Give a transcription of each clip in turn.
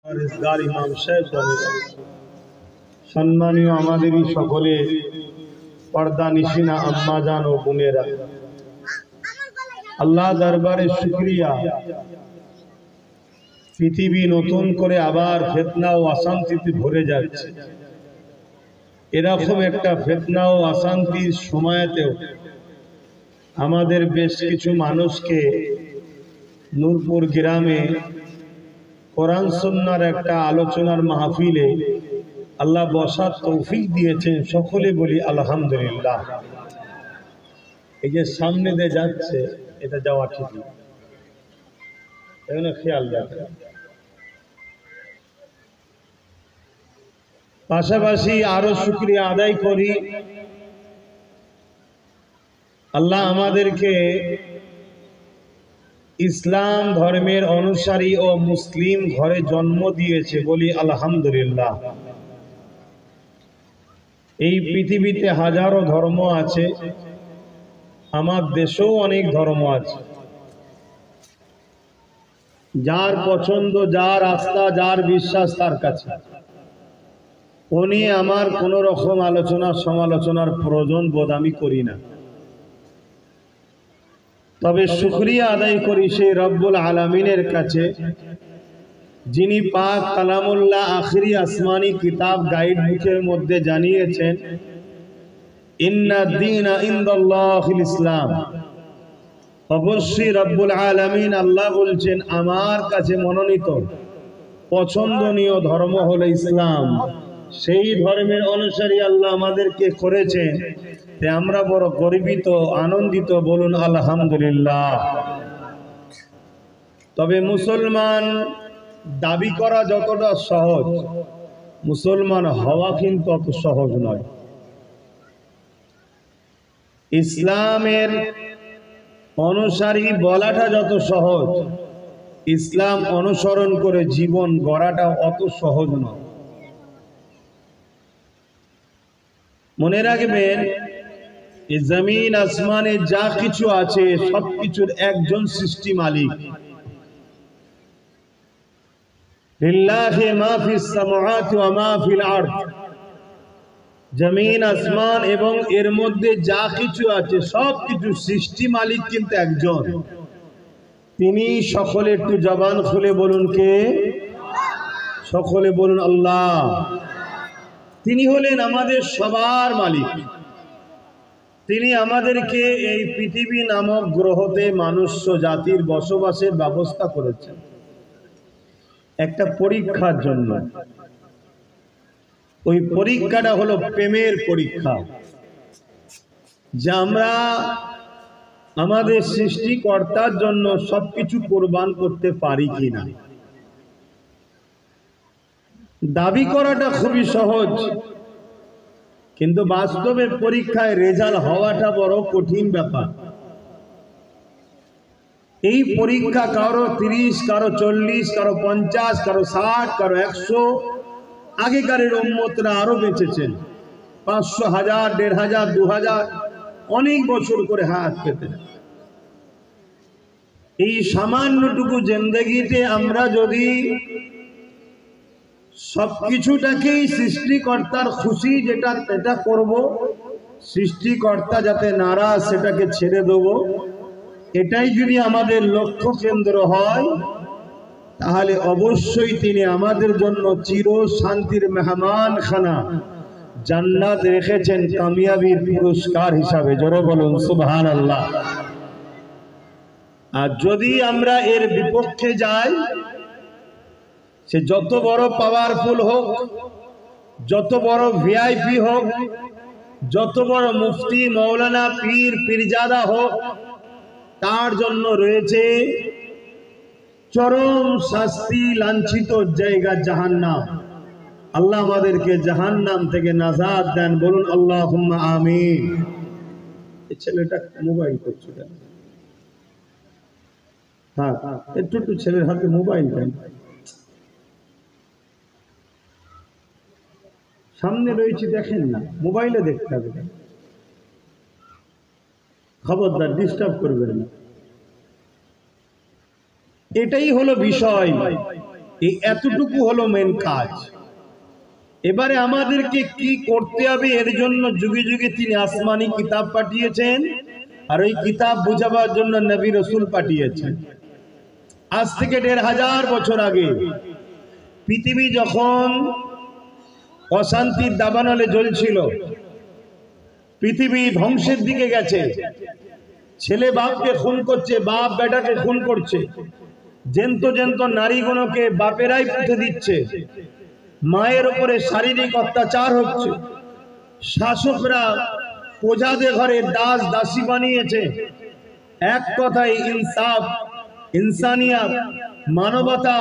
ইমাম সাহেব সম্মানীয় আমাদেরই সকলে পর্দা নিশিনা আম্মাজান ও বোনেরা, আল্লাহ দরবারে শুকরিয়া। পৃথিবী নতুন করে আবার ফিতনা ও অশান্তিতে ভরে যাচ্ছে। এরকম একটা ফিতনা ও অশান্তির সময়তেও আমাদের বেশ কিছু মানুষকে নূরপুর গ্রামে কোরআন সুন্নাহর একটা আলোচনার মাহফিলে আল্লাহ বসার তৌফিক দিয়েছেন। সকলে বলি আলহামদুলিল্লাহ। এই যে সামনে দিয়ে যাচ্ছে, এটা যাওয়া ঠিক না, খেয়াল রাখবেন। পাশাপাশি আরো শুকরিয়া আদায় করি, আল্লাহ আমাদেরকে ইসলাম ধর্মের অনুসারী ও মুসলিম ঘরে জন্ম দিয়েছে, বলি আলহামদুলিল্লাহ। এই পৃথিবীতে হাজারো ধর্ম আছে, আমার দেশেও অনেক ধর্ম আছে। যার পছন্দ, যার আস্থা, যার বিশ্বাস তার কাছে। ও নিয়ে আমার কোন রকম আলোচনা সমালোচনার প্রয়োজন বোধ আমি করি না। তবে শুকরিয়া আদায় করি সেই রব্বুল আলামিনের কাছে, যিনি পাক কালামুল্লাহ আখিরি আসমানি কিতাব গাইড বুকের মধ্যে জানিয়েছেন, ইন্না দীনা ইনদাল্লাহিল ইসলাম। অবশ্যই রব্বুল আলামিন আল্লাহ বলছেন, আমার কাছে মনোনীত পছন্দনীয় ধর্ম হলো ইসলাম। সেই ধর্মের অনুসারী আল্লাহ আমাদেরকে করেছেন, তাই আমরা বড় গর্বিত, আনন্দিত, বলুন আলহামদুলিল্লাহ। তবে মুসলমান দাবি করা যতটা সহজ, মুসলমান হওয়া কিন্তু অত সহজ নয়। ইসলামের অনুসারী বলাটা যত সহজ, ইসলাম অনুসরণ করে জীবন গড়াটা অত সহজ নয়। মনে রাখবেন, এই জমিন আসমানে যা কিছু আছে সবকিছুর একজন সৃষ্টি মালিক। লিল্লাহি মা ফিস সামাওয়াতি ওয়া মা ফিল আরদ। জমিন আসমান এবং এর মধ্যে যা কিছু আছে সবকিছু সৃষ্টি মালিক কিন্তু একজন। তিনি সকলে একটু জবান খুলে বলুন কে? সকলে বলুন আল্লাহ। তিনি হলেন আমাদের সবার মালিক। তিনি আমাদেরকে এই পৃথিবী নামক গ্রহতে মানুষ্য জাতির বসবাসের ব্যবস্থা করেছেন একটা পরীক্ষার জন্য। ওই পরীক্ষাটা হলো প্রেমের পরীক্ষা, যে আমরা আমাদের সৃষ্টিকর্তার জন্য সবকিছু কোরবান করতে পারি কিনা। দাবি করাটা খুবই সহজ, কিন্তু বাস্তবে পরীক্ষায় রেজাল্ট হওয়াটা বড় কঠিন ব্যাপার। এই পরীক্ষা কারো 30, কারো 40, কারো 50, কারো 60, কারো 100। আগেকারের উম্মতরা আরো বেঁচেছেন, 500, 1000, 1500, 2000 অনেক বছর করে হায়াত পেতেন। এই সামান্যটুকু জিন্দেগিতে আমরা যদি সবকিছুটাকেই সৃষ্টিকর্তার খুশি যেটা এটা করব, সৃষ্টিকর্তা যাতে নারাজ সেটাকে ছেড়ে দেব, এটাই যদি আমাদের লক্ষ্য কেন্দ্র হয়, তাহলে অবশ্যই তিনি আমাদের জন্য চির শান্তির মেহমান খানা জান্নাত রেখেছেন কামিয়াবির পুরস্কার হিসাবে। জোরে বলুন সুবহানাল্লাহ। আর যদি আমরা এর বিপক্ষে যাই, সে যত বড় পাওয়ারফুল হোক, যত বড় ভিআইপি হোক, যত বড় মুফতি, মৌলানা, পীর, পীরজাদা হোক, তার জন্য রয়েছে চরম শাস্তি, লাঞ্ছিত জায়গা জাহান্নাম। আল্লাহ আমাদেরকে জাহান্নাম থেকে নাজাত দেন, বলুন আল্লাহুম্মা আমিন। এই ছেলেটা মোবাইল করছে কেন? হ্যাঁ, একটু ছেলের হাতে মোবাইল দেন। সামনে রয়েছে, দেখেন না, মোবাইলে দেখতে হবে। খবরদার ডিস্টার্ব করবেন না। এটাই হলো বিষয়। এই এতটুকু হলো মেন কাজ। এবারে আমাদেরকে কি করতে হবে, এর জন্য যুগে যুগে তিনি আসমানি কিতাব পাঠিয়েছেন, আর ওই কিতাব বুঝাবার জন্য নবী রসুল পাঠিয়েছেন। আজ থেকে ১৫০০ বছর আগে পৃথিবী যখন অশান্তির দাবানলে জ্বলছিল, পৃথিবী ধ্বংসের দিকে গেছে, ছেলে বাপকে খুন করছে, বাপ বেটাকে খুন করছে, জেন্ত জেন্ত নারীগণকে বাপেরাই পুঁতে দিচ্ছে, মায়ের উপরে শারীরিক অত্যাচার হচ্ছে, শাসকরা প্রজাদের ঘরে দাস দাসী বানিয়েছে। এক কথায় ইনসাফ, ইনসানিয়াত, মানবতা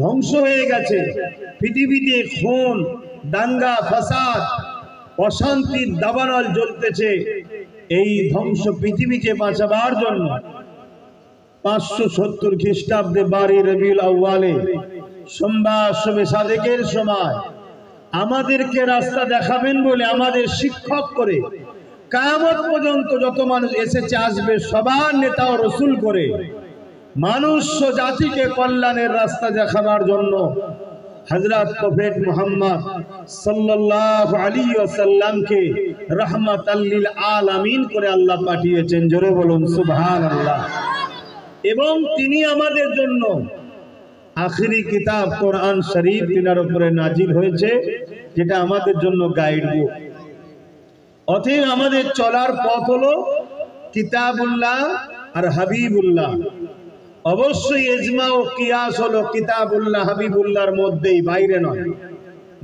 ধ্বংস হয়ে গেছে। পৃথিবীতে খুন, দাঙ্গা, ফাসাদ, অশান্তির দাবানল জ্বলতেছে। এই ধ্বংস পৃথিবীকে বাঁচাবার জন্য 570 খ্রিস্টাব্দে 12 রবিউল আউয়ালে সোমবার শবে সাদেকের সময় আমাদেরকে রাস্তা দেখাবেন বলে আমাদের শিক্ষক করে কিয়ামত পর্যন্ত যত মানুষ এসেছে আসবে সবার নেতা ও রসুল করে মানুষ জাতিকে কল্যাণের রাস্তা দেখাবার জন্য হযরত প্রফেট মুহাম্মদ সাল্লাল্লাহু আলাইহি ওয়াসাল্লামকে রাহমাতাল লিল আলামিন করে আল্লাহ পাঠিয়েছেন। জোরে বলুন সুবহানাল্লাহ। এবং তিনি আমাদের জন্য আখিরি কিতাব কোরআন শরীফ তিনার উপরে নাজিল হয়েছে, যেটা আমাদের জন্য গাইড বুক। অতএব আমাদের চলার পথ হলো কিতাবুল্লাহ আর হাবিবুল্লাহ। অবশ্যই ইজমা ও কিয়াস হলো কিতাবুল্লাহ হাবিবুল্লাহর মধ্যেই, বাইরে নয়।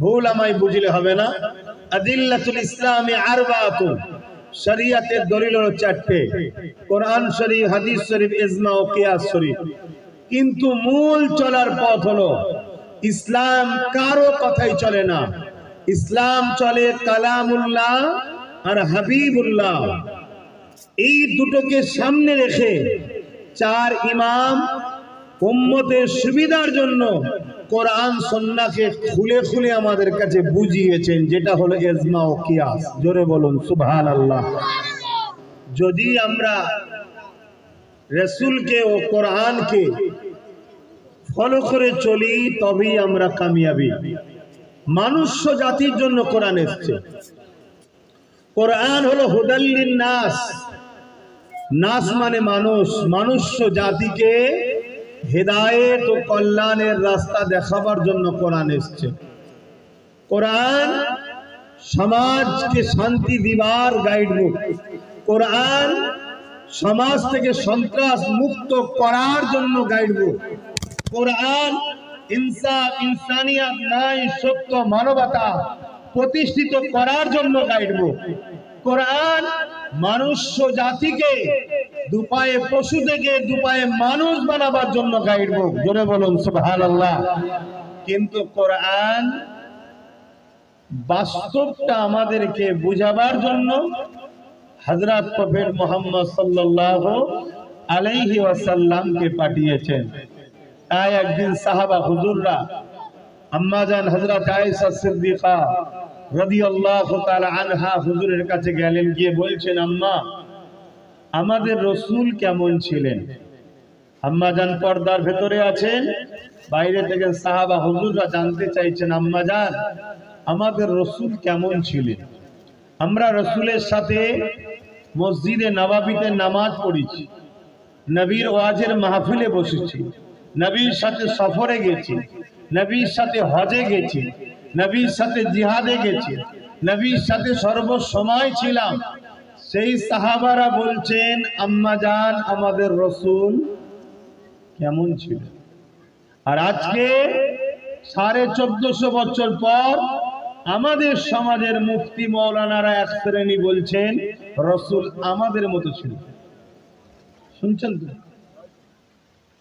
ভুল আমায় বুঝলে হবে না। আদিল্লাতুল ইসলামে আরবাতুন, শরীয়তের দলিল হলো 4টে, কোরআন শরীফ, হাদিস শরীফ, ইজমা ও কিয়াস শরীফ। কিন্তু মূল চলার পথ হলো ইসলাম। কারো কথাই চলে না, ইসলাম চলে কালামুল্লাহ আর হাবিবুল্লাহ। এই দুটোকে সামনে রেখে 4 ইমাম উম্মতের সুবিধার জন্য কোরআন সুন্নাহকে খুলে খুলে আমাদের কাছে বুঝিয়েছেন, যেটা হলো ইজমা ও কিয়াস। জোরে বলুন সুবহানাল্লাহ। যদি আমরা রাসূলকে ও কোরআনকে ফলো করে চলি তবেই আমরা কামিয়াবি। মানুষ জাতির জন্য কোরআন এসেছে। কোরআন হলো হুদাল্লিন নাস, নাস মানে মানুষ, মনুষ্য জাতিকে হেদায়েত ও কল্যাণের রাস্তা দেখাবার জন্য কোরআন এসেছে। কোরআন সমাজকে শান্তি দিবার গাইড বুক। কোরআন সমাজ থেকে সন্ত্রাস মুক্ত করার জন্য গাইড বুক। কোরআন ইনসাফ, ইনসানিয়াত, ন্যায়, সত্য, মানবতা প্রতিষ্ঠিত করার জন্য গাইড বুক। কোরআন মানুষ জাতিকে দুপায়ে পশু থেকে দুপায়ে মানুষ বানাবার জন্য গাইড বুক। জোরে বলুন সুবহানাল্লাহ। কিন্তু কোরআন বাস্তবটা আমাদেরকে বুঝাবার জন্য হযরত প্রফেট মুহাম্মদ সাল্লাল্লাহু আলাইহি ওয়াসাল্লামকে পাঠিয়েছেন। তাই একদিন সাহাবা হুজুররা আম্মা জান হযরত আয়েশা সিদ্দিকা রাদিয়াল্লাহু তাআলা আনহা হুজুরের কাছে গেলেন, গিয়ে বলছেন, আম্মা আমাদের রাসূল কেমন ছিলেন? আম্মা জান পর্দার ভেতরে আছেন, বাইরে থেকে সাহাবা হুজুররা জানতে চাইছেন, আম্মা জান আমাদের রাসূল কেমন ছিলেন? আমরা রাসূলের সাথে মসজিদে নববীতে নামাজ পড়েছি, নবীর ওয়াজের মাহফিলে বসেছি, নবীর সাথে সফরে গেছি, নবীর সাথে হজে গেছি, নবীর সাথে জিহাদে গেছি, নবীর সাথে সর্বসময় ছিলাম। সেই সাহাবারা বলছেন, আম্মা জান আমাদের রাসূল কেমন ছিল? আর আজকে 1450 বছর পর আমাদের সমাজের মুফতি মাওলানারা এক শ্রেণী বলছেন রাসূল আমাদের মতো ছিল। শুনছেন তো?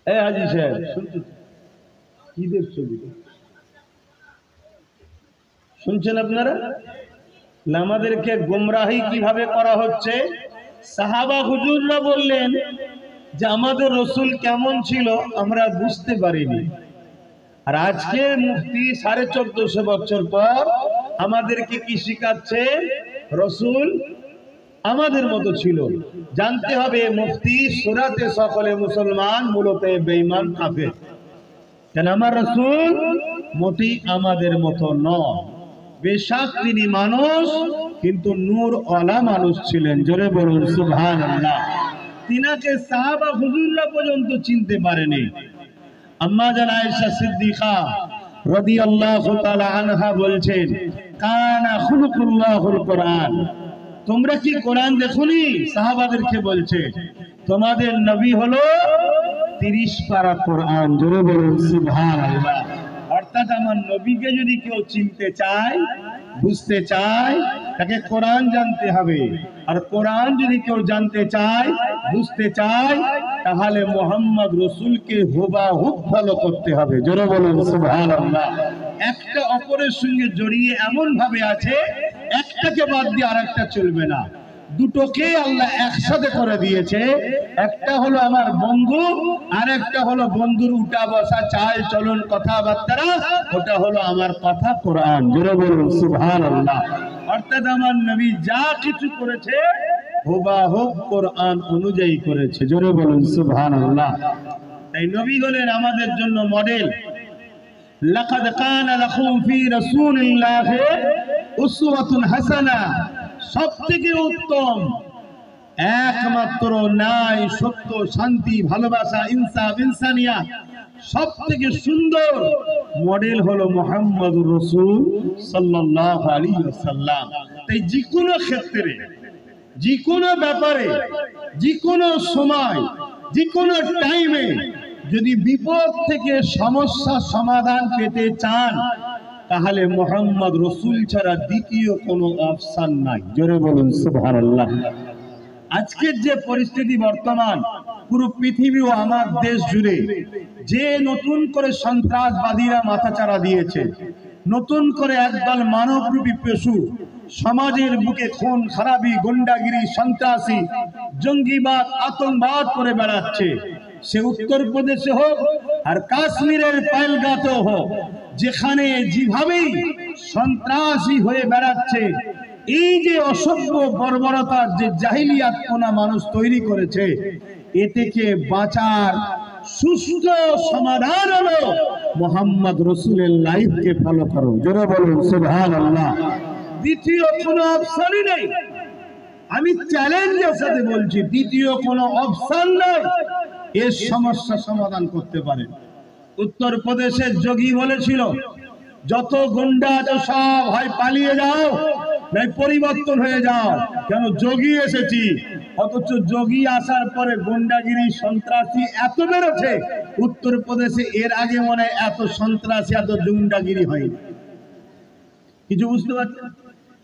এই হাজী সাহেব শুনছেন? কি দেখছো? শুনছেন আপনারা? আমাদেরকে গোমরাহি কিভাবে করা হচ্ছে। সাহাবা হুজুররা বললেন যে আমাদের রাসূল কেমন ছিল আমরা বুঝতে পারিনি। আর আজকে মুফতি 1450 বছর পর আমাদেরকে কি শিখাচ্ছে? রাসূল আমাদের মতো ছিল। জানতে হবে মুফতি সুরাতে সকলে মুসলমান মূলত বেঈমান কাফের। কেন আমার রাসূল মোটেই আমাদের মতো নয়। বেশক তিনি মানুষ, কিন্তু নূর ওয়ালা মানুষ ছিলেন। জোরে বলুন সুবহানাল্লাহ। তিনাকে সাহাবা হুজুররা পর্যন্ত চিনতে পারেনি। আম্মা জান আয়েশা সিদ্দিকা রাদিয়াল্লাহু তাআলা আনহা বলছেন, কানা খুলুকুল্লাহুল কোরআন। তোমরা কি কোরআন দেখোনি? সাহাবাদেরকে বলছে, তোমাদের নবী হলো 30 পারা কোরআন। জোরে বলুন সুবহানাল্লাহ। অর্থাৎ আমার নবীকে যদি কেউ চিনতে চায়, বুঝতে চায়, তাকে কোরআন জানতে হবে। আর কোরআন যদি কেউ জানতে চায়, বুঝতে চায়, তাহলে মুহাম্মদ রাসূলকে হুবহু ফলো করতে হবে। জোরে বলুন সুবহানাল্লাহ। একটা অপরের সঙ্গে জড়িয়ে এমন ভাবে আছে, একটাকে বাদ দিয়ে আরেকটা চলবে না। দুটোকে আল্লাহ একসাথে করে দিয়েছে। একটা হলো আমার বন্ধু, আর একটা হলো বন্ধুর উঠা বসা, চাল চলন, কথাবার্তা, ওটা হলো আমার কথা কোরআন। জোরে বলুন সুবহানাল্লাহ। অর্থাৎ আমার নবী যা কিছু করেছে হুবহু কোরআন অনুযায়ী করেছে। জোরে বলুন সুবহানাল্লাহ। তাই নবী হলেন আমাদের জন্য মডেল। লাকাদ কানা লাকুম ফি রাসূলিল্লাহি উসওয়াতুন হাসানা। সবথেকে উত্তম, একমাত্র ন্যায়, সত্য, শান্তি, ভালোবাসা, ইনসাফ, ইনসানিয়াত সবথেকে সুন্দর মডেল হলো মুহাম্মদুর রাসূল সাল্লাল্লাহু আলাইহি ওয়াসাল্লাম। তাই যে কোনো ক্ষেত্রে, যে কোনো ব্যাপারে, যে কোনো সময়, যে কোনো টাইমে যদি বিপদ থেকে সমস্যা সমাধান পেতে চান, তাহলে মুহাম্মদ রাসূল ছাড়া দ্বিতীয় কোনো অপশন নাই। জোরে বলুন সুবহানাল্লাহ। আজকের যে পরিস্থিতি বর্তমান, পুরো পৃথিবী ও আমার দেশ জুড়ে যে নতুন করে সন্ত্রাসবাদীরা মাথাচাড়া দিয়েছে, নতুন করে একদল মানবরূপী পশু সমাজের বুকে খুন খারাপি, গুন্ডাগিরি, সন্ত্রাসী, জঙ্গিবাদ, আতঙ্কবাদ করে বেড়াচ্ছে, সে উত্তরপ্রদেশে হোক আর কাশ্মীরের পাহেলগাঁও হোক, যেখানে যেভাবেই সন্ত্রাসী হয়ে বেড়াচ্ছে, এই যে অসভ্য বর্বরতার যে জাহিলিয়াতপনা মানুষ তৈরি করেছে, এ থেকে বাঁচার সুস্থ সমাধান হলো মুহাম্মদ রাসূলের লাইফকে ফলো করো। জোরে বলুন সুবহানাল্লাহ। দ্বিতীয় কোনো অপশনই নেই। আমি চ্যালেঞ্জের সাথে বলছি, দ্বিতীয় কোনো অপশন নেই এর সমস্যা সমাধান করতে পারে। উত্তরপ্রদেশের যোগী বলেছিল, যত গুন্ডা আছে সব হয় পালিয়ে যাও, নাই পরিবর্তন হয়ে যাও। কেন? যোগী এসেছি। অথচ যোগী আসার পরে গুন্ডাগিরি, সন্ত্রাসী এত বেড়েছে উত্তরপ্রদেশে, এর আগে মনে হয় এত সন্ত্রাসী, এত গুন্ডাগিরি হয়নি। কিছু বুঝতে পারছেন?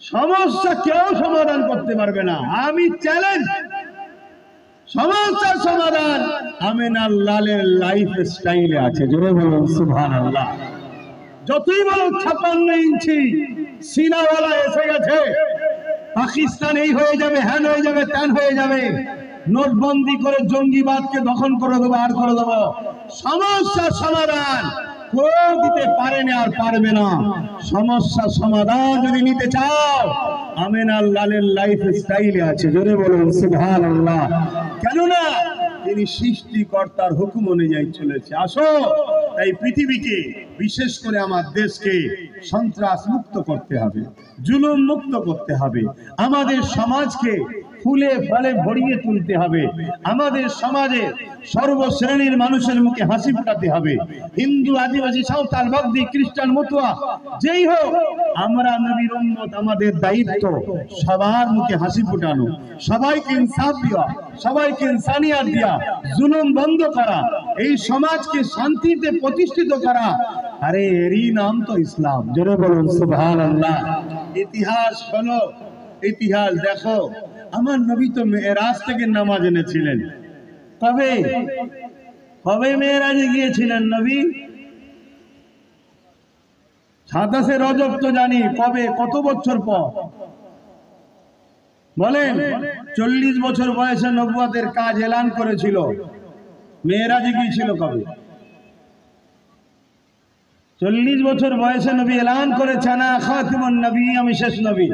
সমস্যা কেউ সমাধান করতে পারবে না। আমি চ্যালেঞ্জ, সমস্যার সমাধান আমিনার লালের লাইফ স্টাইলে আছে। জোরে বলুন সুবহানাল্লাহ। যতই বলো 56 ইঞ্চি সিনাওয়ালা এসে গেছে, পাকিস্তান এই হয়ে যাবে, হ্যান হয়ে যাবে, ত্যান হয়ে যাবে, নোটবন্দি করে জঙ্গিবাদকে দখল করে দেবো, আর করে দেবো, সমস্যার সমাধান কেউ দিতে পারে না আর পারবে না। সমস্যার সমাধান যদি নিতে চাও, আমিনার লালের লাইফ স্টাইলে আছে। জোরে বলুন সুবহানাল্লাহ। কেননা তিনি সৃষ্টিকর্তার হুকুম অনুযায়ী চলেছে। আসো, তাই পৃথিবীকে, বিশেষ করে আমার দেশকে সন্ত্রাস মুক্ত করতে হবে, জুলুম মুক্ত করতে হবে, আমাদের সমাজকে ফুলে ফলে ভরিয়ে তুলতে হবে, আমাদের সমাজে সর্বশ্রেণীর মানুষের মুখে হাসি ফোটাতে হবে। হিন্দু, আদিবাসী, সাঁওতাল, বগদি, খ্রিস্টান, মতুয়া যেই হোক, আমরা নবীর উম্মত, আমাদের দায়িত্ব সবার মুখে হাসি ফোটানো, সবাইকে ইনসাফ দেওয়া, সবাইকে ইনসানিয়াত দেওয়া, জুলুম বন্ধ করা, এই সমাজকে শান্তিতে প্রতিষ্ঠিত করা। আরে এরই নাম তো ইসলাম। জোরে বলুন সুবহানাল্লাহ। ইতিহাস হলো, ইতিহাস দেখো, আমার নবী তো মেরাজ থেকে নামাজ এনেছিলেন। কবে কবে মেরাজে গিয়েছিলেন নবী? 27 রজব তো জানি। কবে? কত বছর পর বলেন? 40 বছর বয়সে নবুয়তের কাজ এলান করেছিল। মেরাজে গিয়েছিল কবে? 40 বছর বয়সে নবী এলান করেছেন, না খাতিমুন নবী, আমি শেষ নবী।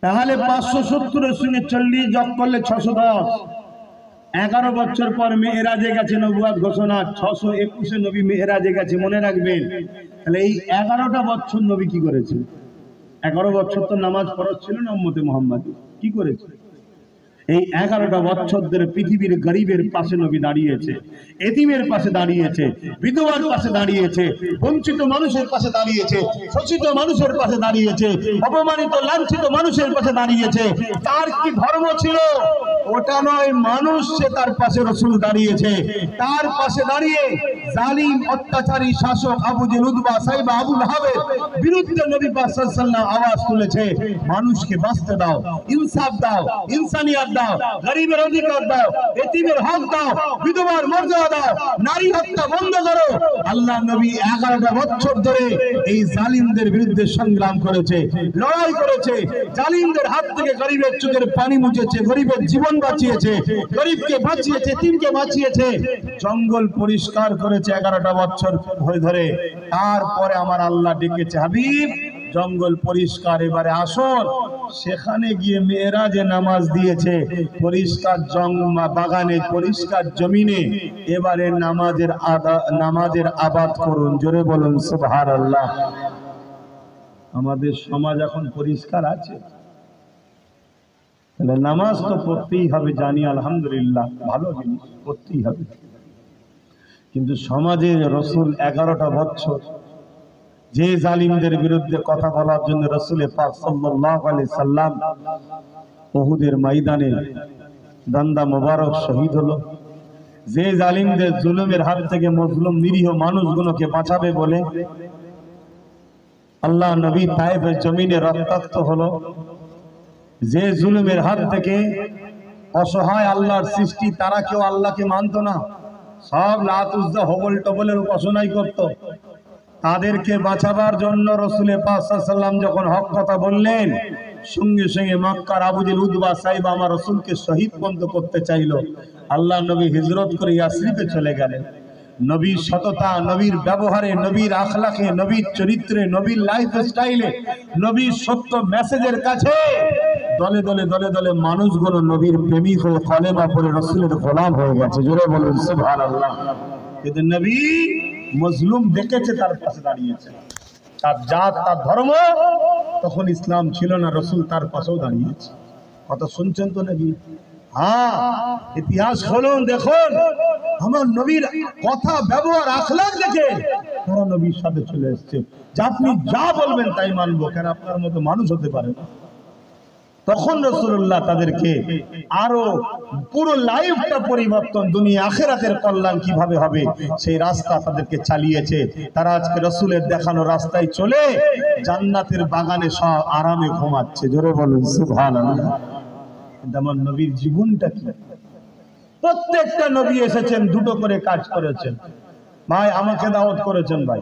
তাহলে 570 এর সঙ্গে 40 যোগ করলে 610। 11 বছর পর মেরাজে গেছে, নবুয়ত ঘোষণা। 621 নবী মেরাজে গেছে, মনে রাখবেন। তাহলে এই 11টা বছর নবী কি করেছে? 11 বছর তো নামাজ ফরজ ছিল না উম্মতে মুহাম্মদ, কি করেছে? এই 11টা বছর ধরে পৃথিবীর গরিবের পাশে নবী দাঁড়িয়েছে, এতিমের পাশে দাঁড়িয়েছে, বিধবার পাশে দাঁড়িয়েছে, বঞ্চিত মানুষের পাশে দাঁড়িয়েছে, শোষিত মানুষের পাশে দাঁড়িয়েছে, অপমানিত লাঞ্ছিত মানুষের পাশে দাঁড়িয়েছে। তার কি ধর্ম ছিল? ওটা নয়, মানুষ সে তার পাশে রাসূল দাঁড়িয়েছে। তার পাশে দাঁড়িয়ে জালিম অত্যাচারী শাসক আবু জেহেল, উতবা, সাইবা, আবু লাহাবের বিরুদ্ধে নবী পাক সাল্লাল্লাহু আলাইহি ওয়াসাল্লাম আওয়াজ তুলেছে, মানুষকে বাঁচতে দাও, ইনসাফ দাও, ইনসানিয়াত দাও, গরিবের অধিকার দাও, এতিমের হক দাও, বিধবার মর্যাদা দাও, নারী হত্যা বন্ধ করো। আল্লাহ নবী 11টা বছর ধরে এই জালিমদের বিরুদ্ধে সংগ্রাম করেছে, লড়াই করেছে। জালিমদের হাত থেকে গরিবের চোখের পানি মুছেছে, গরিবের জীবন বাঁচিয়েছে, গরিবকে বাঁচিয়েছে, এতিমকে বাঁচিয়েছে, জঙ্গল পরিষ্কার করেছে 11টা বছর ধরে। তারপরে আমার আল্লাহ ডেকেছে, হাবিব জঙ্গল পরিষ্কার, এবারে আসুন। সেখানে গিয়ে মেরাজে নামাজ দিয়েছে, পরিষ্কার বাগানে, পরিষ্কার জমিনে। এবারে নামাজের আবাদ করুন, জোরে বলুন সুবহানাল্লাহ। আমাদের সমাজ এখন পরিষ্কার আছে, তাহলে নামাজ তো পড়তেই হবে, জানি আলহামদুলিল্লাহ, ভালো জিনিস, পড়তেই হবে। কিন্তু সমাজে রাসূল 11টা বছর যে জালিমদের বিরুদ্ধে কথা বলার জন্য রাসূল পাক সাল্লাল্লাহু আলাইহি সাল্লাম উহুদের ময়দানে দান্দা মোবারক শহীদ হলো, যে জালিমদের জুলুমের হাত থেকে মজলুম নিরীহ মানুষগুলোকে বাঁচাবে বলে আল্লাহ নবী তায়েফের জমিনে রক্তাক্ত হলো, যে জুলুমের হাত থেকে অসহায় আল্লাহর সৃষ্টি, তারা কেউ আল্লাহকে মানত না, সব লাত উজ্জা হবল টবলের উপাসনাই করত। তাদেরকে বাঁচাবার জন্য রাসূল পাক সাল্লাল্লাহু আলাইহি ওয়াসাল্লাম যখন হক কথা বললেন, সঙ্গে সঙ্গে মক্কার আবু জেহেল, উতবা, সাইবা আমার রাসূলকে শহীদ পর্যন্ত করতে চাইল। আল্লাহ নবী হিজরত করে ইয়াসরিবে চলে গেলেন। নবীর সততা, নবীর ব্যবহারে, নবীর আখলাকে, নবীর চরিত্রে, নবীর লাইফ স্টাইলে, নবীর সত্য মেসেজের কাছে দলে দলে দলে দলে মানুষগুলো নবীর প্রেমিক হয়ে কলেমা পড়ে রাসূলের গোলাম হয়ে গেছে, জোরে বলুন সুবহানাল্লাহ। কিন্তু নবী মজলুম দেখেছে, তার পাশে দাঁড়িয়েছে। তার জাত, তার ধর্ম তখন ইসলাম ছিল না, রাসূল তার পাশেও দাঁড়িয়েছে। কথা শুনছেন তো নাকি? হ্যাঁ, ইতিহাস খুলুন, দেখুন আমার নবীর কথা, ব্যবহার, আখলাক দেখে তারা নবীর সাথে চলে এসেছে যে আপনি যা বলবেন তাই মানবো, কেন আপনার মতো মানুষ হতে পারে না। তখন রাসূলুল্লাহ তাদেরকে আরো পুরো লাইফটা পরিবর্তন, দুনিয়া আখিরাতের কল্যাণ কিভাবে হবে সেই রাস্তা তাদেরকে চালিয়েছে। তারা আজকে রাসূলের দেখানো রাস্তায় চলে জান্নাতের বাগানে সব আরামে ঘুমাচ্ছে, জোরে বলুন সুবহানাল্লাহ। কিন্তু আমার নবীর জীবনটা কি? প্রত্যেকটা নবী এসেছেন, দুটো করে কাজ করেছেন। ভাই আমাকে দাওয়াত করেছেন, ভাই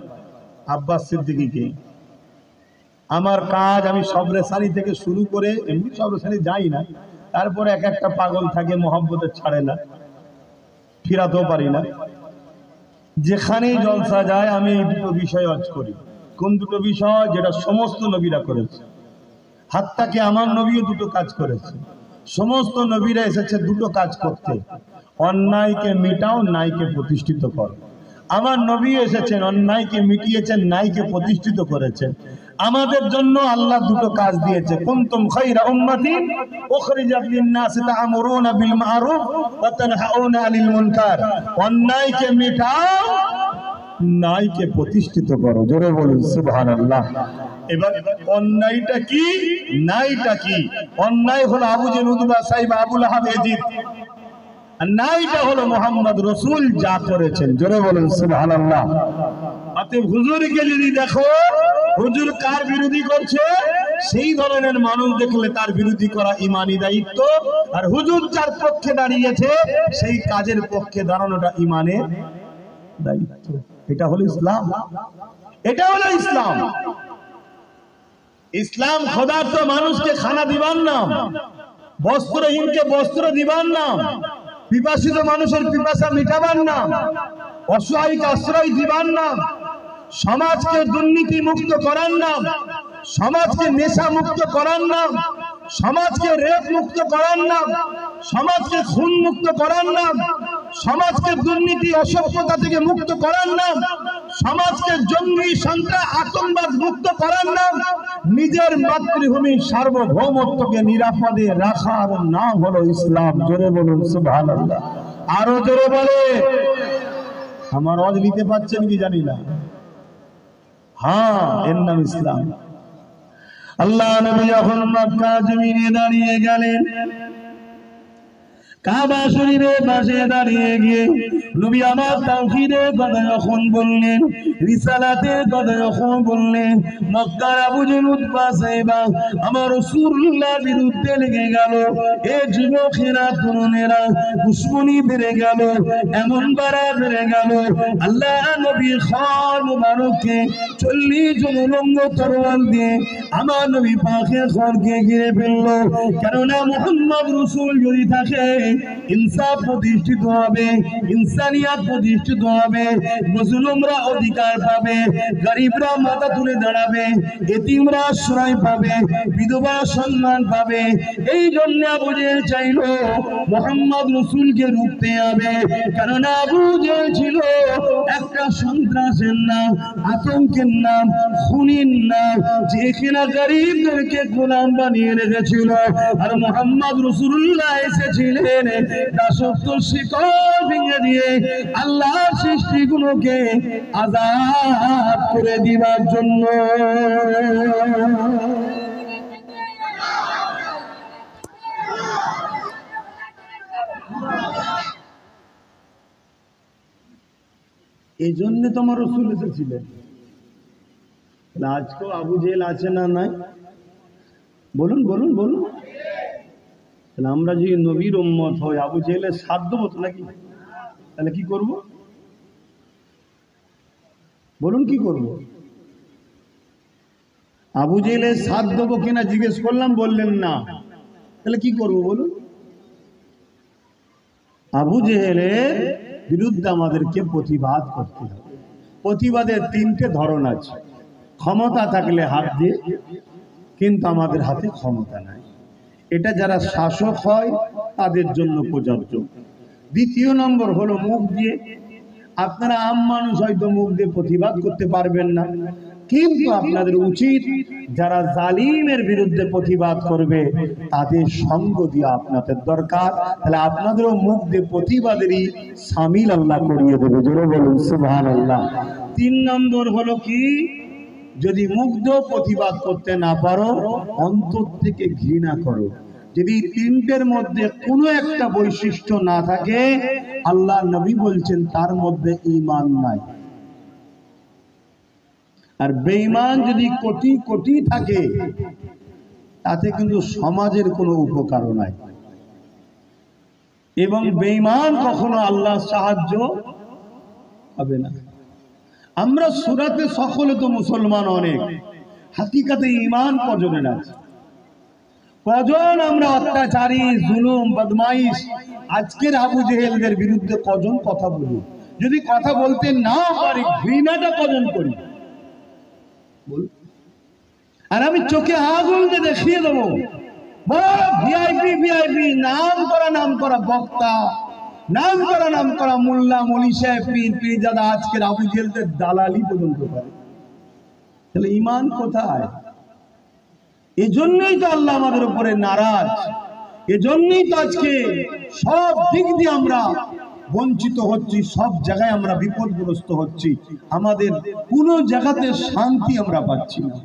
আব্বাস সিদ্দিকীকে। আমার কাজ, আমি সবরেসানি থেকে শুরু করে, এমনি সবরেসানি যাই না, তারপরে এক একটা পাগল থাকে, মোহাব্বতে ছাড়ে না, ফিরাতেও পারি না। যেখানেই জলসা যায় আমি এই দুটো বিষয় ওয়াজ করি। কোন দুটো বিষয়? যেটা সমস্ত নবীরা করেছে, হাত্তাকে আমার নবীও দুটো কাজ করেছে। সমস্ত নবীরা এসেছে দুটো কাজ করতে, অন্যায়কে মিটাও, ন্যায়কে প্রতিষ্ঠিত করো। আমার নবী এসেছেন, অন্যায়কে মিটিয়েছেন, ন্যায়কে প্রতিষ্ঠিত করেছেন। আমাদের জন্য আল্লাহ দুটো কাজ দিয়েছে, কুনতুম খায়রা উম্মাতিন উখরিজাত লিন-নাসি তা'মুরুনা বিল মা'রুফ ওয়া তানহাউনা আনিল মুনকার। অন্যায়কে মিটাও, ন্যায়কে প্রতিষ্ঠিত করো, জোরে বলুন সুবহানাল্লাহ। এবার অন্যায়টা কি, ন্যায়টা কি? অন্যায় হলো আবু জেহেল, উতবা, সাইবা, আবু লাহাব, এজিদ। আর ন্যায়টা হলো মুহাম্মদ রাসূল যা করেছেন, জোরে বলুন সুবহানাল্লাহ। অতএব হুজুরকে যদি দেখো, হুজুর কার বিরোধী করছে, সেই ধরনের মানুষ দেখলে তার বিরোধী করা ঈমানি দায়িত্ব। আর হুজুর যার পক্ষে দাঁড়িয়েছে, সেই কাজের পক্ষে দাঁড়ানোটা ঈমানের দায়িত্ব। এটা হলো ইসলাম, এটা হলো ইসলাম। ইসলাম খোদার্থ মানুষকে খানা দিবার নাম, বস্ত্রহীনকে বস্ত্র দিবার নাম, পিপাসিত মানুষের পিপাসা মিটাবার নাম, অসহায়কে আশ্রয় দিবার নাম, সমাজকে দুর্নীতি মুক্ত করার নাম, সমাজকে নেশা মুক্ত করার নাম, সমাজকে রেপ মুক্ত করার নাম, সমাজকে খুন মুক্ত করার নাম, সমাজকে দুর্নীতি অসভ্যতা থেকে মুক্ত করার নাম, সমাজকে জঙ্গি সন্ত্রাস আতঙ্কবাদ মুক্ত করার নাম, নিজের মাতৃভূমির সার্বভৌমত্বকে নিরাপদে রাখার নাম হলো ইসলাম। জোরে বলুন সুবহানাল্লাহ, আরো জোরে বলে। আমার আওয়াজ নিতে পাচ্ছেন কি জানি না। হ্যাঁ, এর নাম ইসলাম। আল্লাহ নবী যখন মক্কা জমিনে দাঁড়িয়ে গেলেন, কাবা শরীফের পাশে দাঁড়িয়ে গিয়ে নবী আমার তাওহীদের কথা যখন বললেন, রিসালাতের কথা যখন বললেন, মক্কার আবু জেহেল উতবা সাইবা আমার রাসূলুল্লাহর বিরুদ্ধে লেগে গেল। এই যুবকেরা তরুণেরা দুশমনি বেড়ে গেল, এমন বাড়া বেড়ে গেল। আল্লাহ নবী খান মুবারককে 40 জন উলঙ্গ তরোয়াল দিয়ে আমার নবী পাকের ঘরকে ঘিরে ফেললো। কেননা মুহাম্মদ রাসূল যদি থাকে ইনসাফ প্রতিষ্ঠিত হবে, ইনসানিয়াত প্রতিষ্ঠিত হবে, মুসলিমরা অধিকার পাবে, গরিবরা মাথা তুলে দাঁড়াবে, এতিমরা আশ্রয় পাবে, বিধবা সম্মান পাবে। এই জন্য আবু জেহেল চাইল মুহাম্মদ রাসূলকে রুখতে হবে। কারণ আবু জেহেল ছিল একটা সন্ত্রাসের নাম, আতঙ্কের নাম, খুনির নাম, যেখানে গরিবদেরকে গোলাম বানিয়ে রেখেছিল। আর মুহাম্মদ রাসূলুল্লাহ এসেছিলেন দাসত্ব শিকল ভেঙে দিয়ে আল্লাহর সৃষ্টিগুলোকে আজাদ করে দিবার জন্য। এই জন্য তোমার রাসূল এসেছিলেন। আজকেও আবু জেহেল আছে না নাই? বলুন বলুন বলুন। আমরা যদি নবীর উম্মত হই, আবু জেহেলের সাথ দেবো তো নাকি? তাহলে কি করব? বলুন কি করব? আবু জেহেলের সাথ দেবো কিনা জিজ্ঞেস করলাম, বললেন না। তাহলে কি করব বলুন? আবু জেহেলের বিরুদ্ধে আমাদেরকে প্রতিবাদ করতে হবে। প্রতিবাদের 3টে ধরন আছে। ক্ষমতা থাকলে হাত দিয়ে, কিন্তু আমাদের হাতে ক্ষমতা নাই। এটা যারা শাসক হয় তাদের জন্য প্রযোজ্য। দ্বিতীয় নম্বর হলো মুখ দিয়ে। আপনারা আম মানুষ হয়তো মুখ দিয়ে প্রতিবাদ করতে পারবেন না, কিন্তু আপনাদের উচিত যারা জালিমের বিরুদ্ধে প্রতিবাদ করবে তাদের সঙ্গ দিয়ে আপনাদের দরকার। তাহলে আপনাদেরও মুখ দিয়ে প্রতিবাদেরই শামিল আল্লাহ করিয়ে দেবে। জোরে বলুন সুবহানাল্লাহ। 3 নম্বর হলো কি, যদি মুখ দিয়ে প্রতিবাদ করতে না পারো, অন্তর থেকে ঘৃণা করো। যদি 3টের মধ্যে কোনো একটা বৈশিষ্ট্য না থাকে, আল্লাহ নবী বলছেন তার মধ্যে ঈমান নাই। আর বেঈমান যদি কোটি কোটি থাকে, তাতে কিন্তু সমাজের কোনো উপকারও নাই, এবং বেঈমান কখনো আল্লাহর সাহায্য হবে না। আমরা সূরাতে সকলে তো মুসলমান অনেক, হাকিকাতে ঈমান কজনের আছে? কজন আমরা অত্যাচারী, জুলুম, বদমাইশ, আজকের আবু জেহেলদের বিরুদ্ধে কজন কথা বলি? যদি কথা বলতে না পারি, ঘৃণাটা কজন করি? আর আমি চোখে আগুন দিয়ে দেখিয়ে দেবো, বড় ভিআইপি ভিআইপি নাম করা বক্তা, নাম করা মোল্লা, মৌলী সাহেব, পীর, পীরজাদা আজকের আবু জেহেলদের দালালি পর্যন্ত করে। তাহলে ঈমান কোথায়? এজন্যই তো আল্লাহ আমাদের উপরে নারাজ। এজন্যই তো আজকে সব দিক দিয়ে আমরা বঞ্চিত হচ্ছি, সব জায়গায় আমরা বিপদগ্রস্ত হচ্ছি। আমাদের কোনো জায়গাতে শান্তি আমরা পাচ্ছি না।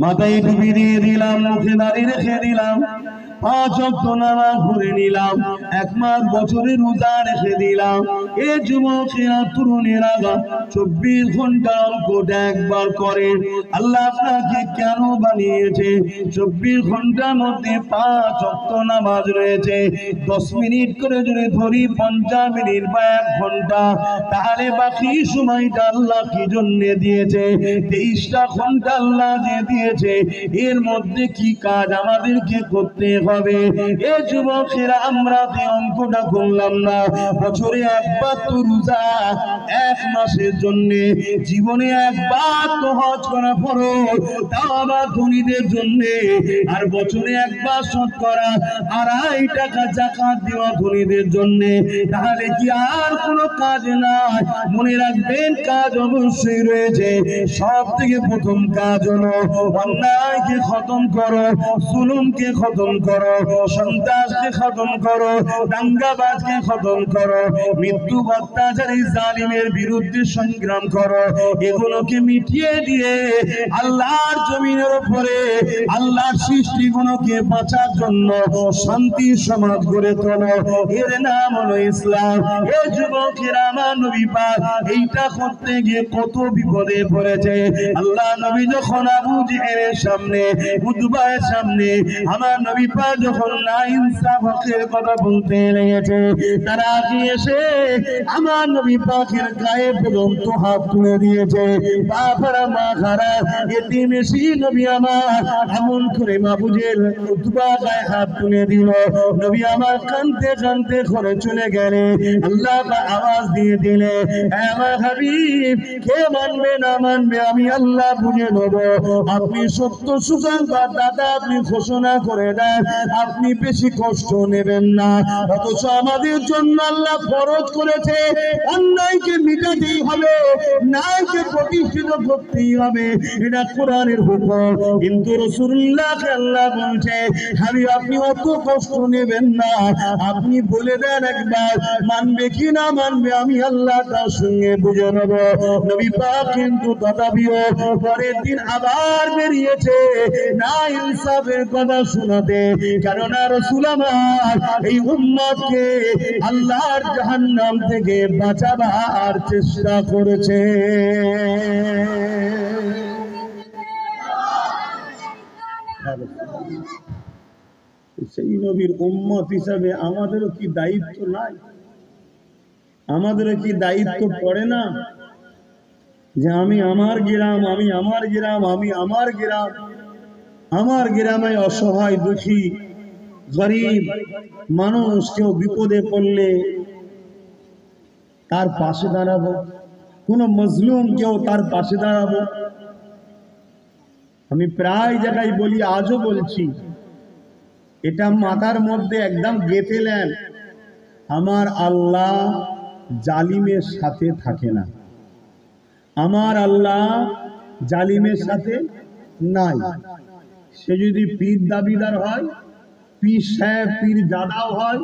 মাথায় টুপি দিয়ে দিলাম, মুখে দাড়ি রেখে দিলাম, 5 ওয়াক্ত নামাজ পড়ে নিলাম, 1 মাস বছরের রোজা রেখে দিলাম। এ যুবকেরা, তরুণেরা 24 ঘন্টা অঙ্কটা একবার করেন। আল্লাহ আপনাকে কেন বানিয়েছে? 24 ঘন্টার মধ্যে 5 ওয়াক্ত নামাজ রয়েছে। 10 মিনিট করে যদি ধরি, 50 মিনিট বা 1 ঘন্টা, তাহলে বাকি সময়টা আল্লাহ কি জন্য দিয়েছে? 23টা ঘন্টা আল্লাহ যে দিয়েছে, এর মধ্যে কি কাজ আমাদেরকে করতে হবে। এ যুবকেরা আমরা যে অঙ্কটা করলাম না, বছরে একবার তো রোজা, এক মাসের জন্য জীবনে একবার তো হজ করা ফরজ, তাও আবার ধনীদের জন্য, আর বছরে একবার শতকরা 2.5 টাকা যাকাত দেওয়া ধনীদের জন্য। তাহলে কি আর কোনো কাজ নাই? মনে রাখবেন কাজ অবশ্যই রয়েছে। সব থেকে প্রথম কাজ হলো অন্যায়কে খতম করো, জুলুমকে খতম করো, সন্ত্রাসকে খতম করো, দাঙ্গাবাজকে খতম করো, মৃত্যু অত্যাচারী জালিমের বিরুদ্ধে সংগ্রাম করো। এগুলোকে মিটিয়ে দিয়ে আল্লাহর জমিনের উপরে আল্লাহর সৃষ্টিগুলোকে বাঁচার জন্য শান্তি সমাজ গড়ে তোলো। এর নাম হলো ইসলাম। এ যুবকেরা আমার নবী পাক এইটা করতে গিয়ে কত বিপদে পড়েছে। আল্লাহ নবী যখন আবু জেহেলের সামনে, উতবার সামনে আমার নবী পাক যখন নাইনসাফ হকের কথা বলতে লেগেছে, তারা এসে আমার নবী পাকের গায়ে পর্যন্ত হাত তুলে দিয়েছে। বাবারা মা খারা এতিম এসে নবী আমার এমন করে আবু জেহেল উতবা গায়ে হাত তুলে দিল। নবী আমার কাঁদতে কাঁদতে ঘরে চলে গেলে আল্লাহ আওয়াজ দিয়ে দিলে, আমার হাবিব কে মানবে না মানবে আমি আল্লাহ বুঝে নেব। আপনি সত্য সুসংবাদ দাদা আপনি ঘোষণা করে দেন, আপনি বেশি কষ্ট নেবেন না। অথচ আমাদের জন্য আল্লাহ ফরজ করেছে অন্যায়কে মিটাতেই হবে, ন্যায়কে প্রতিষ্ঠিত করতেই হবে, এটা কোরআনের হুকুম। কিন্তু রাসূলুল্লাহকে আল্লাহ বলছে হাবিব আপনি অত কষ্ট নেবেন না, আপনি বলে দেন একবার মানবে কি না মানবে আমি আল্লাহ তার সঙ্গে বুঝে নেব। নবী পাক কিন্তু তথাপিও পরের দিন আবার বেরিয়েছে না ইনসাফের কথা শোনাতে, কেননা রাসূল আমার এই উম্মতকে আল্লাহর জাহান্নাম থেকে বাঁচাবার চেষ্টা করেছে। সেই নবীর উম্মত হিসাবে আমাদেরও কি দায়িত্ব নাই? আমাদেরও কি দায়িত্ব পড়ে না যে আমি আমার গ্রাম, আমি আমার গ্রাম, আমি আমার গ্রাম, আমার গ্রামে অসহায় দুঃখী গরিব মানুষ কেউ বিপদে পড়লে তার পাশে দাঁড়াবো, কোন মজলুম কেউ তার পাশে দাঁড়াবো। আমি প্রায় জায়গায় বলি, আজও বলছি, এটা মাথার মধ্যে একদম গেঁথে নেন, আমার আল্লাহ জালিমের সাথে থাকে না, আমার আল্লাহ জালিমের সাথে নাই। সে যদি পীর দাবিদার হয়, পীর সাহেব পীর দাদাও হয়,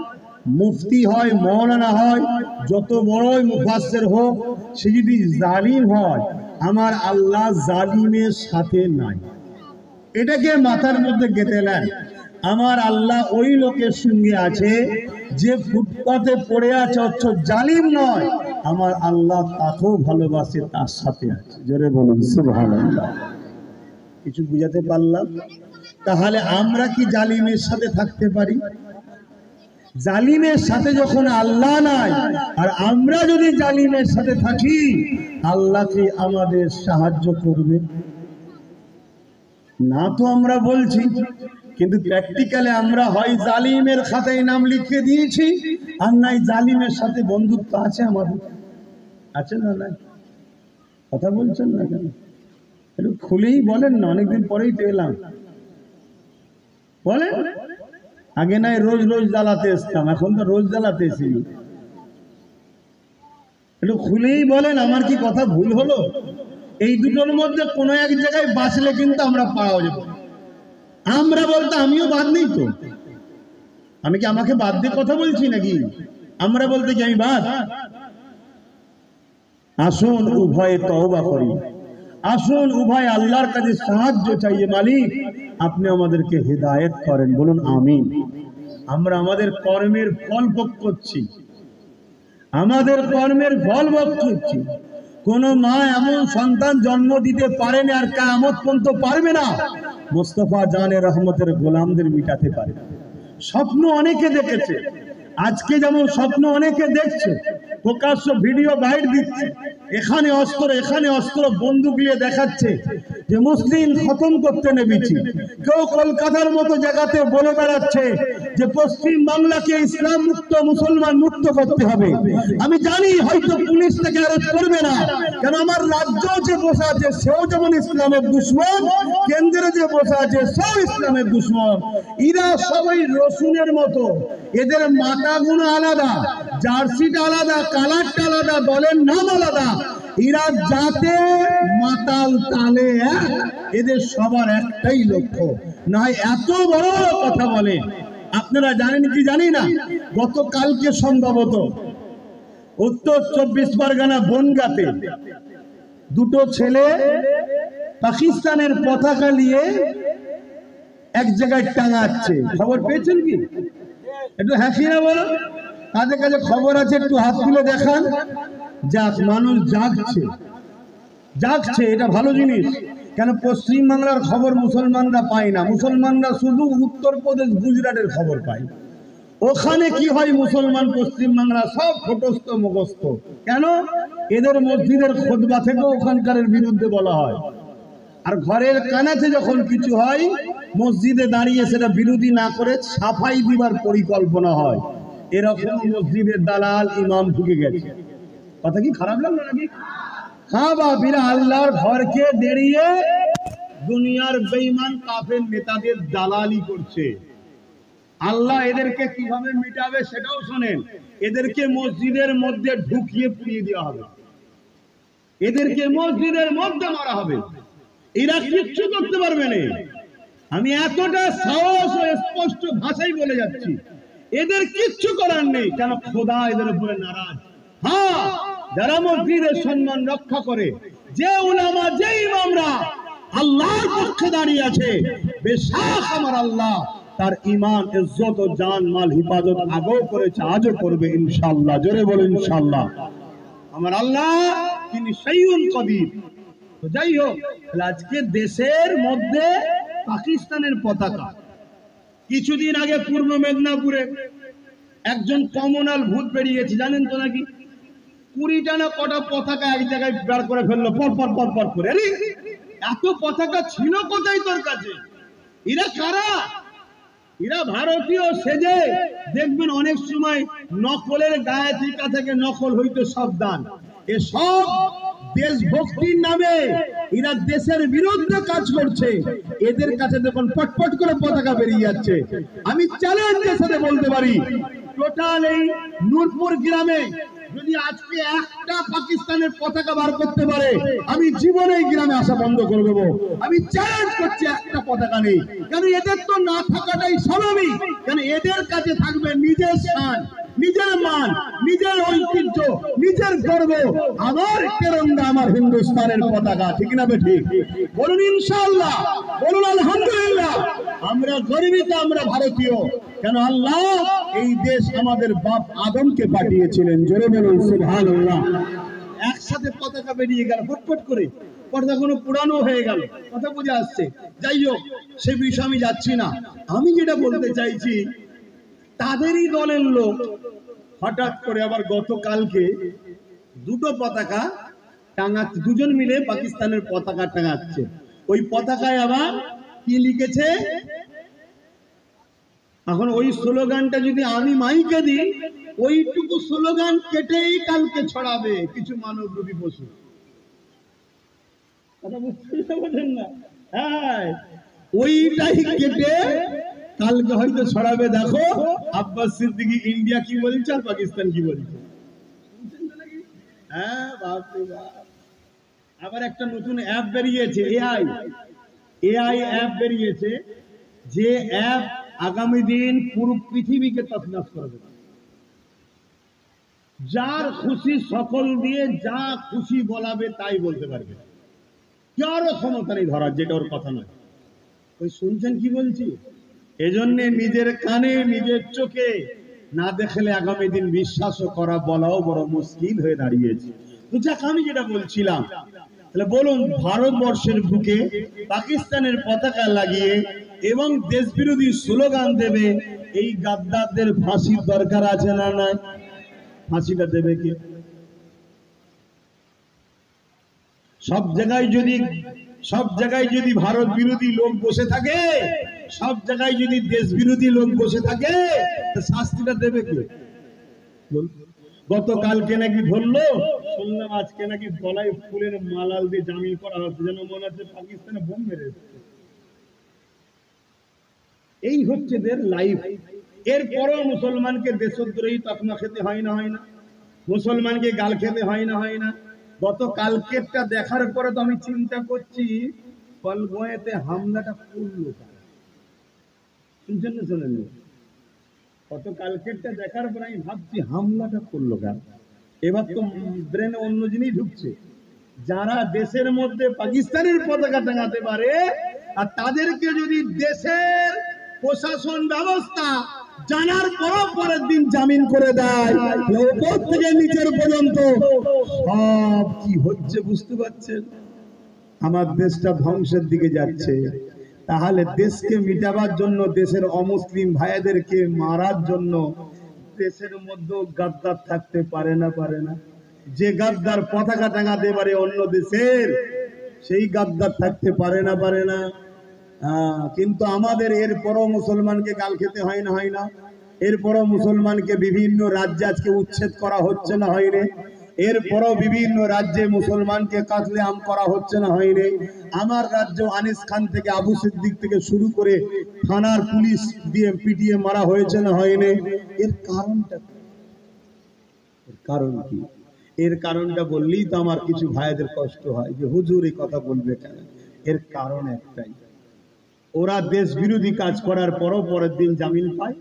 মুফতি হয়, মৌলানা হয়, যত বড়ই মুফাসসির হোক, সে যদি জালিম হয় আমার আল্লাহ জালিমের সাথে নাই। এটাকে মাথার মধ্যে গেঁথে নেন। আমার আল্লাহ ওই লোকের সঙ্গে আছে যে ফুটপাতে পড়ে আছে, অথচ জালিম নয়, আমার আল্লাহ তাকেও ভালোবাসে, তার সাথে আছে। জোরে বলুন সুবহানাল্লাহ। কিছু বুঝাতে পারলাম? তাহলে আমরা কি জালিমের সাথে থাকতে পারি? জালিমের সাথে যখন আল্লাহ নাই, আর আমরা যদি জালিমের সাথে থাকি, আল্লাহ কি আমাদের সাহায্য করবে না? তো আমরা বলছি, কিন্তু প্র্যাকটিক্যালে আমরা হয় জালিমের খাতায় নাম লিখে দিয়েছি, আর নাই জালিমের সাথে বন্ধুত্ব আছে আমাদের, আছে না? নাই কথা বলছেন না কেন? একটু খুলেই বলেন না, অনেকদিন পরেই তো এলাম, বলেন। আগে নাই রোজ রোজ জ্বালাতে এসতাম, এখন তো রোজ জ্বালাতে এসি। একটু খুলেই বলেন, আমার কি কথা ভুল হলো? এই দুটোর মধ্যে কোনো এক জায়গায় বাঁচলে কিন্তু আমরা পাওয়া যাবো। আমরা বলতে আমিও বাদ নেই তো, আমি কি আমাকে বাদ দিয়ে কথা বলছি নাকি? আমরা বলতে কি আমি বাদ? আসুন উভয়ে তওবা করি, আসুন উভয় আল্লাহর কাছে সাহায্য চাইয়ে, মালিক আপনি আমাদেরকে হেদায়েত করেন, বলুন আমিন। আমরা আমাদের কর্মের ফল ভোগ করছি, আমাদের কর্মের ফল ভোগ করছি। কোন মা এমন সন্তান জন্ম দিতে পারেনি আর কিয়ামত পর্যন্ত পারবে না মুস্তাফা জানে রহমতের গোলামদের মিটাতে পারে। স্বপ্ন অনেকে দেখেছে, আজকে যেমন স্বপ্ন অনেকে দেখছে, প্রকাশ্য ভিডিও বাইট দিচ্ছে, এখানে অস্ত্র বন্দুক নিয়ে দেখাচ্ছে যে মুসলিম খতম করতে নেমেছি। কেউ কলকাতার মতো জায়গাতে বলে বেড়াচ্ছে যে পশ্চিম বাংলাকে ইসলাম মুক্ত মুসলমান মুক্ত করতে হবে। আমি জানি হয়তো পুলিশ থেকে অ্যারেস্ট করবে না, কেন আমার রাজ্য যে বসে আছে সেও যেমন ইসলামের দুশ্মন, কেন্দ্রে যে বসে আছে সেও ইসলামের দুশ্মন। এরা সবাই রসুনের মতো, এদের মাথাগুলো আলাদা, জার্সিটা আলাদা, কালারটা আলাদা, দলের নাম আলাদা। এরা যাতে মাতাল তালে এদের সবার একটাই লক্ষ্য, না এত বড় কথা বলে। আপনারা জানেন কি জানি না, গতকালকে সম্ভবত উত্তর 24 পরগনা বনগাঁতে দুটো ছেলে পাকিস্তানের পতাকা নিয়ে এক জায়গায় টাঙাচ্ছে। খবর পেয়েছেন কি? একটু হাসি না বলো, কাদের কাছে খবর আছে একটু হাত তুলে দেখান। যাক, মানুষ জাগছে, জাগছে, এটা ভালো জিনিস। কেন পশ্চিম বাংলার খবর মুসলমানরা পায় না, মুসলমানরা শুধু উত্তরপ্রদেশ গুজরাটের খবর পায়। ওখানে কি হয়, মুসলমান পশ্চিম বাংলা সব ফটোস্থ মুখস্থ। কেন? এদের মসজিদের খুতবা থেকে ওখানকার বিরুদ্ধে বলা হয়, আর ঘরের কানাতে যখন কিছু হয় মসজিদে দাঁড়িয়ে সেটা বিরোধী না করে সাফাই দিবার পরিকল্পনা হয়। এরকম মসজিদের দালাল ইমাম ঢুকে গেছে। কথা কি খারাপ লাগলো নাকি? হ্যাঁ বাবিরা, আল্লাহর ঘরকে দেরিয়ে দুনিয়ার বেঈমান কাফের নেতাদের দালালি করছে। আল্লাহ এদেরকে কিভাবে মিটাবে সেটাও শোনেন। এদেরকে মসজিদের মধ্যে ঢুকিয়ে পুড়িয়ে দেওয়া হবে, এদেরকে মসজিদের মধ্যে মারা হবে, এরা কিচ্ছু করতে পারবে না। আমি এতটা সাহস ও স্পষ্ট ভাষায় বলে যাচ্ছি, এদের কিচ্ছু করার নেই। কেন? খোদা এদের উপরে নারাজ। হ্যাঁ, যারা মসজিদের সম্মান রক্ষা করে, যে উলামা, যে ইমামরা আল্লাহর পক্ষে দাঁড়িয়ে আছে, বেশক আমার আল্লাহ তার ঈমান, ইজ্জত ও জান মাল হিফাজত আগেও করেছে, আজও করবে ইনশাআল্লাহ। জোরে বলেন ইনশাআল্লাহ। আমার আল্লাহ তিনি সাইয়ুল কদির। তো যাই হোক, আজকে দেশের মধ্যে পাকিস্তানের পতাকা, কিছুদিন আগে পূর্ব মেদিনীপুরে একজন কমনাল ভূত বেরিয়েছে, জানেন তো নাকি? 20টা না কটা পতাকা এক জায়গায় বের করে ফেললো, পর পর পর পর করে। আরে এত পতাকা ছিল কোথায় তোর কাছে? এরা কারা? এরা ভারতীয় সেজে, দেখবেন অনেক সময় নকলের গায়ে টিকা থেকে নকল হইতে সাবধান। এসব দেশভক্তির নামে এরা দেশের বিরুদ্ধে কাজ করছে। এদের কাছে দেখুন পটপট করে পতাকা বেরিয়ে যাচ্ছে। আমি চ্যালেঞ্জের সাথে বলতে পারি, টোটাল এই নূরপুর গ্রামে যদি আজকে একটা পাকিস্তানের পতাকা বার করতে পারে, আমি জীবনে এই গ্রামে আসা বন্ধ করে দেবো। আমি চ্যালেঞ্জ করছি, একটা পতাকা নেই। কেন? এদের তো না থাকাটাই স্বাভাবিক। কেন? এদের কাছে থাকবে নিজের শান, নিজের মান, নিজের ঐতিহ্য, নিজের গর্ব। আমার তেরঙ্গা, আমার হিন্দুস্তানের পতাকা, ঠিক না ঠিক? বলুন ইনশাআল্লাহ, বলুন আলহামদুলিল্লাহ। আমরা গর্বিত, আমরা ভারতীয়। কেন? আল্লাহ এই দেশ আমাদের বাপ আদমকে পাঠিয়েছিলেন। জোরে বলুন সুবহানাল্লাহ। একসাথে পতাকা বেরিয়ে গেল ফটফট করে, পর্দা কোনো পুরানো হয়ে গেল। কথা বুঝে আসছে? যাই হোক, সে বিষয়ে আমি যাচ্ছি না। আমি যেটা বলতে চাইছি, তাদেরই দলের লোক হঠাৎ করে আবার গতকালকে দুটো পতাকা টাঙাচ্ছে, দুজন মিলে পাকিস্তানের পতাকা টাঙাচ্ছে। ওই পতাকায় আবার কি লিখেছে? এখন ওই স্লোগানটা যদি আমি মাইকে দিই, ওইটুকু স্লোগান কেটেই কালকে ছড়াবে কিছু মানবরূপী পশু। কথা বুঝতে পারছেন না? হ্যাঁ, ওইটাই কেটে কালকে হয়তো ছড়াবে। দেখো আব্বাস সিদ্দিকী ইন্ডিয়া কি বলছে আর পাকিস্তান কি বলছে। হ্যাঁ, বাপরে বাপ। আবার একটা নতুন অ্যাপ বেরিয়েছে, এআই অ্যাপ বেরিয়েছে, যে অ্যাপ আগামী দিন পুরো পৃথিবীকে তছনছ করবে। যার খুশি সকল দিয়ে যা খুশি বলাবে তাই বলতে পারবে, কারো ক্ষমতা নেই ধরার, যেটা ওর কথা নয়। ওই শুনছেন কি বলছি? এজন্য নিজের কানে, নিজের চোখে না দেখলে আগামী দিন বিশ্বাসও করা, বলাও বড় মুশকিল হয়ে দাঁড়িয়েছে। তো যাক, আমি যেটা বলছিলাম, তাহলে বলুন, ভারতবর্ষের বুকে পাকিস্তানের পতাকা লাগিয়ে এবং দেশ বিরোধী স্লোগান দেবে, এই গাদ্দারদের ফাঁসির দরকার আছে না নাই? ফাঁসিটা দেবে কে? সব জায়গায় যদি ভারত বিরোধী লোক বসে থাকে, সব জায়গায় যদি দেশ বিরোধী লোক বসে থাকে, শাস্তিটা দেবে কে? গতকালকে নাকি ধরলো, শুনলাম আজকে নাকি গলায় ফুলের মালাল দিয়ে জামিন করা হচ্ছে, যেন মনে হচ্ছে পাকিস্তানে বোম মেরে এসেছে। এই হচ্ছে এদের লাইফ। এরপরও মুসলমানকে দেশদ্রোহী তকমা খেতে হয় না, হয় না? মুসলমানকে গাল খেতে হয় না, হয় না? গতকালকেরটা দেখার পরে তো আমি চিন্তা করছি, কলগোয়েতে হামলাটা করলো কারা? শুনছেন না শোনেন? গতকালকেরটা দেখার পরে আমি ভাবছি হামলাটা করলো কারা? এবার তো ব্রেনে অন্য জিনিস ঢুকছে। যারা দেশের মধ্যে পাকিস্তানের পতাকা টাঙাতে পারে, আর তাদেরকে যদি দেশের প্রশাসন ব্যবস্থা জানার পর পরের দিন জামিন করে দেয়, উপর থেকে নিচের পর্যন্ত সব কি হচ্ছে বুঝতে পারছেন? আমার দেশটা ধ্বংসের দিকে যাচ্ছে। তাহলে দেশকে মিটাবার জন্য, দেশের অমুসলিম ভাইদেরকে মারার জন্য দেশের মধ্যে গাদ্দার থাকতে পারে না, পারে না? যে গাদ্দার পতাকা টাঙাতে পারে অন্য দেশের, সেই গাদ্দার থাকতে পারে না, পারে না? কিন্তু আমাদের এরপরও মুসলমানকে গাল খেতে হয় না, হয় না? এরপরও মুসলমানকে বিভিন্ন রাজ্যে আজকে উচ্ছেদ করা হচ্ছে না, হয়নি? এরপরও বিভিন্ন রাজ্যে মুসলমানকে কাতলে আম করা হচ্ছে না, হয়নি? আমার রাজ্য আনিস খান থেকে আবু সিদ্দিক থেকে শুরু করে থানার পুলিশ দিয়ে পিটিয়ে মারা হয়েছে না, হয়নি? এর কারণটা কি? কারণ কি? এর কারণটা বললেই তো আমার কিছু ভাইদের কষ্ট হয় যে হুজুর এই কথা বলবে কেন। এর কারণ একটাই, ওরা দেশ বিরোধী কাজ করার পরও পরের দিন জামিন পায়,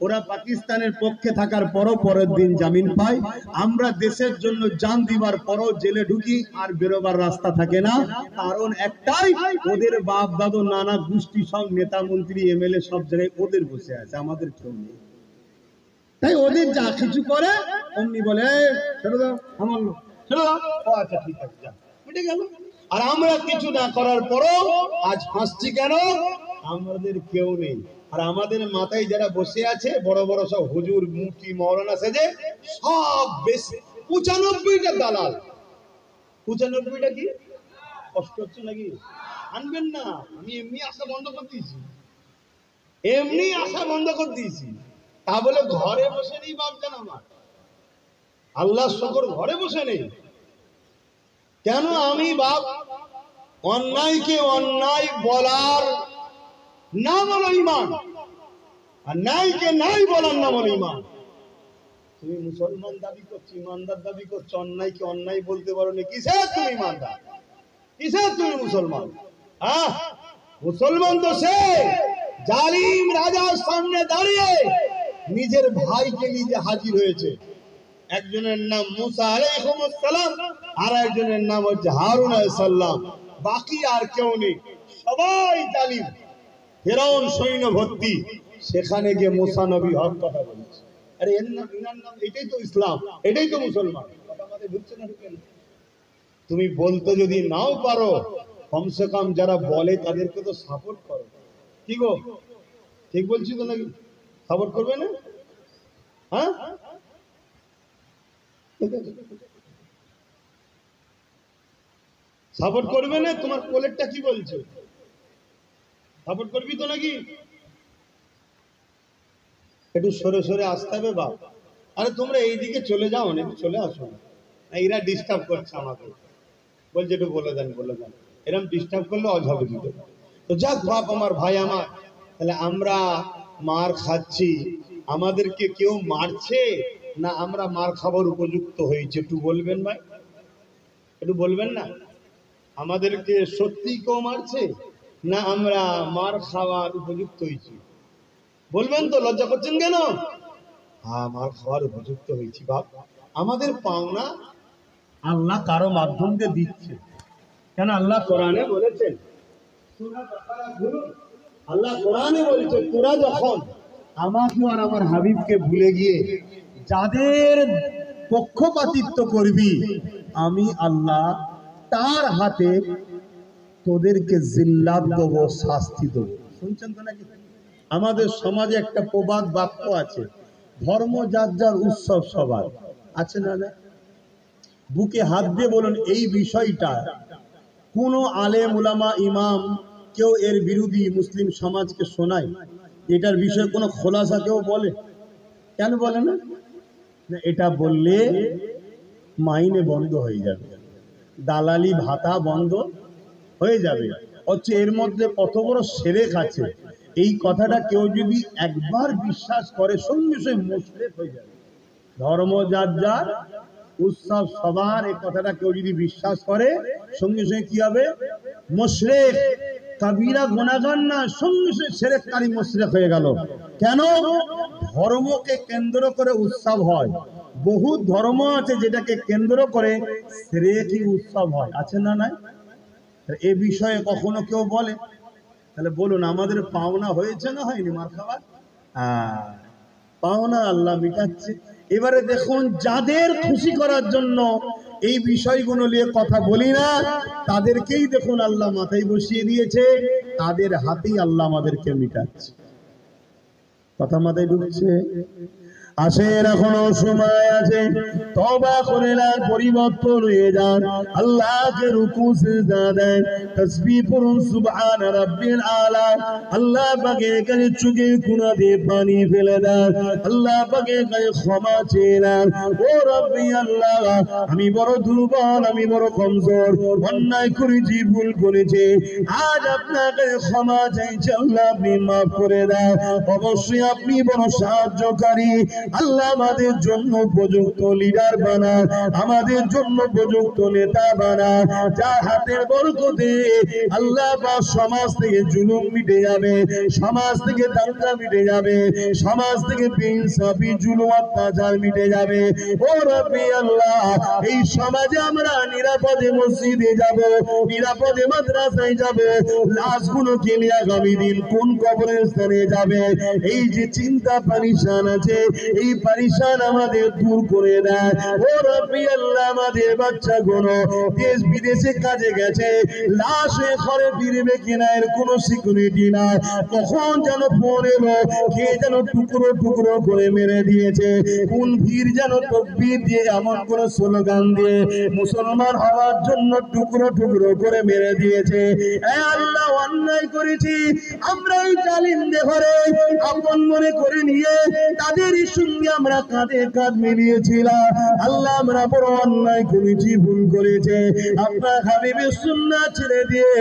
ওরা পাকিস্তানের পক্ষে থাকার পরও পরের দিন জামিন পায়। আমরা দেশের জন্য জান দিবার পরও জেলে ঢুকি, আর বেরোবার রাস্তা থাকে না। কারণ একটাই, ওদের বাপ দাদু নানা গোষ্ঠী সব নেতা মন্ত্রী এমএলএ সব জায়গায় ওদের বসে আছে, আমাদের কেউ নেই। তাই ওদের যা কিছু করে অমনি বলে ছেড়ে দাও, আমার লোক ছেড়ে দাও, আচ্ছা ঠিক আছে, যা মিটে গেল। আর আমরা কিছু না করার পরও আজ হাসছি কেন? আমাদের কেউ নেই। আর আমাদের মাথায় যারা বসে আছে বড় বড় সব হুজুর মুফতি মৌলানা সেজে, সব বেশি 95টা দালাল। 95টা কি কষ্ট হচ্ছে নাকি? আনবেন না, আমি এমনি আশা বন্ধ করে দিয়েছি, এমনি আশা বন্ধ করে দিয়েছি। তা বলে ঘরে বসে নেই ভাবছেন আমার? আল্লাহ শুকর ঘরে বসে নেই কেন? আমি বাপ, অন্যায়কে অন্যায় বলার নাম হলো ঈমান, আর ন্যায়কে ন্যায় বলার নাম হলো ঈমান। তুমি মুসলমান দাবি করছো, ইমানদার দাবি করছো, অন্যায়কে অন্যায় বলতে পারো না, কিসের তুমি ইমানদার? কিসের তুমি মুসলমান? হ্যাঁ, মুসলমান তো সে জালিম রাজার সামনে দাঁড়িয়ে নিজের ভাইকে নিজে হাজির হয়েছে। একজনের নাম মুসা আলাইহিস সালাম, আর একজনের নাম হচ্ছে হারুন আলাইহিস সালাম। বাকি আর কেউ নেই, সবাই জালিম। ফেরাউন সৈন্য ভর্তি, সেখানে গিয়ে মুসা নবী হক কথা বলেছে। আরে এর নাম, ইনার নাম, এটাই তো ইসলাম, এটাই তো মুসলমান। কথা আমাদের ঢুকছে না, ঢুকে না? তুমি বলতে যদি নাও পারো, কমসে কম যারা বলে তাদেরকে তো সাপোর্ট করো। কি গো, ঠিক বলছি তো নাকি? সাপোর্ট করবে না? হ্যাঁ, সাপোর্ট করবে না? তোমার কোলেরটা কি বলছে? সাপোর্ট করবি তো নাকি? একটু সরে সরে আসতে হবে বাপ। আরে তোমরা এইদিকে চলে যাও, অনেক চলে আসো না, এরা ডিস্টার্ব করছে আমাকে, বলছে একটু বলে দেন, বলে দেন। এরকম ডিস্টার্ব করলে অঝাবে দিতে। তো যাক বাপ, আমার ভাই আমার, তাহলে আমরা মার খাচ্ছি, আমাদেরকে কেউ মারছে না আমরা মার খাবার উপযুক্ত হয়েছে? একটু বলবেন ভাই, একটু বলবেন না? আমাদেরকে সত্যি কেউ মারছে না আমরা মার খাওয়ার উপযুক্ত হয়েছি? বলবেন তো, লজ্জা করছেন কেন? হ্যাঁ, মার খাওয়ার উপযুক্ত হয়েছি বাপ। আমাদের পাওনা আল্লাহ কারো মাধ্যম দিয়ে দিচ্ছে। কেন? আল্লাহ কোরআনে বলেছেন, আল্লাহ কোরআনে বলেছে, তোরা যখন আমাকে আর আমার হাবিবকে ভুলে গিয়ে যাদের পক্ষপাতিত্ব করবি, আমি আল্লাহ তার হাতে তোদেরকে জিল্লাত দেবো, শাস্তি দেবো। শুনছেন তো নাকি? আমাদের সমাজে একটা প্রবাদ বাক্য আছে, ধর্ম যার যার, উৎসব সবার। আছে না? বুকে হাত দিয়ে বলুন এই বিষয়টা কোনো আলেম উলামা ইমাম কেউ এর বিরোধী মুসলিম সমাজকে শোনায়, এটার বিষয়ে কোনো খোলাসা কেউ বলে? কেন বলে না? এটা বললে মাইনে বন্ধ হয়ে যাবে, দালালি ভাতা বন্ধ হয়ে যাবে। হচ্ছে এর মধ্যে কত বড় শিরক আছে, এই কথাটা কেউ যদি একবার বিশ্বাস করে সঙ্গে সঙ্গে মুশরিক হয়ে যাবে। ধর্ম যার যার, উৎসব সবার, এই কথাটা কেউ যদি বিশ্বাস করে সঙ্গে সঙ্গে কি হবে? মুশরিক। কাবিরা গুনাহগার না, সঙ্গে সঙ্গে শিরককারী মুশরিক হয়ে গেল। কেন? ধর্মকে কেন্দ্র করে উৎসব হয়, বহু ধর্ম আছে যেটাকে কেন্দ্র করে শিরকি উৎসব হয়, আছে না নাই? এ বিষয়ে কখনো কেউ বলে? তাহলে বলুন, আমাদের পাওনা হয়েছে না হয়নি? মার খাবার পাওনা আল্লাহ মিটাচ্ছে। এবারে দেখুন, যাদের খুশি করার জন্য এই বিষয়গুলো নিয়ে কথা বলি না, তাদেরকেই দেখুন আল্লাহ মাথায় বসিয়ে দিয়েছে, তাদের হাতেই আল্লাহ আমাদেরকে মিটাচ্ছে। কথা মাথায় ঢুকছে? আসেন, এখনো সময় আছে, তওবা করে নেন, পরিবর্তন হয়ে যান, আল্লাহকে রুকু সিজদা দেন, তাসবিহ পড়ুন সুবহান রাব্বিল আলা। আল্লাহ পাকের কাছে চোখের কোণা দিয়ে পানি ফেলে দেন, আল্লাহ পাকের কাছে ক্ষমা চেয়ে নেন। ও রব্বি আল্লাহ, আমি বড় দুর্বল, আমি বড় কমজোর, অন্যায় করেছি, ভুল করেছি, আজ আপনার কাছে ক্ষমা চাইছি, আল্লাহ আপনি মাফ করে দেন। অবশ্যই আপনি বড় সাহায্যকারী। আল্লাহ আমাদের জন্য উপযুক্ত লিডার বানান, আমাদের জন্য উপযুক্ত নেতা বানান, যার হাতের বরকতে আল্লাহ পাক সমাজ থেকে জুলুম মিটে যাবে, সমাজ থেকে দাঙ্গা মিটে যাবে, সমাজ থেকে বেইনসাফি জুলুম অত্যাচার মিটে যাবে। ও রব্বি আল্লাহ, এই সমাজে আমরা নিরাপদে মসজিদে যাব, নিরাপদে মাদ্রাসায় যাব, লাশগুলোকে নিয়ে আগামী দিন কোন কবরস্থানে যাবে, এই যে চিন্তা পারিশান আছে, এই পারিশান আমাদের দূর করে দেয়। ও রব্বি আল্লাহ, আমাদের বাচ্চাগুলো দেশ বিদেশে কাজে গেছে, লাশ হয়ে ঘরে ফিরবে কিনা এর কোনো সিকিউরিটি নাই, কখন যেন ফোন এলো, কে যেন টুকরো টুকরো করে মেরে দিয়েছে, কোন ভিড় যেন তকবীর দিয়ে এমন কোন স্লোগান দিয়ে মুসলমান হওয়ার জন্য টুকরো টুকরো করে মেরে দিয়েছে। এ আল্লাহ, অন্যায় করেছি আমরা, এই জালিমদের ঘরে আপন মনে করে নিয়ে তাদের সঙ্গে আমরা কাঁধে কাঁধ মিলিয়েছিলাম। আল্লাহ, আমরা বড় অন্যায় করেছি, ভুল করেছে। আপনার হাবিবের সুন্নাত ছেড়ে দিয়ে,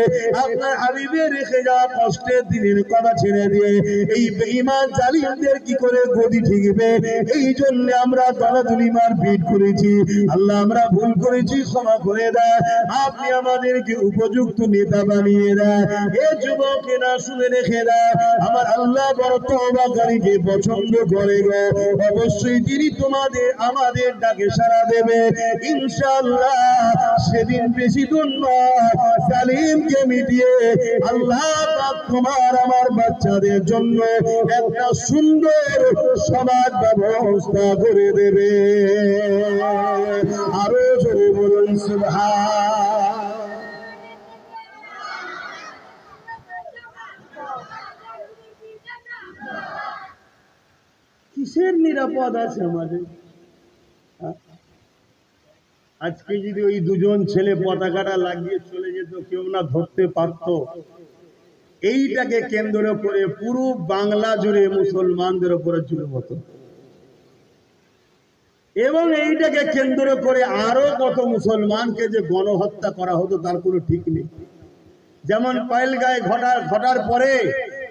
আপনার হাবিবের রেখে যাওয়া কষ্টের দিনের কথা ছেড়ে দিয়ে এই বেঈমান জালিমদের কি করে গদি ঠিকবে, এই জন্য আমরা দলাদলি মারপিট করেছি। আল্লাহ, আমরা ভুল করেছি, ক্ষমা করে দেয়। আপনি আমাদেরকে উপযুক্ত নেতা বানিয়ে দেয়। এ যুবকেরা শুনে রেখে দেয়, আমার আল্লাহ বড় তওবাকারীকে পছন্দ করে গো। অবশ্যই তিনি তোমাদের আমাদের ডাকে সাড়া দেবে ইনশাআল্লাহ। সেদিন বেশি দূর নয়, জালিমকে মিটিয়ে আল্লাহ পাক তোমার আমার বাচ্চাদের জন্য একটা সুন্দর সমাজ ব্যবস্থা করে দেবে। আরো জোরে বলুন সুবহান। কিসের নিরাপদ আছে আমাদের? আজকে যদি ওই দুজন ছেলে পতাকাটা লাগিয়ে চলে যেত, কেউ না ধরতে পারত। এইটাকে কেন্দ্র করে পুরো বাংলা জুড়ে মুসলমানদের উপরে জুলুম হতো, এবং এইটাকে কেন্দ্র করে আরো কত মুসলমানকে যে গণহত্যা করা হতো তার কোনো ঠিক নেই। যেমন পহেলগাঁয়ে ঘটার পরে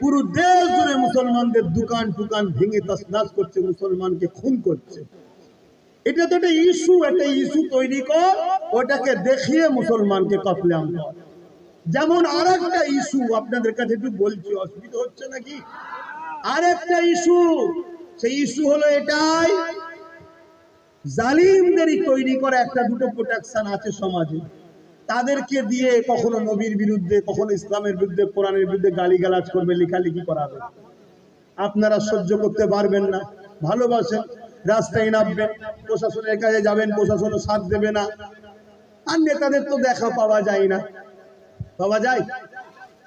পুরো দেশ জুড়ে মুসলমানদের দোকান টুকান ভেঙে তছনছ করছে, মুসলমানকে খুন করছে। এটা তো একটা ইস্যু তৈরি কর, ওটাকে দেখিয়ে মুসলমানকে কতলে আম কর। যেমন আর একটা ইস্যু আপনাদের কাছে একটু বলছি, অসুবিধা হচ্ছে নাকি? আর একটা ইস্যু, সেই ইস্যু হলো এটাই, জালিমদেরই তৈরি করা একটা দুটো প্রোটেকশন আছে সমাজে, তাদেরকে দিয়ে কখনো নবীর বিরুদ্ধে, কখনো ইসলামের বিরুদ্ধে, কোরআনের বিরুদ্ধে গালিগালাজ করবে, লেখালেখি করাবে। আপনারা সহ্য করতে পারবেন না, ভালোবাসেন, রাস্তায় নামবেন, প্রশাসনের কাছে যাবেন, প্রশাসনও সাথ দেবে না। আর নেতাদের তো দেখা পাওয়া যায় না, পাওয়া যায়?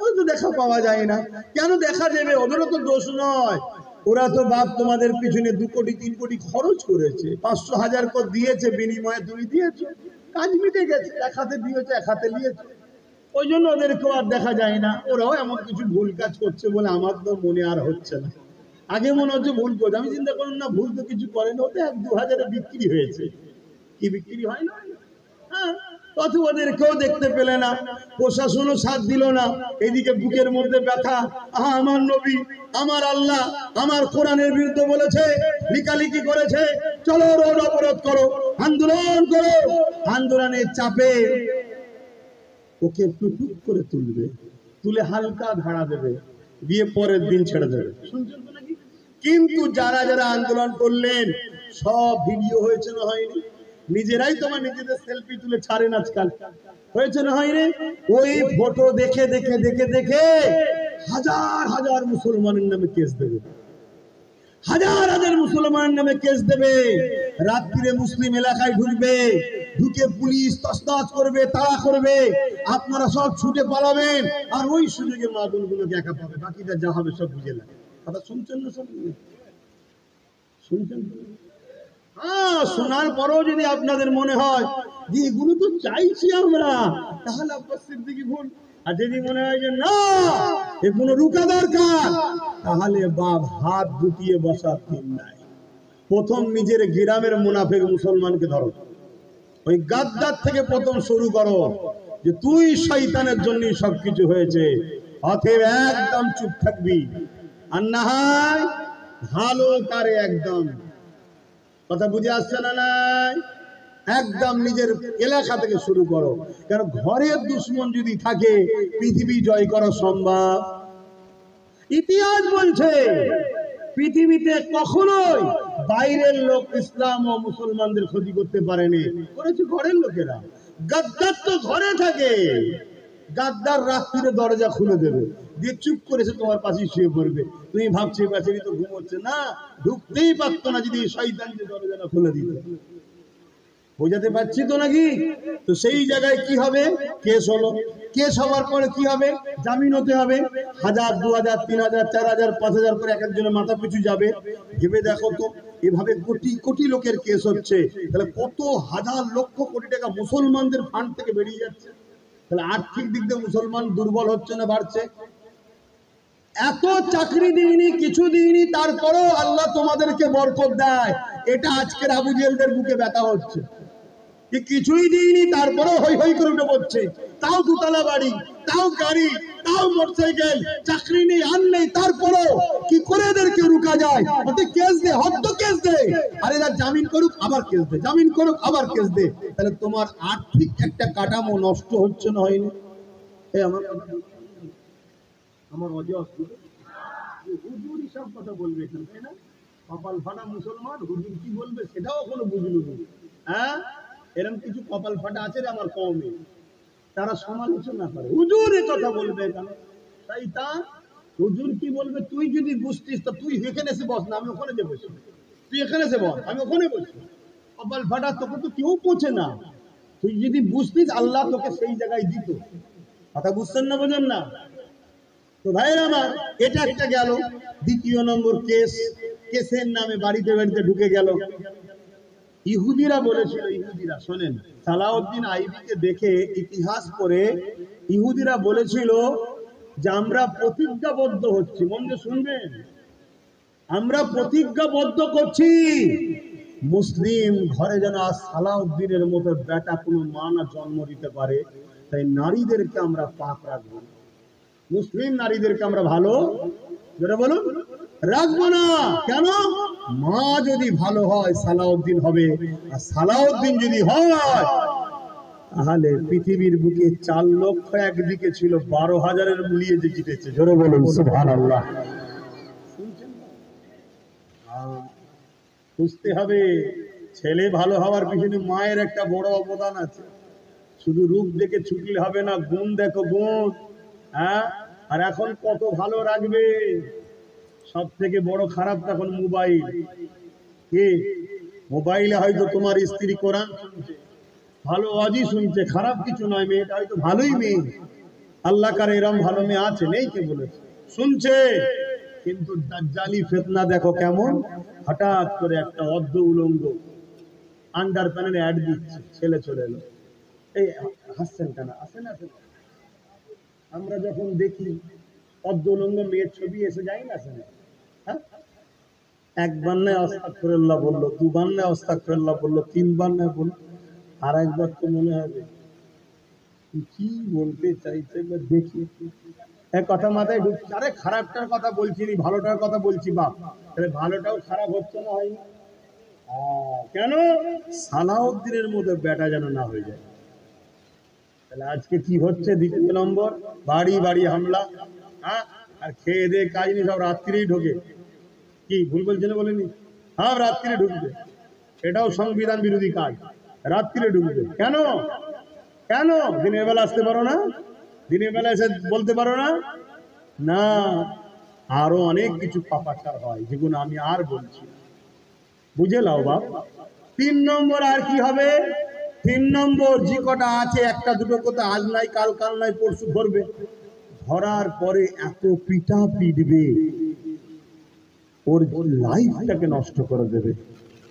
ওই তো দেখা পাওয়া যায় না। কেন দেখা যাবে? ওদেরও তো দোষ নয়, ওরা তো বাপ তোমাদের পিছনে 2 কোটি 3 কোটি খরচ করেছে, 500,000 করে দিয়েছে, বিনিময়ে তুমি দিয়েছো, কাজ মিটে গেছে। এক হাতে দিয়েছে, এক হাতে নিয়েছে। ওই জন্য ওদেরকেও আর দেখা যায় না। ওরাও এমন কিছু ভুল কাজ করছে বলে আমার তো মনে আর হচ্ছে না। আগে মনে হচ্ছে ভুল করছে, আমি চিন্তা করুন না ভুল তো কিছু করেন, ওতে 1-2 হাজারে বিক্রি হয়েছে, কি বিক্রি হয় না? হ্যাঁ, অথবা ওদেরকেও দেখতে পেলে না, প্রশাসনও সাথ দিল না। এদিকে বুকের মধ্যে ব্যথা, আহা আমার নবী, আমার আল্লাহ, আমার কোরআনের বিরুদ্ধে বলেছে, লিকালিকি করেছে, চলো রোড অবরোধ করো, আন্দোলন করো। আন্দোলনের চাপে ওকে একটু টুক করে তুলবে, তুলে হালকা ধারা দেবে, দিয়ে পরের দিন ছেড়ে দেবে। শুনছেন তো নাকি? কিন্তু যারা যারা আন্দোলন করলেন সব ভিডিও হয়েছে না হয়নি? নিজেরাই তোমার নিজেদের সেলফি তুলে ছাড়েন আজকাল, হয়েছে না হয়নি? ওই ফটো দেখে দেখে দেখে দেখে হাজার হাজার মুসলমানের নামে কেস দেবে, হাজার হাজার মুসলমানের নামে কেস দেবে। রাত্রিরে মুসলিম এলাকায় ঢুকবে, ঢুকে পুলিশ তছনছ করবে, তাড়া করবে, আপনারা সব ছুটে পালাবেন, আর ওই সুযোগে মা বোনগুলোকে একা পাবে, বাকিটা যা হবে সব বুঝে নেবে। কথা শুনছেন না? সব শুনছেন? হ্যাঁ, শোনার পরেও যদি আপনাদের মনে হয় যে এগুলো তো চাইছি আমরা, তাহলে আব্বাস সিদ্দিকী ভুল। আর যদি মনে হয় যে না এগুলো রুকা দরকার, তাহলে বাপ হাত গুটিয়ে বসার দিন নাই। প্রথম নিজের গ্রামের মুনাফিক মুসলমানকে ধরো, ওই গাদ্দার থেকে প্রথম শুরু করো যে তুই শয়তানের জন্যই সবকিছু হয়েছে, অতএব একদম চুপ থাকবি, আর না হয় ভালো তারে একদম। কথা বুঝে আসছে না? নাই একদম নিজের এলাকা থেকে শুরু করো, কারণ ঘরের দুশ্মন যদি থাকে পৃথিবী জয় করা সম্ভব? ইতিহাস বলছে পৃথিবীতে কখনোই বাইরের লোক ইসলাম ও মুসলমানদের ক্ষতি করতে পারেনি, করেছে ঘরের লোকেরা। গাদ্দার তো ঘরে থাকে, গাদ্দার রাত্রিরে দরজা খুলে দেবে, দিয়ে চুপ করেছে তোমার পাশে শুয়ে পড়বে, তুমি ভাবছে বেচারি তো ঘুমোচ্ছে, না ঢুকতেই পারতো না যদি শয়তান যে দরজাটা খুলে দিত। বোঝাতে পারছি তো নাকি? তো সেই জায়গায় কি হবে? কেস হলো, কেস হওয়ার পরে কি হবে? জামিন হতে হবে, 1000, 2000, 3000, 4000, 5000 করে এক একজনের মাথা পিছু যাবে। ভেবে দেখো তো, এভাবে কোটি কোটি লোকের কেস হচ্ছে, তাহলে কত হাজার লক্ষ কোটি টাকা মুসলমানদের ফান্ড থেকে বেরিয়ে যাচ্ছে। তাহলে আর্থিক দিক দিয়ে মুসলমান দুর্বল হচ্ছে না বাড়ছে? এত চাকরি দিইনি, কিছু দিইনি, তারপরেও আল্লাহ তোমাদেরকে বরকত দেয়, এটা আজকের আবু জেলদের বুকে ব্যথা হচ্ছে। কিছুই দিইনি তারপরেও হই হই করে উঠে পড়ছে, তাও দুতলা বাড়ি, তাও গাড়ি, তাও মোটরসাইকেল, চাকরি নেই, আর নেই, তারপরেও কি করে এদেরকে রুকা যায়? ওতে কেস দে, হদ্দ কেস দে, আর এরা জামিন করুক আবার কেস দে, জামিন করুক আবার কেস দে। তাহলে তোমার আর্থিক একটা কাঠামো নষ্ট হচ্ছে না হয়নি? এই আমার হুজুরই সব কথা বলবে এখানে, তাই না? কপাল ফাটা মুসলমান, হুজুর কি বলবে সেটাও এখনো বুঝলো না। হ্যাঁ, এরকম কিছু কপাল ফাটা আছে রে আমার কওমে, তারা সমালোচনা করে, হুজুর এ কথা বলবে কেন? শয়তান, হুজুর কি বলবে তুই যদি বুঝতিস তো তুই এখানে এসে বস না, আমি ওখানে যে বসি, তুই এখানে এসে বস, আমি ওখানে বসি। কপাল ফাটা, তোকে তো কেউ পৌঁছে না, তুই যদি বুঝতিস আল্লাহ তোকে সেই জায়গায় দিত। কথা বুঝছেন না? বোঝেন না? তো ভাইয়ের আমার, এটা একটা গেল। দ্বিতীয় নম্বর কেস, কেসের নামে বাড়িতে বাড়িতে ঢুকে গেল। ইহুদিরা বলেছিল, ইহুদিরা শোনেন, সালাউদ্দিন আইবিকে দেখে ইতিহাস পড়ে ইহুদিরা বলেছিল যে আমরা প্রতিজ্ঞাবদ্ধ হচ্ছি, মন দিয়ে শুনবেন, আমরা প্রতিজ্ঞাবদ্ধ করছি মুসলিম ঘরে যেন সালাউদ্দিনের মতো বেটা কোনো মা না জন্ম দিতে পারে, তাই নারীদেরকে আমরা পাক রাখবো, মুসলিম নারীদেরকে আমরা ভালো যেটা বলুন রাখবো না। কেন? মা যদি ভালো হয় সালাউদ্দিন হবে, আর সালাউদ্দিন যদি হয় তাহলে পৃথিবীর বুকে 4 লক্ষ একদিকে ছিল, 12,000-এর মিলিয়ে যে জিতেছে, জোরে বলুন সুবহানাল্লাহ। বুঝতে হবে ছেলে ভালো হওয়ার পিছনে মায়ের একটা বড় অবদান আছে। শুধু রূপ দেখে ছুটলে হবে না, গুণ দেখো, গুণ। হ্যাঁ, আর এখন কত ভালো রাখবে? সব থেকে বড় খারাপ এখন মোবাইল। কি মোবাইলে হয়তো তোমার স্ত্রী কোরআন শুনছে, ভালো ওয়াজি শুনছে, খারাপ কিছু নয়, মেয়েটা হয়তো ভালোই মেয়ে, আল্লাহ কার এরম ভালো মেয়ে আছে, নেই কে বলেছে, শুনছে, কিন্তু দাজ্জালি ফিতনা দেখো কেমন, হঠাৎ করে একটা অর্ধ উলঙ্গ আন্ডার প্যানেলে অ্যাড দিচ্ছে, ছেলে চলে এলো, এই হাসছেন কেন? আসেন আসেন, আমরা যখন দেখি অর্ধলঙ্গ মেয়ের ছবি এসে যায় না আসে না? হ্যাঁ, একবার নয় আস্তাগফিরুল্লাহ বললো, দুবার নয় আস্তাগফিরুল্লাহ বললো, তিনবার নয় বললো, আর একবার তো মনে হবে কি বলতে চাইছে দেখি। এক কথা মাথায় ঢুকছে, আরে খারাপটার কথা বলছি নি, ভালোটার কথা বলছি। বাপ, তাহলে ভালোটাও খারাপ হচ্ছে না হয়নি? কেন? সালাউদ্দিনের মতো বেটা যেন না হয়ে যায়। তাহলে আজকে কি হচ্ছে? দ্বিতীয় নম্বর, বাড়ি বাড়ি হামলা। হ্যাঁ, আর খেয়ে দিয়ে কাজ নেই, সব রাত্রিরেই ঢোকে। কি ভুল বলছে না বলেনি? হ্যাঁ, রাত্রিরে ঢুকবে, এটাও সংবিধান বিরোধী কাজ। রাত্রিরে ঢুকবে কেন? কেন দিনের বেলা আসতে পারো না? দিনের বেলা এসে বলতে পারো না? না, আরো অনেক কিছু পাপাচার হয় যেগুলো আমি আর বলছি, বুঝে লাও বাপ। 3 নম্বর আর কি হবে? 3 নম্বর যে কটা আছে, একটা দুটো কথা আজ নাই কাল, কাল নাই পরশু ধরবে। ধরার পরে এত পিটা পিটবে, ওর লাইফটাকে নষ্ট করে দেবে।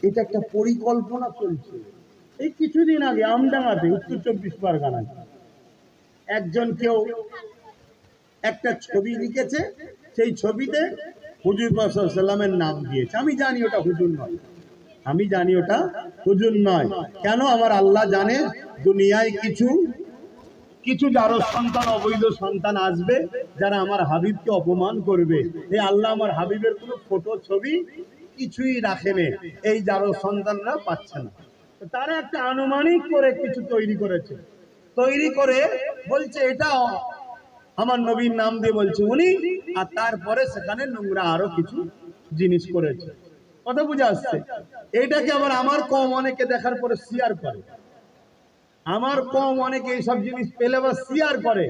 এটা একটা পরিকল্পনা চলছে। এই কিছুদিন আগে আমডাঙ্গাতে, উত্তর 24 পরগনায়, একজন কেউ একটা ছবি লিখেছে, সেই ছবিতে হুজুর পাক সাল্লাল্লাহু আলাইহি ওয়াসাল্লামের নাম দিয়েছে। আমি জানি ওটা হুজুর নয়, আমি জানি ওটা হুজুর নয়। কেন? আমার আল্লাহ জানে দুনিয়ায় কিছু কিছু জারজ সন্তান, অবৈধ সন্তান আসবে যারা আমার হাবিবকে অপমান করবে। এই আল্লাহ আমার হাবিবের কোনো ফটো ছবি কিছুই রাখেনি, এই জারজ সন্তানরা পাচ্ছে না। তারা একটা আনুমানিক করে কিছু তৈরি করেছে, তৈরি করে বলছে এটা আমার নবীর নাম দিয়ে বলছে উনি, আর তারপরে সেখানে নোংরা আরো কিছু জিনিস করেছে। কথা বুঝে আসছে? এইটাকে আবার আমার কম অনেকে দেখার পরে শেয়ার করে, আমার কম অনেকে এইসব জিনিস পেলে আবার শেয়ার করে।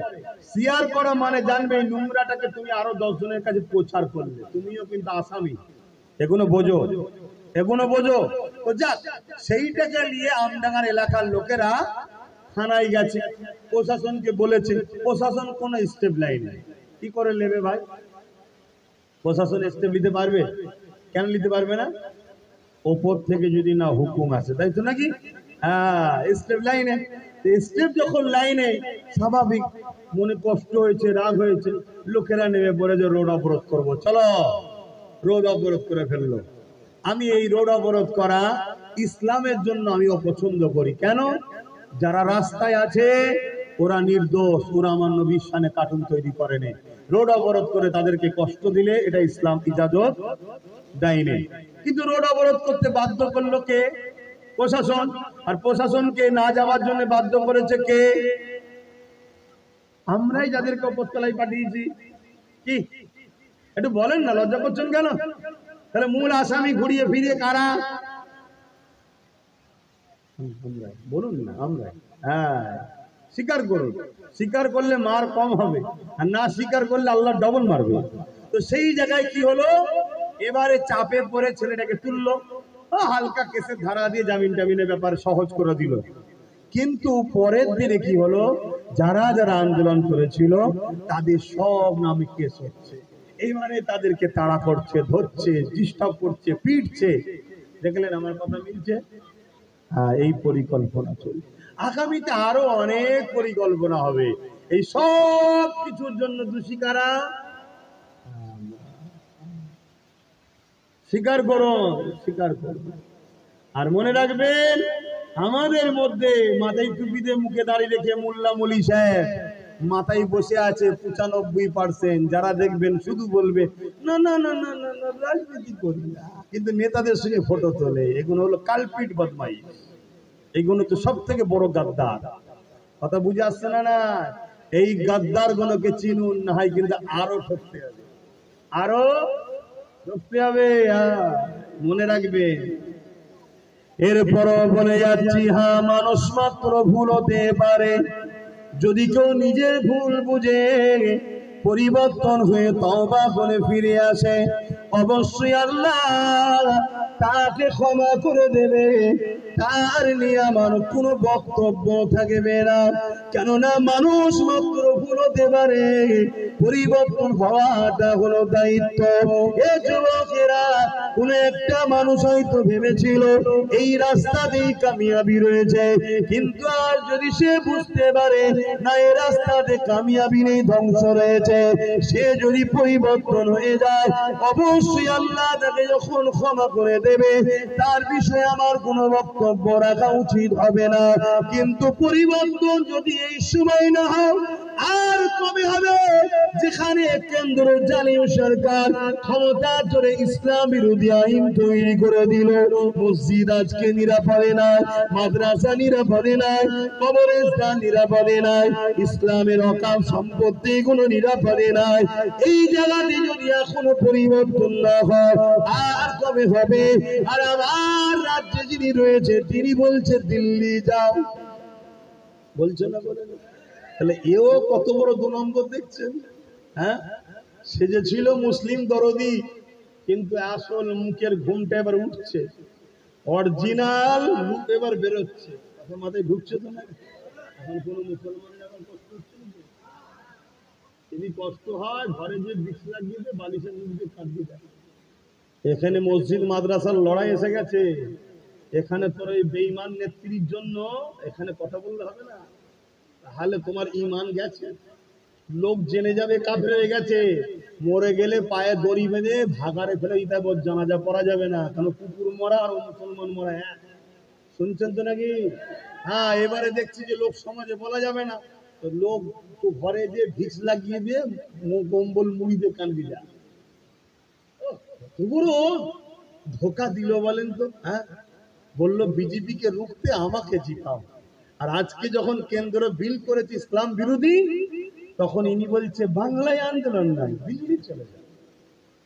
শেয়ার করা মানে জানবে এই নোংরাটাকে তুমি আরো 10 জনের কাছে প্রচার করলে, তুমিও কিন্তু আসামি। এগুলো বোঝো, এগুলো বোঝো। তো যাক, সেইটাকে নিয়ে আমডাঙ্গার এলাকার লোকেরা থানায় গেছে, প্রশাসনকে বলেছে। প্রশাসন কোনো স্টেপ নেয়নি। কি করে নেবে ভাই? প্রশাসন স্টেপ নিতে পারবে? কেন নিতে পারবে না? ওপর থেকে যদি না হুকুম আসে, তাই তো নাকি? হ্যাঁ, স্টেপ লাইনে। স্টেপ যখন লাইনে, স্বাভাবিক মনে কষ্ট হয়েছে, রাগ হয়েছে, লোকেরা নেমে পড়ে যে রোড অবরোধ করবো। চলো, রোড অবরোধ করে ফেললো। আমি এই রোড অবরোধ করা ইসলামের জন্য আমি অপছন্দ করি। কেন? যারা রাস্তায় আছে ওরা নির্দোষ, ওরা আমার নবীর শানে কার্টুন তৈরি করেনি। রোড অবরোধ করে তাদেরকে কষ্ট দিলে এটা ইসলাম ইজাজত দেয়নি। কিন্তু রোড অবরোধ করতে বাধ্য করলো কে? প্রশাসন। আর প্রশাসনকে না যাওয়ার জন্য বাধ্য করেছে কে? আমরাই যাদেরকে উপরতলায় পাঠিয়েছি। কি একটু বলেন না, লজ্জা করছেন কেন? তাহলে মূল আসামি ঘুরিয়ে ফিরিয়ে কারা? বলুন না, আমরা। হ্যাঁ, স্বীকার করুন। স্বীকার করলে মার কম হবে, আর না স্বীকার করলে আল্লাহ ডবল মারবে। তো সেই জায়গায় কি হলো, এবারে চাপে পড়ে ছেলেটাকে তুললো, হালকা কেসের ধারা দিয়ে জামিন টামিনের ব্যাপার সহজ করে দিল। কিন্তু পরের দিনে কি হলো, যারা যারা আন্দোলন করেছিল তাদের সব নামে কেস হচ্ছে। এইবারে তাদেরকে তাড়া করছে, ধরছে, ডিস্টার্ব করছে, পিটছে। দেখলেন আমার কথা মিলছে? হ্যাঁ, এই পরিকল্পনা চলছে। আগামীতে আরো অনেক পরিকল্পনা হবে। এই সব কিছুর জন্য দোষী কারা? স্বীকার করুন, স্বীকার করুন। আর মনে রাখবেন, আমাদের মধ্যে মাথায় টুপিতে মুখে দাঁড়িয়ে রেখে মোল্লা মলি সাহেব মাথায় বসে আছে 95%। যারা দেখবেন শুধু বলবে না না না না না না, রাজনীতি করি না, কিন্তু নেতাদের সঙ্গে ফটো তোলে। এগুলো হলো কালপিট বদমাই, এইগুলো তো সব থেকে বড় গাদ্দার। কথা বুঝে আসছে না? না, এই গাদ্দার গুলোকে চিনুন, না হয় কিন্তু আরো ঠকতে হবে, আরো ঠকতে হবে। মনে রাখবেন। এরপরও বলে যাচ্ছি, হ্যাঁ, মানুষ মাত্র ভুল হতে পারে। যদি কেউ নিজের ভুল বুঝে পরিবর্তন হয়ে তওবা করে ফিরে আসে, অবশ্যই আল্লাহ তাকে ক্ষমা করে দেবে। তার নিয়ে আমার কোনো বক্তব্য থাকবে না। কেননা মানুষ মাত্র ভুল হতে পারে, পরিবর্তন হওয়াটা হলো দায়িত্ব। এ যুবকেরা, কোন একটা মানুষ হয়তো ভেবেছিল এই রাস্তা দিয়ে কামিয়াবি রয়েছে, কিন্তু আর যদি সে বুঝতে পারে না এই রাস্তাতে কামিয়াবি নেই, ধ্বংস রয়েছে, সে যদি পরিবর্তন হয়ে যায়, অবশ্যই আল্লাহ তাকে যখন ক্ষমা করে দেবে, তার বিষয়ে আমার কোনো বক্তব্য রাখা উচিত হবে না। কিন্তু পরিবর্তন যদি এই সময় না হয়, আর কবে হবে? যেখানে কেন্দ্র জালিম সরকার ক্ষমতা ধরে ইসলাম বিরোধী আইন তৈরি করে দিল, মসজিদ আজকে নিরাপদে নাই, মাদ্রাসা নিরাপদে নাই, কবরস্থান নিরাপদে নাই, ইসলামের অকাল সম্পত্তি গুলো নিরাপদে নাই। এই জায়গাতে যদি এখনো পরিবর্তন না হয়, আর কবে হবে? আর আমার রাজ্যে যিনি রয়েছে তিনি বলছে দিল্লি যাও, বলছে না? বলে তাহলে এও কত বড় 2 নম্বর দেখছেন? হ্যাঁ, সে যে ছিল মুসলিম দরদি, কিন্তু আসল মুখের ঘুমটা এবার উঠছে, অরিজিনাল মুখ এবার বেরোচ্ছে। এখন মাথায় ঢুকছে তো না? এখন কোন মুসলমানের এখন কষ্ট হচ্ছে না? যদি কষ্ট হয় ঘরে যে বিষ লাগিয়ে দেয়, বালিশের মধ্যে কাঁদিয়ে দেয়। এখানে মসজিদ মাদ্রাসার লড়াই এসে গেছে। এখানে তোর এই বেঈমান নেত্রীর জন্য এখানে কথা বললে হবে না, তাহলে তোমার ঈমান গেছে, লোক জেনে যাবে কাফের হয়ে গেছে। মরে গেলে পায়ে দড়ি বেঁধে ভাগারে ফেলে দিতে হবে, জানাজা পড়া যাবে না, কারণ কুকুর মরা আর মুসলমান মরা এক। শুনছেন তো নাকি? হ্যাঁ, এবারে দেখছি যে লোক সমাজে বলা যাবে না, তো লোক তো ঘরে যে ভিক্স লাগিয়ে দিয়ে কম্বল মুড়ি দিয়ে কান্দি যায়। পুরো ধোকা দিল বলেন তো। হ্যাঁ, বললো বিজেপি কে রুখতে আমাকে জিতাও, আর আজকে যখন কেন্দ্র বিল করেছে ইসলাম বিরোধী, তখন ইনি বলছে বাংলায় আন্দোলন নাই, দিল্লি চলে যাও।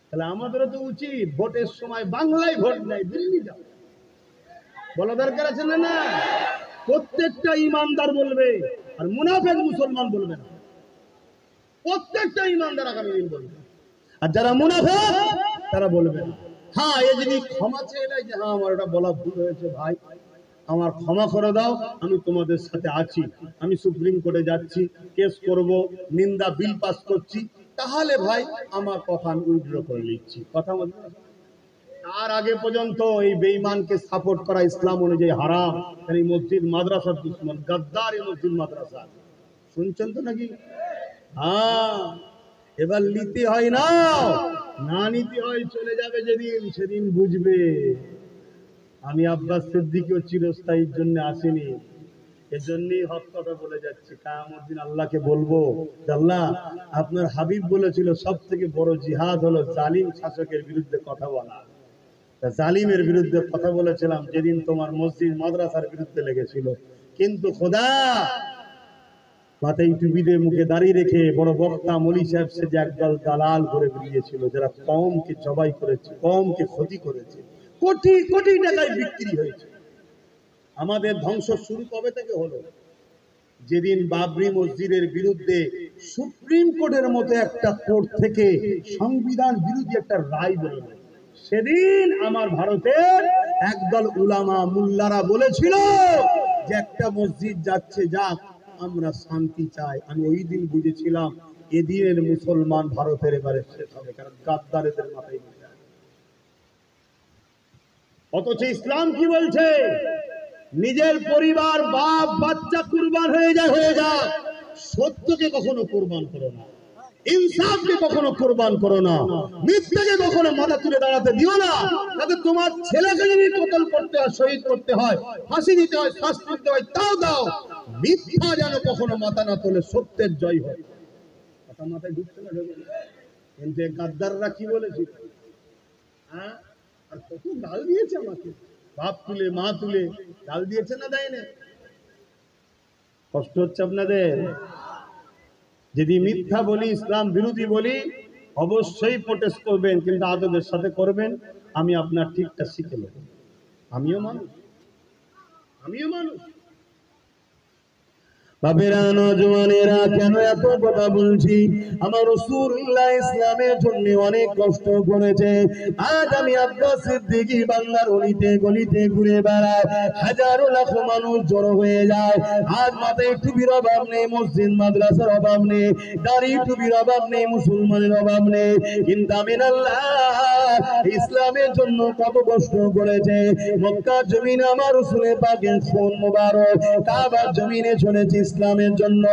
তাহলে আমাদেরও তো উচিত ভোটের সময় বাংলায় ভোট নাই, দিল্লি যাও বলা দরকার আছে না? না, প্রত্যেকটা ইমানদার বলবে, আর মুনাফিক মুসলমান বলবে না। প্রত্যেকটা ইমানদার আগামী দিন বলবে, আর যারা মুনাফিক তারা বলবে না। হ্যাঁ, এ যদি ক্ষমা চেয়ে নেয় যে হ্যাঁ আমার এটা বলা ভুল হয়েছে, ভাই আমার ক্ষমা করে দাও, আমি তোমাদের সাথে আছি, আমি সুপ্রিম কোর্টে যাচ্ছি, কেস করব, নিন্দা বিল পাস করছি, তাহলে ভাই আমার কথা আমি উইথড্র করে নিচ্ছি। কথা বলতে তার আগে পর্যন্ত এই বেঈমানকে সাপোর্ট করা ইসলাম অনুযায়ী হারাম। এই মসজিদ মাদ্রাসার দুশ্মন, গাদ্দার এই মসজিদ মাদ্রাসা। শুনছেন তো নাকি? হ্যাঁ, এবার নিতে হয় না, না নিতে হয় চলে যাবে যেদিন, সেদিন বুঝবে। আমি আব্বাস সিদ্দিকীও চিরস্থায়ীর জন্য আসিনি, এজন্যই হক কথা বলে যাচ্ছি। কিয়ামত দিন আল্লাহকে বলবো, আল্লাহ আপনার হাবিব বলেছিল সব থেকে বড় জিহাদ হলো জালিম শাসকের বিরুদ্ধে কথা বলা। জালিমের বিরুদ্ধে কথা বলেছিলাম যেদিন তোমার মসজিদ মাদ্রাসার বিরুদ্ধে লেগেছিল। কিন্তু খোদা, মাথায় টুপিতে মুখে দাঁড়িয়ে রেখে বড় বক্তা মলি সাহেব সে যে একদল দালাল করে বেরিয়েছিল, যারা কওমকে জবাই করেছে, কওমকে ক্ষতি করেছে, কোটি কোটি টাকায় বিক্রি হয়েছে। আমাদের ধ্বংস শুরু কবে থেকে হলো? যেদিন বাবরি মসজিদের বিরুদ্ধে সুপ্রিম কোর্টের মতো একটা কোর্ট থেকে সংবিধান বিরোধী একটা রায় বেরোলো, সেদিন আমার ভারতের একদল উলামা মুল্লারা বলেছিল যে একটা মসজিদ যাচ্ছে যাক, আমরা শান্তি চাই। আমি ওই দিন বুঝেছিলাম এদিনের মুসলমান ভারতের এবারে শেষ হবে, কারণ গাদ্দারেদের মাথায় বসে আছে। অথচ ইসলাম কি বলছে? নিজের পরিবার, বাপ বাচ্চা কুরবান হয়ে যায়, সত্যকে কখনো কুরবান করো না, ইনসাফকে কখনো কুরবান করো না, মিথ্যাকে কখনো মাথা তুলে দাঁড়াতে দিও না। তাতে তোমার ছেলেকে যদি কতল করতে হয়, শহীদ করতে হয়, ফাঁসি দিতে হয়, শাস্তি দিতে হয়, তাও দাও। মিথ্যা যেন কখনো মাথা না তোলে, সত্যের জয় হয়। কথা মাথায় ঢুকছে না? কিন্তু গাদ্দাররা কি বলেছিল? হ্যাঁ, আর কত গাল দিয়েছে আমাকে, বাপ তুলে মা তুলে গাল দিয়েছে না, দেয় না? কষ্ট হচ্ছে আপনাদের? যদি মিথ্যা বলি, ইসলাম বিরোধী বলি, অবশ্যই প্রোটেস্ট করবেন, কিন্তু আদবের সাথে করবেন। আমি আপনার ঠিকটা শিখে নেব, আমিও মানুষ। বাপেরা, নওজওয়ানেরা, কেন এত কথা বলছি? আমার রাসূলুল্লাহ ইসলামের জন্য অনেক কষ্ট করেছে। আজ আমি আব্বাস সিদ্দিকী বাংলার অলিতে গলিতে ঘুরে বেড়াই, হাজারো লাখ মানুষ জড়ো হয়ে যায়। আজ মাথায় টুপির অভাব নেই, মসজিদ মাদ্রাসার অভাব নেই, দাড়ি টুপির অভাব নেই, মুসলমানের অভাব নেই, কিন্তু আমিনাল্লাহ ইসলামের জন্য কত কষ্ট করেছে। মক্কার জমিনে আমার রাসূলের পাকের খুন মোবারক, কাবার জমিনে চলেছে ইসলামের জন্য।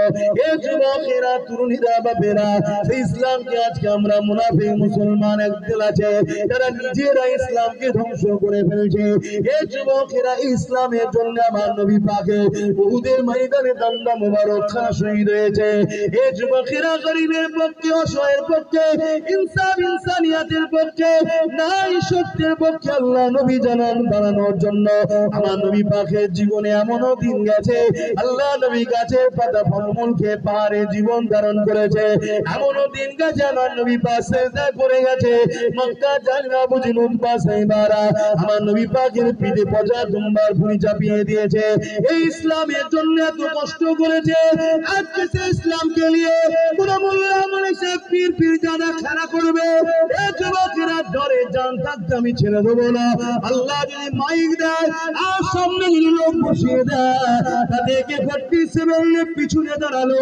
এ যুবকেরা, তরুণীরা, বাপেরা, সেই ইসলামকে আজকে আমরা মুনাফিক মুসলমান একদল আছে যারা নিজেরা ইসলামকে ধ্বংস করে ফেলছে। এ যুবকেরা, ইসলামের জন্য আমার নবী পাকে উহুদের ময়দানে দান্ডা মোবারক খানা শহীদ হয়েছে। এ যুবকেরা, গরিবের পক্ষে, অসহায়ের পক্ষে, ইনসাফ ইনসানিয়াতের পক্ষে, নাই সত্যের পক্ষে আল্লাহ নবী জানান বানানোর জন্য আমার নবী পাকের জীবনে এমনও দিন গেছে, আল্লাহ নবী গাছের পাতা ফলমূল খেয়ে পাহাড়ে জীবন ধারণ করেছে। এমনও দিন গেছে আমার নবী পাক সিজদায় পড়ে গেছে, মক্কা জান্নাত বুঝিল বাসাইবারা আমার নবী পাকের পিঠে পচা দুম্বার ভুঁড়ি চাপিয়ে দিয়েছে। এই ইসলামের জন্য এত কষ্ট করেছে। আজকে সে ইসলামকে নিয়ে কোন মোল্লা মানুষে পীর পীরজাদা খেলা করবে, এ যুবকেরা ধরে জান থাকতে আমি ছেড়ে দেবো না। আল্লাহ যদি মাইক দেয় আর সামনে যদি লোক বসিয়ে দেয়, তাদেরকে 47 পিছনে দাঁড়ালো,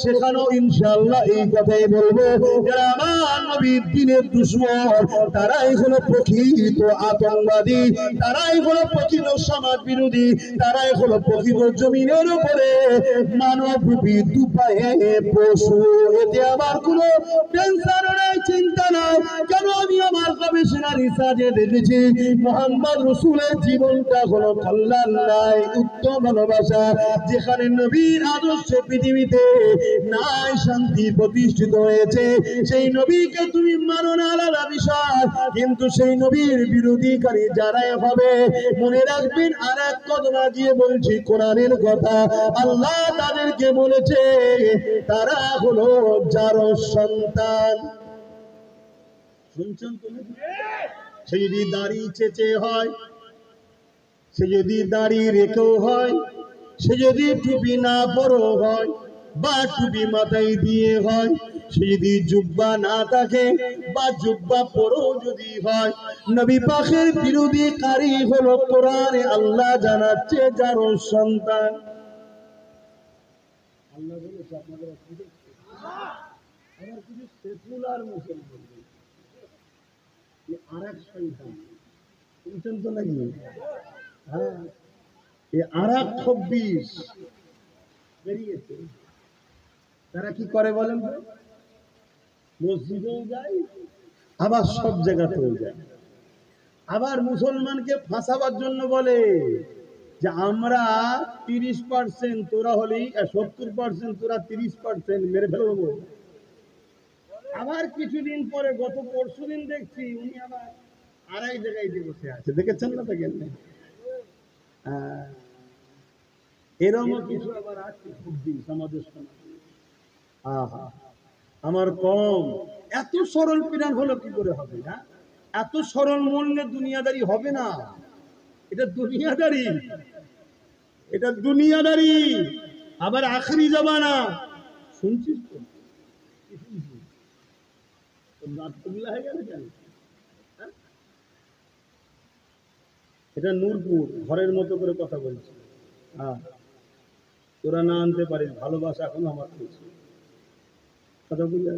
সেখানেও ইনশাআল্লাহ এই কথাই বলবো, যারা আমার নবীর দ্বীনের দুশমন, তারাই হলো প্রকৃত আতঙ্কবাদী, তারাই হলো প্রকৃত সমাজ বিরোধী, তারাই হলো প্রকৃত জমিনের উপরে মানবরূপী দুপায়ে পশু। এতে আমার কোনো টেনশন নাই, চিন্তা নাই। কেন আমি আমার গবেষণা রিসার্চে দেখেছি মুহাম্মদ রাসূলের জীবনটা হলো কল্যাণ নাই, উত্তম ভালোবাসা। যেখানে নবীর আদর্শে পৃথিবীতে নাই শান্তি প্রতিষ্ঠিত হয়েছে, সেই নবীকে তুমি মানো না আলাদা বিষয়, কিন্তু সেই নবীর বিরোধীকারী যারাই হবে, মনে রাখবেন আর এক কদম আগিয়ে বলছি কোরআনের কথা, আল্লাহ তাদেরকে বলেছে তারা হলো যার সন্তান। শুনছেন তো? সে যদি দাড়ি চেঁচে হয়, সে যদি দাড়ি রেখেও হয়, সে যদি টুপি না পরো হয় বা টুপি মাথায় দিয়ে হয়, সে যদি জুব্বা না থাকে বা জুব্বা পরো যদি হয়, নবী পাকের বিরোধীকারী হলো কোরআনে আল্লাহ জানাচ্ছে যার সন্তান। আল্লাহ বলেছে আপনাদের আমার কিছু সেকুলার মুসলমান আর এক সন্তান শুনছেন তো নাকি? হ্যাঁ, আর এক 26 বেরিয়েছে। তারা কি করে বলেন তো? মসজিদেও যায়, আবার সব জায়গাতেও যায়, আবার মুসলমানকে ফাঁসাবার জন্য বলে যে আমরা 30%, তোরা হলি 70%, তোরা 30%, মেরে ফেলবো। আবার কিছুদিন পরে, গত পরশুদিন দেখছি উনি আবার আর এক জায়গায় বসে আছে, দেখেছেন না? দেখেন এরকম কিছু আবার আছে সমাজের সমাজে। আহা, আমার কম এত সরল পিরান হলো কি করে হবে? না, এত সরল মূল্যে দুনিয়াদারি হবে না। এটা দুনিয়াদারি, এটা দুনিয়াদারি, আবার আখরি জামানা। শুনছিস তো? হয়ে গেল কেন? এটা নূরপুর, ঘরের মতো করে কথা বলছি। হ্যাঁ, তোরা না আনতে পারিস, ভালোবাসা এখনো আমার করছি, কথা বুঝে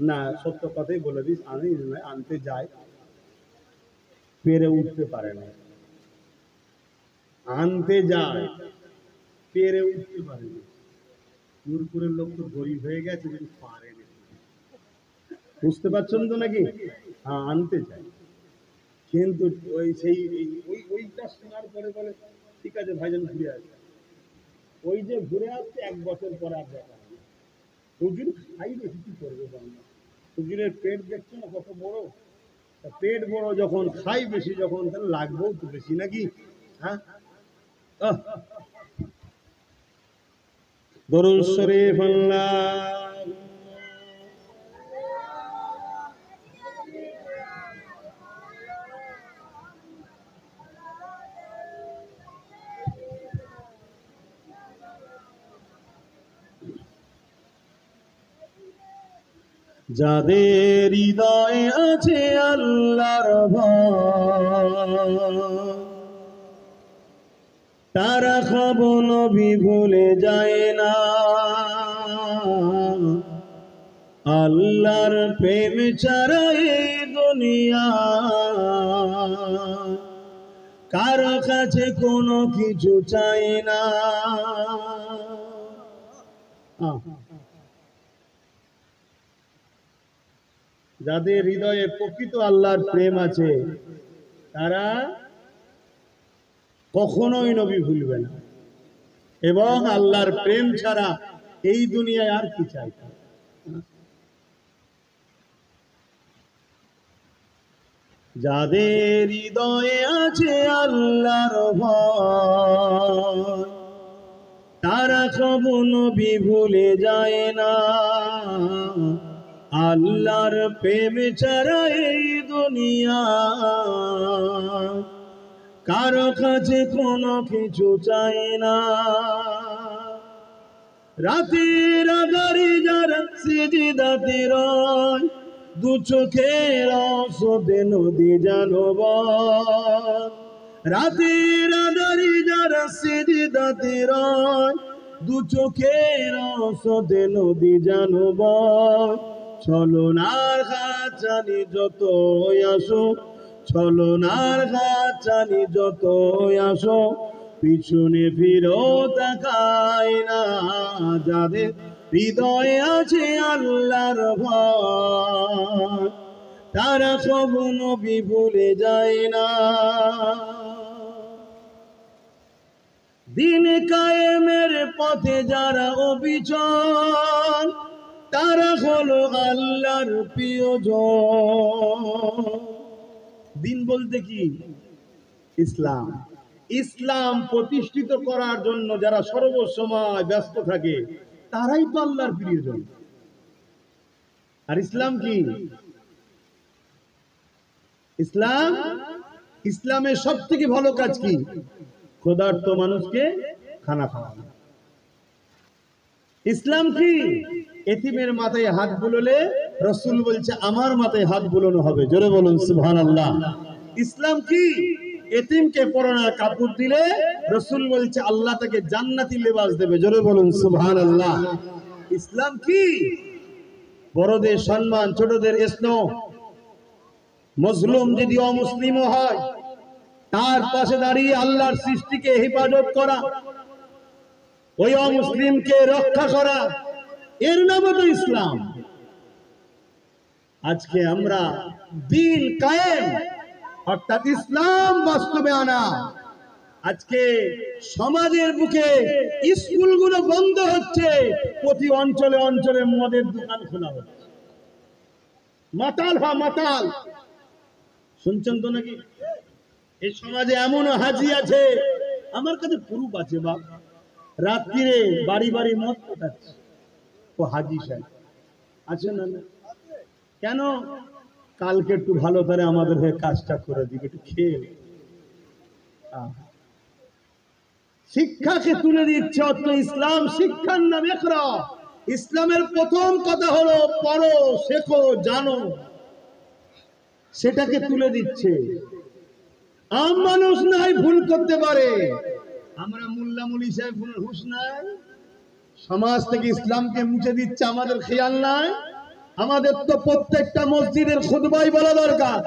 না? সত্য কথাই বলে দিস, আমি আনতে যাই, পেরে উঠতে পারে না, আনতে যায় পেরে উঠতে পারে না। নূরপুরের লোক তো গরিব হয়ে গেছে, যদি পারে না, বুঝতে পারছেন তো নাকি? হ্যাঁ, আনতে চাই, কিন্তু ওই সেই ওইটা শোনার পরে বলে ঠিক আছে ভাইজান ঘুরে আসবে। ওই যে ঘুরে আসছে 1 বছর পরে আর দেখা হবে। হুজুর খাই বেশি কি করবে বাংলা? হুজুরের পেট দেখছো না কত বড়? পেট বড় যখন, খাই বেশি যখন, তাহলে লাগবেও তো বেশি নাকি? হ্যাঁ, দরুদ শরীফ আল্লাহ। যাদের হৃদয়ে আছে আল্লাহর ভয়, তারা কবু নবী ভুলে যায় না। আল্লাহর প্রেম ছাড়া এই দুনিয়া কারো কাছে কোনো কিছু চাই না। যাদের হৃদয়ে প্রকৃত আল্লাহর প্রেম আছে তারা কখনোই নবী ভুলবে না, এবং আল্লাহর প্রেম ছাড়া এই দুনিয়ায় আর কি চাই। যাদের হৃদয়ে আছে আল্লাহর ভয়, তারা কবু নবী ভুলে যায় না। আল্লাহর প্রেম ছাড়া এই দুনিয়া কারো কাছে কোনো কিছু চাই না। রাতের আধারে যারা সিজদাতে রয়, দু চোখের অসদে নদী জানবান। রাতের আধারে যারা সিজদাতে রয়, দু চোখের অসদে নদী জানবান। ছলনার খাঁচানি যত আসো, ছলনার খাঁচানি যত আসো, পিছনে ফিরো তাকায় না। যাদের হৃদয়ে আছে আল্লাহর ভয়, তারা কবু নবী ভুলে যায় না। দিন কায়েমের পথে যারা অবিচল, তারা হলো আল্লাহর প্রিয়জন। দিন বলতে কি? ইসলাম। ইসলাম প্রতিষ্ঠিত করার জন্য যারা সর্বসময় ব্যস্ত থাকে তারাই তো আল্লাহর প্রিয়জন। আর ইসলাম কি? ইসলাম, ইসলামের সব থেকে ভালো কাজ কি? ক্ষুধার্ত মানুষকে খানা খাওয়ানো। ইসলাম কি? এতিমের মাথায় হাত বুলোলে রাসূল বলছে আমার মাথায় হাত বুলানো হবে। জোরে বলুন সুবহানাল্লাহ। ইসলাম কি? এতিমকে পরনের কাপড় দিলে রাসূল বলছে আল্লাহ তাকে জান্নাতি লেবাস দেবে। জোরে বলুন সুবহানাল্লাহ। ইসলাম কি? বড়দের সম্মান, ছোটদের স্নেহ, মজলুম যদি অমুসলিম হয় তার পাশে দাঁড়িয়ে আল্লাহর সৃষ্টিকে হেফাজত করা, ওই অমুসলিমকে রক্ষা করা, এর নাম তো ইসলাম। আজকে আমরা দিন কায়েম অর্থাৎ ইসলাম বাস্তবে আনা, আজকে সমাজের বুকে স্কুলগুলো বন্ধ হচ্ছে, প্রতি অঞ্চলে অঞ্চলে মদের দোকান খোলা হচ্ছে। মাতাল মাতাল শুনছেন তো নাকি? এই সমাজে এমন হাজি আছে, আমার কাছে প্রুফ আছে বাপ, রাত্রিরে বাড়ি বাড়ি মদ পাঠাচ্ছে। ও হাজি সাহেব আছে না? কেন? কালকে একটু ভালো করে আমাদের হয়ে কাজটা করে দিবে, একটু খেয়ে। শিক্ষাকে তুলে দিচ্ছে। অত ইসলাম শিক্ষার নাম ইকরা। ইসলামের প্রথম কথা হলো পড়ো, শেখো, জানো, সেটাকে তুলে দিচ্ছে। আম মানুষ নাই, ভুল করতে পারে। আমরা মোল্লা মুলি সাহেব হুঁশ নাই, সমাজ থেকে ইসলামকে মুছে দিচ্ছে, আমাদের খেয়াল নাই। আমাদের তো প্রত্যেকটা মসজিদের খুতবায় বলা দরকার,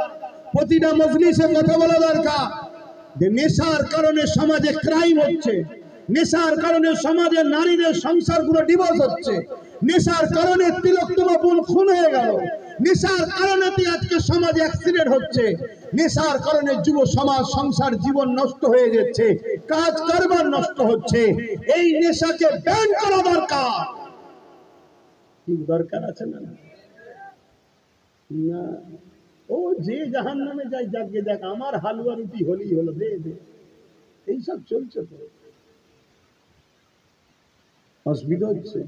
প্রতিটা মজলিসে কথা বলা দরকার যে নেশার কারণে সমাজে ক্রাইম হচ্ছে, নেশার কারণে সমাজের নারীদের সংসারগুলো ডিভোর্স হচ্ছে, নেশার কারণে তিলোত্তমা বোন খুন হয়ে গেল, নেশার কারণে আজকে সমাজে অ্যাক্সিডেন্ট হচ্ছে, নেশার কারণে যুব সমাজ সংসার জীবন নষ্ট হয়ে যাচ্ছে, কাজ কারবার নষ্ট হচ্ছে। এই নেশাকে ব্যান করা দরকার। কি দরকার আছে না? না, ও যে জাহান্নামে যায় যাকে দেখ, আমার হালুয়া রুটি হলেই হলো, দে দে, এইসব চলছে। তো অসুবিধা হচ্ছে।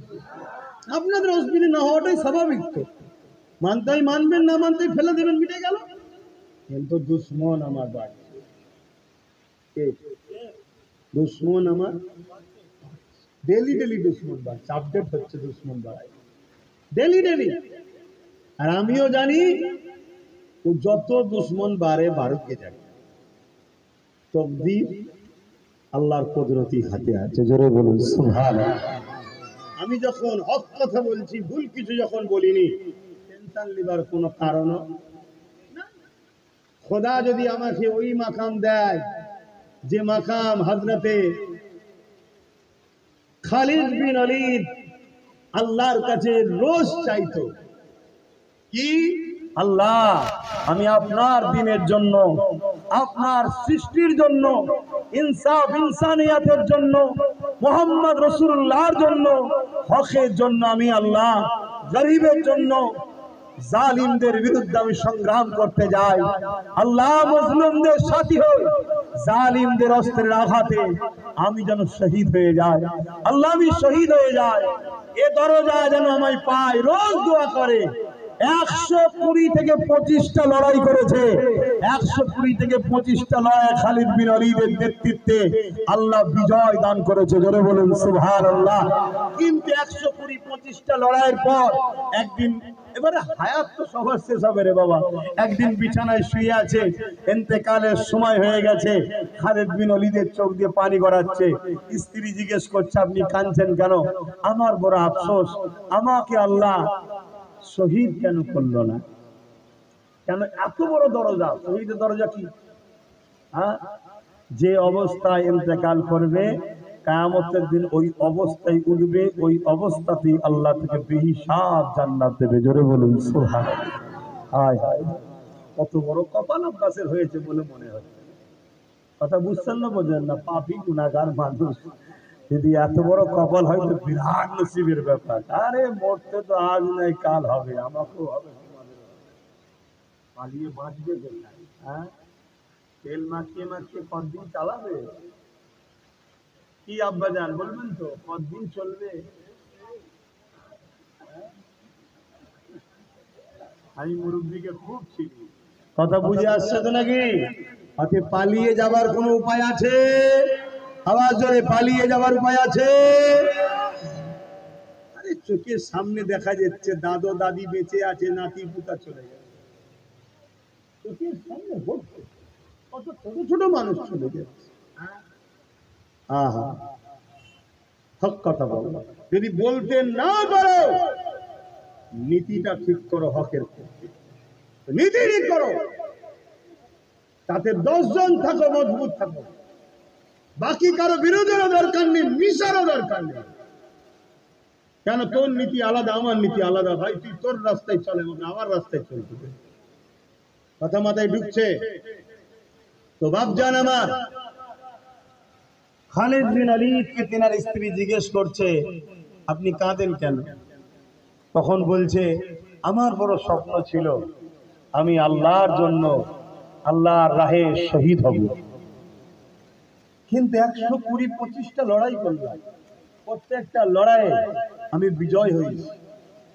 আপনাদের অসুবিধা না হওয়াটাই স্বাভাবিক। তো মানতেই মানবেন, না মানতেই ফেলে দেবেন, মিটে গেল। কিন্তু দুশ্মন আমার বাড়ছে, দুশ্মন আমার ডেলি ডেলি দুশ্মন বাড়ছে, আপডেট হচ্ছে, দুশ্মন বাড়ায় ডেলি ডেলি। আর আমিও জানি ও যত দুশ্মন বারে বারুকে যাবে, তকদীর আল্লাহর কুদরতি হাতে আছে। জোরে বলুন সুবহানাল্লাহ। আমি যখন হক কথা বলছি, ভুল কিছু যখন বলিনি, টেনশন লিবার কোনো কারণ না। খোদা যদি আমাকে ওই মাকাম দেয় যে মাকাম হযরতে খালিদ বিন ওলীদ আল্লাহর কাছে রোজ চাইতো, কি আল্লাহ আমি আপনার দ্বীনের জন্য, আপনার সৃষ্টির জন্য, ইনসাফ ইনসানিয়াতের জন্য, মুহাম্মদ রাসূলুল্লাহর জন্য, হকের জন্য আমি আল্লাহ গরিবের জন্য, জালিমদের বিরুদ্ধে আমি সংগ্রাম করতে যাই। আল্লাহ মুসলিমদের সাথী হই, জালিমদের অস্ত্রের আঘাতে আমি যেন শহীদ হয়ে যাই। আল্লাহ আমি শহীদ হয়ে যাই, এ দরজা যেন আমায় পায়। রোজ দোয়া করে। 120 থেকে 25টা লড়াই করেছে, 120 থেকে 25টা লড়াই খালিদ বিন ওলীদের নেতৃত্বে আল্লাহ বিজয় দান করেছে। জোরে বলুন সুবহানাল্লাহ। কিন্তু 120-25টা লড়াইয়ের পর একদিন, এবারে হায়াত তো সবার শেষ হবে রে বাবা, একদিন বিছানায় শুয়ে আছে, ইন্তেকালের সময় হয়ে গেছে, খালিদ বিন ওলীদের চোখ দিয়ে পানি গড়াচ্ছে। স্ত্রী জিজ্ঞেস করছে আপনি কাঁদছেন কেন? আমার বড় আফসোস, আমাকে আল্লাহ শহীদ কেন করলো না? কেন? এত বড় দরজা, শহীদের দরজা কি? হ্যাঁ, যে অবস্থায় ইন্তেকাল করবে কিয়ামতের দিন ওই অবস্থায় উঠবে, ওই অবস্থাতেই আল্লাহ থেকে বেহিসাব জান্নাত দেবে। জোরে বলুন সুবহানাল্লাহ। হায় হায়, কত বড় কপাল আব্বাসের হয়েছে বলে মনে হচ্ছে। কথা বুঝছেন না? বোঝেন না? পাপী গুনাহগার মানুষ, যদি এত বড় কপাল হয় তো বিরাট নসিবের ব্যাপার। আরে মরতে তো আজ নাই কাল হবে, আমাকেও হবে, পালিয়ে বাঁচবে কোথায়? হ্যাঁ, তেল মাখিয়ে মাখিয়ে কতদিন চালাবে? কি আব্বা জান বলবেন তো, কতদিন চলবে? আমি মুরব্বীকে খুব চিনি। কথা বুঝে আসছে তো নাকি? হাতে পালিয়ে যাবার কোনো উপায় আছে? আওয়াজ জোরে, পালিয়ে যাবার উপায় আছে? আরে চোখের সামনে দেখা যাচ্ছে দাদু দাদি বেঁচে আছে, নাতি পুতা চলে গেছে, চোখের সামনে ঘটছে, কত ছোট ছোট মানুষ চলে যাচ্ছে। আহা, হক কথা বলো। যদি বলতে না পারো, নীতিটা ঠিক করো, হকের নীতি ঠিক করো, তাতে 10 জন থাকো, মজবুত থাকো, বাকি কারো বিরোধেরও দরকার নেই, মিশারও দরকার নেই। কেন? তোর নীতি আলাদা, আমার নীতি আলাদা। ভাই তুই তোর রাস্তায় চলে, আমার রাস্তায় চলতে দে। কথা মাথায় ঢুকছে তো? বাপজান আমার, খালিদ বিন ওলীদকে তিনার স্ত্রী জিজ্ঞেস করছে আপনি কাঁদেন কেন? তখন বলছে আমার বড় স্বপ্ন ছিল আমি আল্লাহর জন্য আল্লাহর রাহে শহীদ হব, কিন্তু 120-25টা লড়াই করলাম, প্রত্যেকটা লড়াইয়ে আমি বিজয় হয়েছি।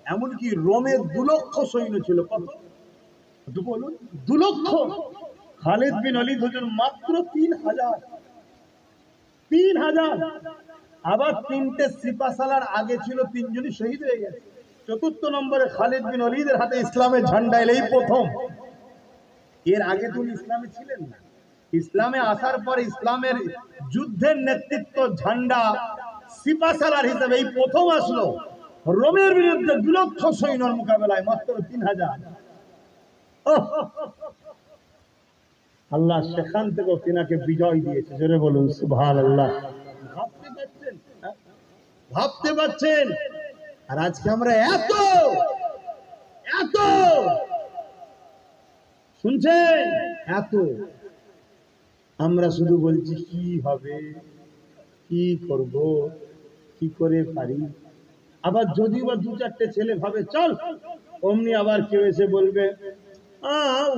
এমনকি রোমে 2 লক্ষ সৈন্য ছিল। কত? বলুন, 2 লক্ষ। খালিদ বিন ওলীদ হুজুর মাত্র 3000। আবার 3টে সিপাহসালার আগে ছিল, 3 জনই শহীদ হয়ে গেছে। 4র্থ নম্বরে খালিদ বিন ওলীদের হাতে ইসলামের ঝান্ডা এলেই প্রথম। এর আগে তো ইসলামে ছিলেন না। ইসলামে আসার পর ইসলামের যুদ্ধের নেতৃত্ব ঝান্ডা সিপাহসালার হিসেবে এই প্রথম আসলো। রোমের বিরুদ্ধে 2 লক্ষ সৈন্যের মোকাবেলায় মাত্র 3000। আল্লাহ সেখান থেকে তিনাকে বিজয় দিয়েছে। জোরে বলুন সুবহানাল্লাহ। ভাবতে পারছেন? ভাবতে পারছেন? আর আজকে আমরা এত এত শুনছেন, এত আমরা শুধু বলছি কি হবে, কি করব, কি করে পারি। আবার যদিও বা 2-4টে ছেলে ভাবে চল, অমনি আবার কেউ এসে বলবে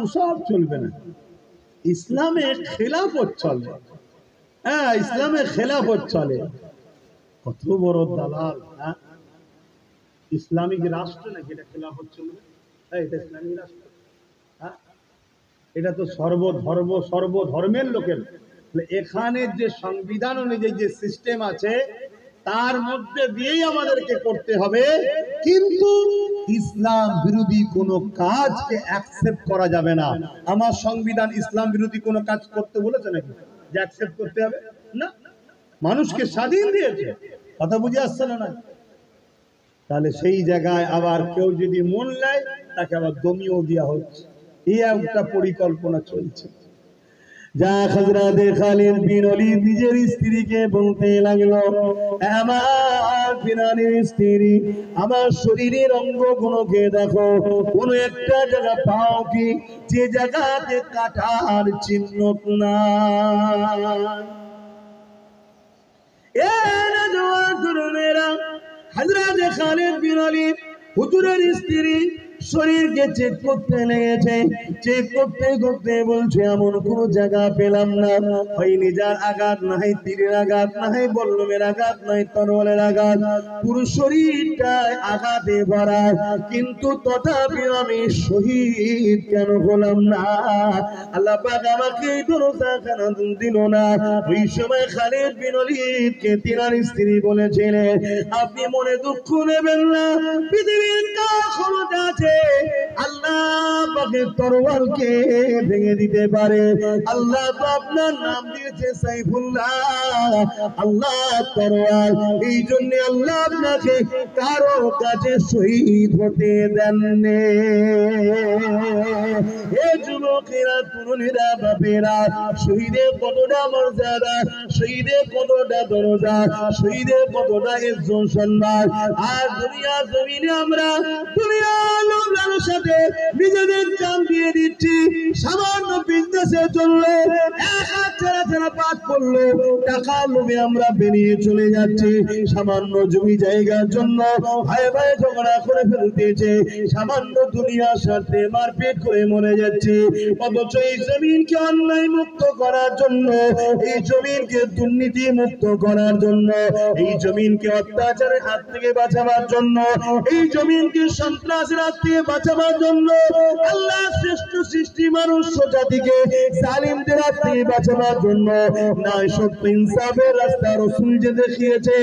ওসব চলবে না, ইসলামে খেলাফত চলে। হ্যাঁ, ইসলামে খেলাফত চলে। কত বড় দালাল! হ্যাঁ, ইসলামিক রাষ্ট্র নাকি এটা খেলাফত চলবে? এটা ইসলামিক রাষ্ট্র? হ্যাঁ, এটা তো সর্বধর্মের লোকের। এখানে যে সংবিধান অনুযায়ী যে সিস্টেম আছে তার মধ্যে দিয়েই আমাদেরকে করতে হবে, কিন্তু ইসলাম বিরোধী কোনো কাজকে অ্যাকসেপ্ট করা যাবে না। আমার সংবিধান ইসলাম বিরোধী কোনো কাজ করতে বলেছে নাকি যে অ্যাকসেপ্ট করতে হবে? না, মানুষকে স্বাধীন দিয়েছে। কথা বুঝে আসছে না? তাহলে সেই জায়গায় আবার কেউ যদি মন নেয় তাকে আবার দমিয়েও দেওয়া হচ্ছে। এই একটা পরিকল্পনা চলছে। যা হযরত খালিদ বিন ওলীদ নিজের স্ত্রীকে বলতে লাগলো, আমার প্রাণের স্ত্রী, আমার শরীরের অঙ্গগুলোকে দেখো, কোন একটা জায়গা পাও কি যে জায়গাতে কাটার চিহ্ন নাই? এ নওজোয়ান তরুণেরা, হযরত খালিদ বিন ওলীদ হুজুরের স্ত্রী শরীরকে চেক করতে লেগেছে। চেক করতে করতে বলছে, এমন কোন জায়গা পেলাম না, হয় নিজার আঘাত, না হয় তীরের আঘাত, না হয় বল্লমের আঘাত, নয় তরোয়ালের আঘাত, পুরো শরীরটায় আঘাতে ভরা, কিন্তু তথাপি আমি শহীদ কেন হলাম না? আল্লাহ পাক আমাকে এই দরজা কেন দিল না? ওই সময় খালিদ বিন ওলীদকে তিনার স্ত্রী বলেছিলেন, আপনি মনে দুঃখ নেবেন না, পৃথিবীর কার ক্ষমতা আছে আল্লাহ পাকের তরবারকে ভেঙে দিতে পারে? আল্লাহ তো আপনার নাম দিয়েছে সাইফুল্লাহ, আল্লাহ তরবার। এই জন্য আল্লাহ আপনাকে কারো কাছে শহীদ হতে দেননি। হে যুবকেরা, তরুণীরা, বাপেরা, শহীদের কতটা মর্যাদা, শহীদের কতটা দরজা, শহীদের কতটা ইজ্জত সম্মান। আর দুনিয়ার জমিনে আমরা দুনিয়ার লোকদের সাথে নিজেদের জান দিয়ে দিচ্ছি। সামান্য বিজনেসে চললে, এক হাত ছেড়া ছেড়া পাঠ করলে টাকা লোভে আমরা বেরিয়ে চলে যাচ্ছি। সামান্য জমি জায়গার জন্য ভাই ভাই ঝগড়া করে ফেলতেছে, সামান্য দুনিয়ার স্বার্থে মারপিট করে মরে যাচ্ছে। অথচ এই জমিনকে অন্যায় মুক্ত করার জন্য, এই জমিনকে দুর্নীতি মুক্ত করার জন্য, এই জমিনকে অত্যাচারের হাত থেকে বাঁচাবার জন্য, এই জমিনকে সন্ত্রাসের হাত থেকে বাঁচাবার জন্য, আল্লাহ শ্রেষ্ঠ সৃষ্টি মানুষ জাতিকে জালিমদের হাত থেকে বাঁচাবার জন্য ন্যায় সত্য ইনসাফের রাস্তা রাসূল যে দেখিয়েছে,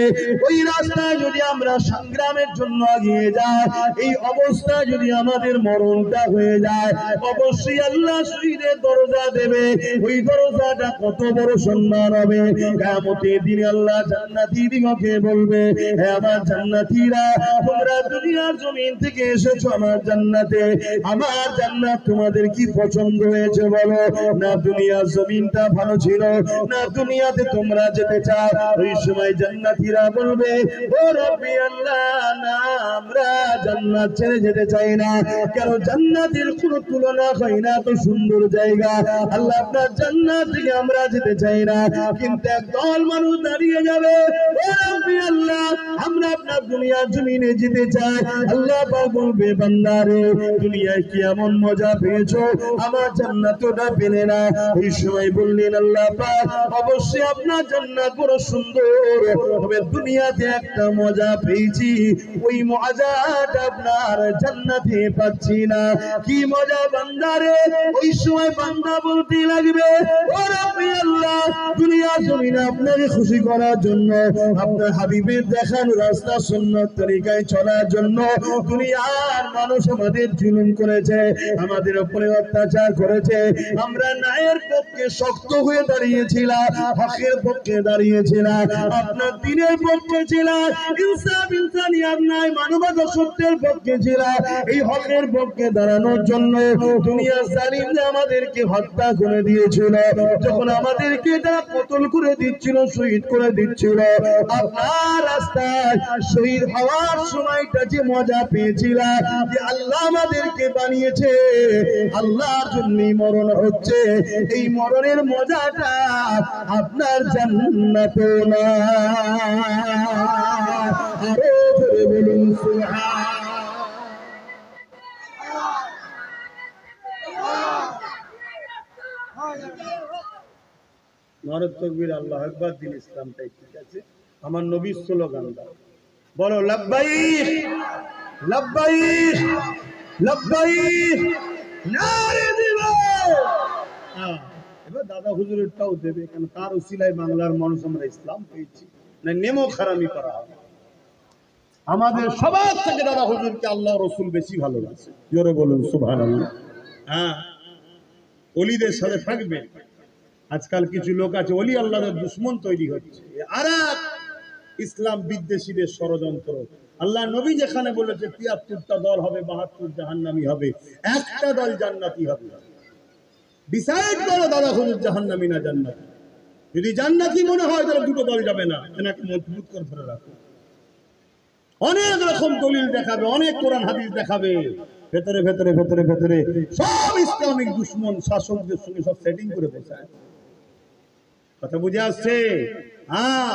ওই রাস্তায় যদি আমরা সংগ্রামের জন্য এগিয়ে যাই, এই অবস্থা যদি আমাদের মরণটা হয়ে যায়, অবশ্যই আল্লাহ শহীদের দরজা দেবে। ওই দরজাটা কত বড় সম্মান হবে! কিয়ামতের দিনে আল্লাহ জান্নাতীদিগকে বলবে, হে আমার জান্নাতীরা, তোমরা দুনিয়ার জমিন থেকে এসেছো আমার জান্নাতে, আমার জান্নাত তোমাদের কি পছন্দ হয়েছে বলো? না দুনিয়ার জমিনটা ভালো ছিল, না দুনিয়াতে তোমরা যেতে চাও? ওই সময় জান্নাতীরা বলবে, ও রব্বি আল্লাহ, না আমরা জান্নাত ছেড়ে যেতে চাই না। কেন? জান্নাতের কোনো তুলনা হয় না, তো সুন্দর জায়গা। আল্লাহ আপনার জান্নাত থেকে আমরা যেতে চাই না। কিন্তু একদল মানুষ দাঁড়িয়ে যাবে, ও রব্বি আল্লাহ, আমরা আপনার দুনিয়ার জমিনে যেতে চাই। আল্লাহ পাক বলবে, বান্দারে, দুনিয়ায় কি এমন মজা পেয়েছো, আমার জান্নাতটা পেলে না? এই সময় বললেন, আল্লাহ পাক, অবশ্যই আপনার জান্নাত বড় সুন্দর, তবে দুনিয়াতে একটা মজা পেয়েছি, ওই মজাটা আপনার জান্নাতে পাচ্ছি না। কি মজা বান্দারে? ওই সময় বান্দা বলতে লাগবে, ও রব্বি আল্লাহ, দুনিয়ার জমিনে আপনাকে খুশি করার জন্য, আপনার হাবিবের দেখানো রাস্তা সুন্নাত তরিকায় চলার জন্য দুনিয়ার মানুষ আমাদের জুলুম করেছে, আমাদের উপরে অত্যাচার করেছে। আমরা ন্যায়ের পক্ষে শক্ত হয়ে দাঁড়িয়েছিলাম, হকের পক্ষে দাঁড়িয়েছিলাম, আপনার দ্বীনের পক্ষে ছিলাম, ইনসাফ ইনসানিয়াত ন্যায় মানবতা সত্যের পক্ষে ছিলাম। এই হকের পক্ষে দাঁড়ানোর জন্য দুনিয়ার জালিমরা আমাদেরকে হত্যা করে দিয়েছিল, যখন আমাদেরকে তারা কতল করে দিচ্ছিল, শহীদ করে দিচ্ছিল, আপনার রাস্তায় শহীদ হওয়ার সময়টা যে মজা পেয়েছিলাম, যে আল্লাহ আমাদেরকে বানিয়েছে, আল্লাহর জন্যই মরণ হচ্ছে, এই মরণের মজাটা আপনার জান্নাতে না। আরো জোরে বলুন সুবহান। নারে তাকবীর, আল্লাহু আকবার, দিন ইসলামটাই ঠিক আছে। আমার নবী স্লোগান দাও, বলো লাব্বাইক লাব্বাইক লাব্বাইক, নারে দিব। এবার দাদা হুজুরেরটাও দেবে, কেন তার উসিলায় বাংলার মানুষ আমরা ইসলাম পেয়েছি, না নেমো খারামি করা হবে। আমাদের সবার থেকে দাদা হুজুরকে আল্লাহ রসুল বেশি ভালোবাসে। জোরে বলুন সুবহানাল্লাহ। হ্যাঁ, ওলিদের সাথে থাকবে। আজকাল কিছু লোক আছে ওলি আল্লাহর দুশ্মন তৈরি হচ্ছে, আর ইসলাম বিদ্বেষীদের ষড়যন্ত্র। আল্লাহ নবী যেখানে বলেছে ৭৩টা দল হবে, ৭২ জাহান্নামী হবে, একটা দল জান্নাতি হবে। ডিসাইড করো দাদা হুজুর জাহান্নামী না জান্নাতি। যদি জান্নাতি মনে হয় তাহলে দুটো দল যাবে না, এনাকে মজবুত করে ধরে রাখো। অনেক রকম দলিল দেখাবে, অনেক কোরআন হাদিস দেখাবে, ভেতরে ভেতরে ভেতরে ভেতরে সব ইসলামিক দুশ্মন শাসকদের সঙ্গে সব সেটিং করে বসায়। কথা বুঝে আসছে? হ্যাঁ,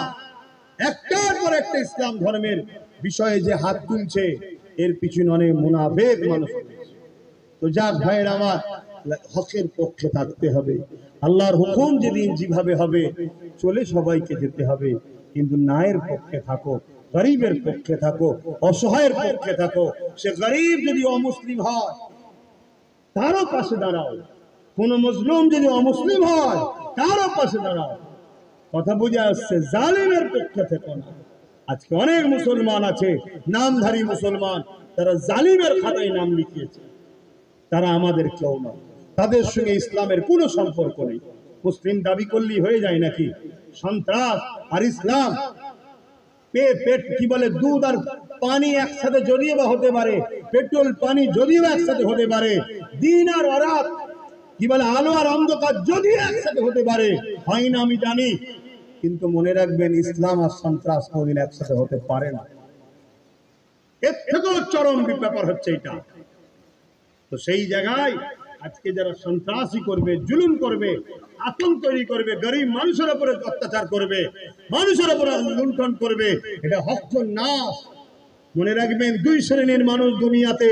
একটার পর একটা ইসলাম ধর্মের বিষয়ে যে হাত তুলছে, এর পিছনে অনেক মুনাফিক মানুষ। তো যাক ভাইয়ের আমার, হকের পক্ষে থাকতে হবে। আল্লাহর হুকুম যেদিন যেভাবে হবে চলে সবাইকে যেতে হবে, কিন্তু ন্যায়ের পক্ষে থাকো, গরিবের পক্ষে থাকো, অসহায়ের পক্ষে থাকো। সে গরিব যদি অমুসলিম হয় তারও পাশে দাঁড়াও, কোন মজলুম যদি অমুসলিম হয় তারও পাশে দাঁড়াও। কথা বুঝে আসছে? জালিমের পক্ষে থেকো না। আজকে অনেক মুসলমান আছে, নামধারী মুসলমান, তারা জালিমের খাতায় নাম লিখিয়েছে। তারা আমাদের কেউ না, তাদের সঙ্গে ইসলামের কোনো সম্পর্ক নেই। মুসলিম দাবি করলেই হয়ে যায় নাকি? সন্ত্রাস আর ইসলাম পেট কি বলে, দুধ আর পানি একসাথে যদিও বা হতে পারে, পেট্রোল পানি যদিও একসাথে হতে পারে, দিন আর রাত কি বলে, আলো আর অন্ধকার যদিও একসাথে হতে পারে, হয় না আমি জানি, কিন্তু মনে রাখবেন ইসলাম আর সন্ত্রাস কোনদিন একসাথে হতে পারে না। এর থেকেও চরম ব্যাপার হচ্ছে এটা। তো সেই জায়গায় আজকে যারা সন্ত্রাসী করবে, জুলুম করবে, আতঙ্ক তৈরি করবে, গরিব মানুষের উপরে অত্যাচার করবে, মানুষের উপরে লুণ্ঠন করবে, এটা হক নাশ। মনে রাখবেন, দুই শ্রেণীর মানুষ দুনিয়াতে,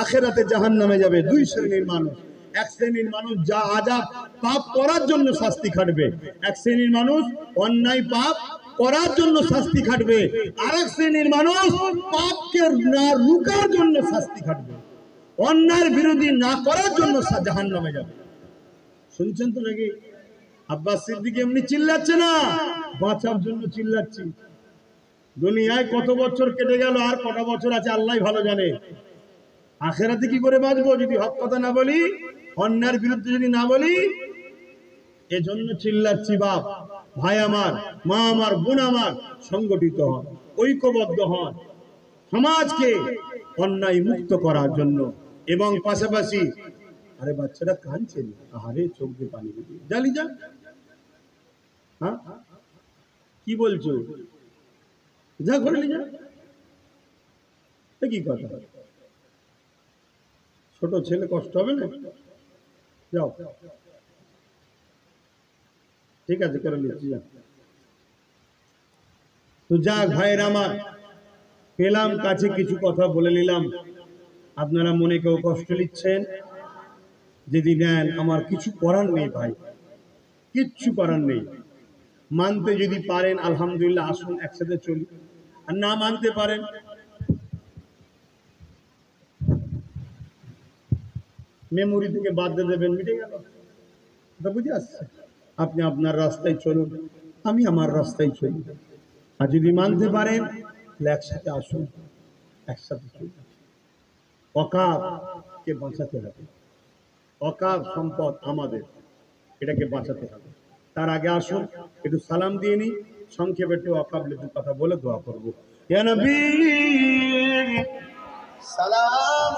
আখেরাতে জাহান্নামে যাবে। দুই শ্রেণীর মানুষ। এক শ্রেণীর মানুষ যা আযাব পাপ করার জন্য শাস্তি খাটবে, এক শ্রেণীর মানুষ অন্যায় পাপ করার জন্য শাস্তি খাটবে, আরেক শ্রেণীর মানুষ পাপকে না রুকার জন্য শাস্তি খাটবে, অন্যায়ের বিরোধী না করার জন্য জাহান্নামে যাবে। শুনছেন তো নাকি? আব্বাস সিদ্দিক এমনি চিল্লাচ্ছে না, বাঁচার জন্য চিল্লাচ্ছি। দুনিয়ায় কত বছর কেটে গেল, আর কত বছর আছে আল্লাহ ভালো জানে। আখেরাতে কি করে বাঁচবো যদি হক কথা না বলি, অন্যায়ের বিরুদ্ধে যদি না বলি? এজন্য চিল্লাচ্ছি। বাপ, ভাই আমার, মা আমার, বোন আমার, সংগঠিত হন, ঐক্যবদ্ধ হন, সমাজকে অন্যায় মুক্ত করার জন্য। এবং পাশাপাশি, আরে বাচ্চাটা কাঁদছে, আরে চোখ দিয়ে পানি দিয়ে জালি যা। হ্যাঁ, কি বলছো? যা ঘরে যা। কি কথা? ছোট ছেলে, কষ্ট হবে না? যাও, ঠিক আছে, করে নিচ্ছি। তো যাক ভাইয়ের আমার, পেলাম কাছে, কিছু কথা বলে নিলাম। আপনারা মনে কেউ কষ্ট নিচ্ছেন যদি নেন, আমার কিছু করার নেই ভাই, কিচ্ছু করার নেই। মানতে যদি পারেন আলহামদুলিল্লাহ, আসুন একসাথে চলি। আর না মানতে পারেন, মেমোরি থেকে বাদ দিয়ে দেবেন, মিটে গেল। বুঝে আসছে? আপনি আপনার রাস্তায় চলুন, আমি আমার রাস্তায় চলি। আর যদি মানতে পারেন তাহলে একসাথে আসুন, একসাথে চলুন। ওয়াকাফকে বাঁচাতে হবে। ওয়াকাফ সম্পদ আমাদের, এটাকে বাঁচাতে হবে। তার আগে আসুন একটু সালাম দিয়ে নিই, সংক্ষেপে একটু ওয়াকাফ দু কথা বলে দোয়া করবো। ইয়া নবী সালাম।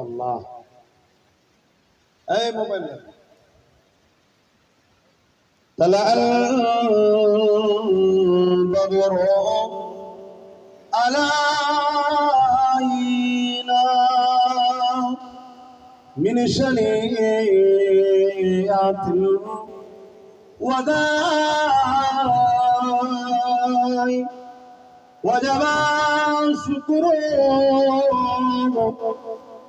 আল্লাহ, এই মোবাইল البدر علينا من شنيعة الوداع وجب شكر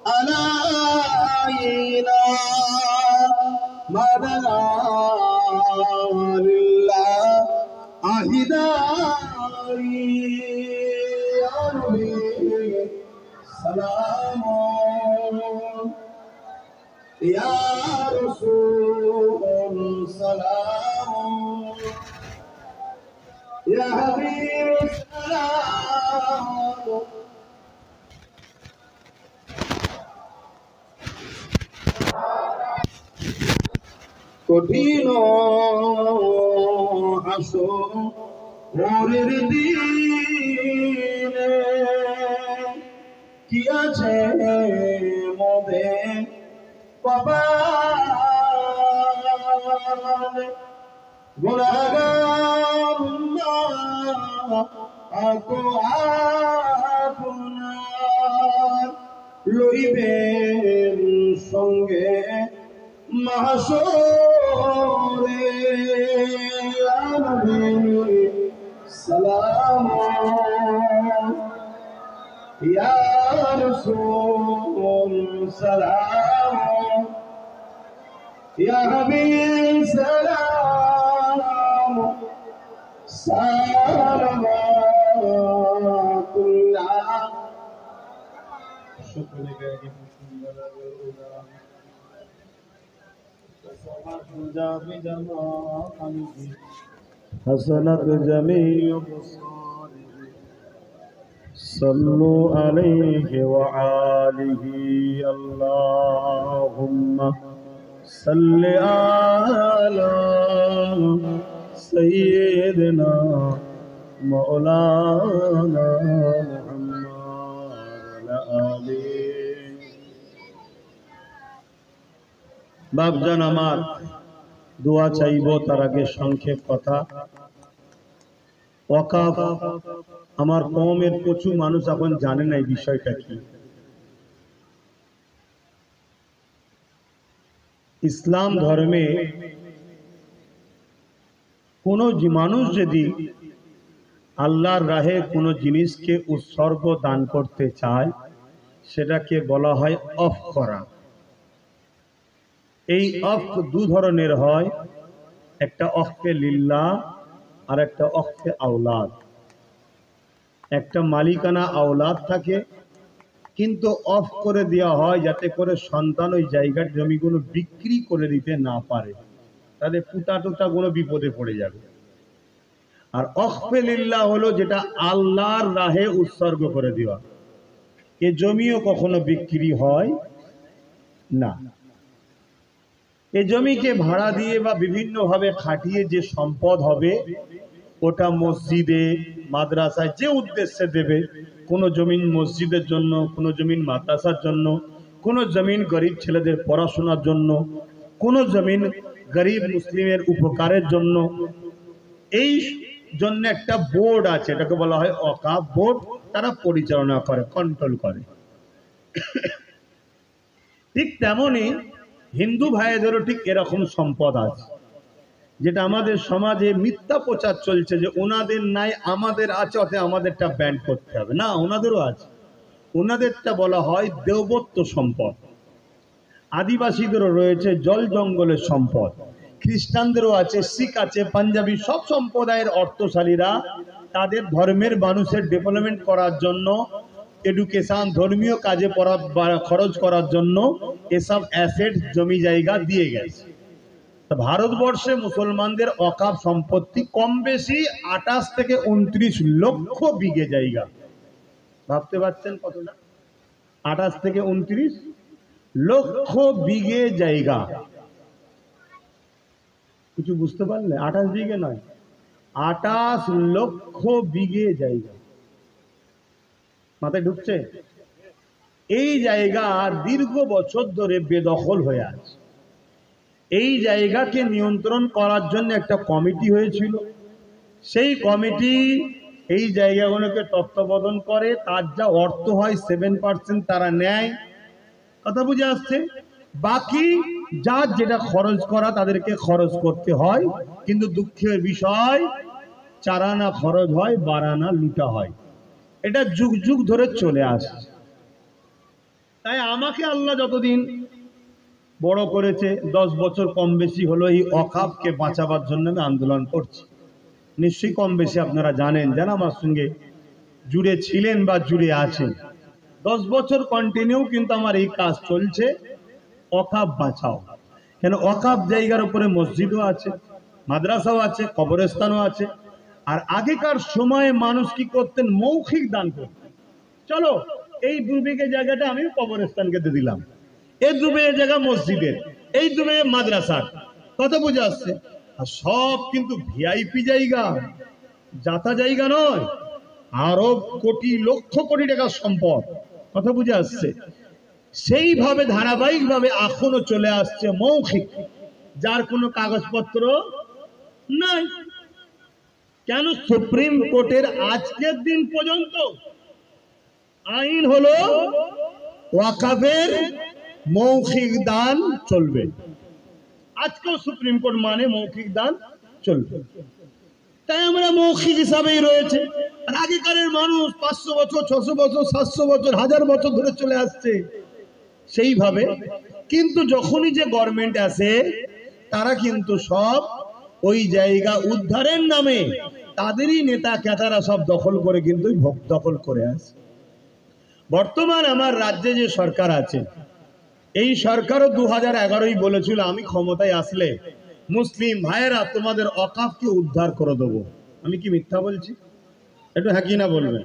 আলাইনা মাদালিল্লাহ আহিদাই আরবি সালাম ইয়া রাসূল সালাম ইয়া হাবিব সালাম কঠিন আসরের দিনে কি আছে মোদের কপালে গুনাহগার আকো আপনার লইবেন সঙ্গে মাহশরে আলাইহি সালাম ইয়া রাসূল সালাম ইয়া হাবিব সালাম সালামাতুল্লাহ শুকরে গায়ে حسنت جميع صلوا عليه وآله اللهم صل على سيدنا مولانا محمد وعلى آله বাপজান আমার দোয়া চাইব তার আগে সংক্ষেপ কথা ওয়াকাফ আমার কওমের প্রচুর মানুষ এখন জানে না এই বিষয়টা কি ইসলাম ধর্মে কোন মানুষ যদি আল্লাহর রাহে কোনো জিনিসকে উৎসর্গ দান করতে চায় সেটাকে বলা হয় অফ করা এই অফ দু ধরনের হয় একটা অফে লিল্লাহ আর একটা অফে আওলাদ একটা মালিকানা আওলাদ থাকে কিন্তু অফ করে দেওয়া হয় যাতে করে সন্তান ওই জায়গার জমিগুলো বিক্রি করে দিতে না পারে তাহলে পুতা টুটা কোনো বিপদে পড়ে যাবে আর অফে লিল্লাহ হলো যেটা আল্লাহর রাহে উৎসর্গ করে দেওয়া এ জমিও কখনো বিক্রি হয় না এই জমিকে ভাড়া দিয়ে বা বিভিন্নভাবে খাটিয়ে যে সম্পদ হবে ওটা মসজিদে মাদ্রাসায় যে উদ্দেশ্যে দেবে কোনো জমিন মসজিদের জন্য কোনো জমিন মাদ্রাসার জন্য কোনো জমিন গরিব ছেলেদের পড়াশোনার জন্য কোনো জমিন গরিব মুসলিমের উপকারের জন্য এই জন্য একটা বোর্ড আছে এটাকে বলা হয় ওয়াকাফ বোর্ড তারা পরিচালনা করে কন্ট্রোল করে ঠিক তেমনই হিন্দু ভাইদেরও ঠিক এরকম সম্পদ আছে যেটা আমাদের সমাজে মিথ্যা প্রচার চলছে যে ওনাদের নাই আমাদের আছে অতএব আমাদেরটা ব্যান্ড করতে হবে না ওনাদেরও আছে ওনাদেরটা বলা হয় দেবত্ব সম্পদ আদিবাসীদেরও রয়েছে জল জঙ্গলের সম্পদ খ্রিস্টানদেরও আছে শিখ আছে পাঞ্জাবি সব সম্প্রদায়ের অর্থশালীরা তাদের ধর্মের মানুষের ডেভেলপমেন্ট করার জন্য এডুকেশন ধর্মীয় কাজে খরচ করার জন্য এসব অ্যাসেট জমি জায়গা দিয়ে গেছে ভারতবর্ষে মুসলমানদের ওয়াকাফ সম্পত্তি কম বেশি 28 থেকে 29 লক্ষ বিঘে জায়গা ভাবতে পারছেন কতটা 28 থেকে 29 লক্ষ বিঘে জায়গা কিছু বুঝতে পারলে 28 বিঘে নয় 28 লক্ষ বিঘে জায়গা মাথায় ঢুকছে এই জায়গা দীর্ঘ বছর ধরে বেদখল হয়ে আছে এই জায়গাকে নিয়ন্ত্রণ করার জন্য একটা কমিটি হয়েছিল সেই কমিটি এই জায়গাগুলোকে তত্ত্বাবধান করে তার যা অর্থ হয় 7% তারা নেয় কথা বুঝে আসছে বাকি যার যেটা খরচ করা তাদেরকে খরচ করতে হয় কিন্তু দুঃখের বিষয় 4 আনা খরচ হয় 12 আনা লুটা হয় এটা যুগ যুগ ধরে চলে আসছে তাই আমাকে আল্লাহ যতদিন বড় করেছে 10 বছর কম বেশি হলো এই ওয়াকফকে বাঁচাবার জন্য আমি আন্দোলন করছি। নিশ্চয়ই কম বেশি আপনারা জানেন, যারা আমার সঙ্গে জুড়ে ছিলেন বা জুড়ে আছেন। 10 বছর কন্টিনিউ কিন্তু আমার এই কাজ চলছে, ওয়াকফ বাঁচাও। কেন ওয়াকফ জায়গার উপরে মসজিদও আছে, মাদ্রাসাও আছে, কবরস্থানও আছে। আর আগেকার সময়ে মানুষ কি করতেন, মৌখিক দান করতেন। চলো এই 2 বিঘে জায়গাটা আমি কবরস্থানকে দিয়ে দিলাম, এই 2 বিঘে জায়গা মসজিদের, এই 2 বিঘে মাদ্রাসার, কথা বুঝে আসছে। আর সব কিন্তু ভিআইপি জায়গা, যাতা জায়গা নয়, আরো কোটি লক্ষ কোটি টাকার সম্পদ, কথা বুঝে আসছে। সেইভাবে ধারাবাহিকভাবে এখনো চলে আসছে মৌখিক, যার কোনো কাগজপত্র নাই। কেন সুপ্রিম কোর্টের আজকের দিন পর্যন্ত আইন হলো ওয়াকফের মৌখিক দান চলবে। আজকেও সুপ্রিম কোর্ট মানে মৌখিক দান চলবে। তাই আমরা মৌখিক হিসাবেই রয়েছে। আর আগেকারের মানুষ 500 বছর, 600 বছর, 700 বছর, 1000 বছর ধরে চলে আসছে সেইভাবে। কিন্তু যখনই যে গভর্নমেন্ট আসে, তারা কিন্তু সব ওই জায়গা উদ্ধারের নামে তাদেরই নেতা ক্যাতারা সব দখল করে কিন্তু দখল করে আসে। বর্তমান আমার রাজ্যে যে সরকার আছে, এই সরকারও 2011-ই বলেছিল আমি ক্ষমতায় আসলে মুসলিম ভাইয়েরা তোমাদের ওয়াকফকে উদ্ধার করে দেবো। আমি কি মিথ্যা বলছি? একটু হ্যাঁ কি না বলবেন।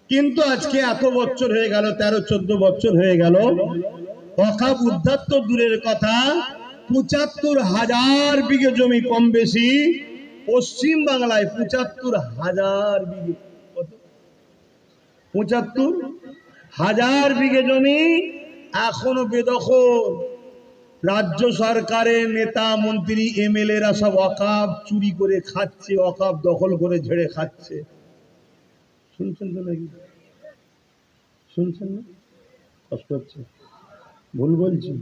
কিন্তু আজকে এত বছর হয়ে গেল, 13-14 বছর হয়ে গেল, ওয়াকফ উদ্ধার তো দূরের কথা, 75,000 বিঘে জমি কম বেশি পশ্চিম বাংলায়, 75,000 বিঘে, 75,000 বিঘে জমি এখনো বেদখল। রাজ্য সরকারের নেতা মন্ত্রী এমএলএরা সব ওয়াকফ চুরি করে খাচ্ছে, ওয়াকফ দখল করে ঝেড়ে খাচ্ছে। শুনছেন তো নাকি? শুনছেন না? কষ্ট হচ্ছে? ভুল বলছি?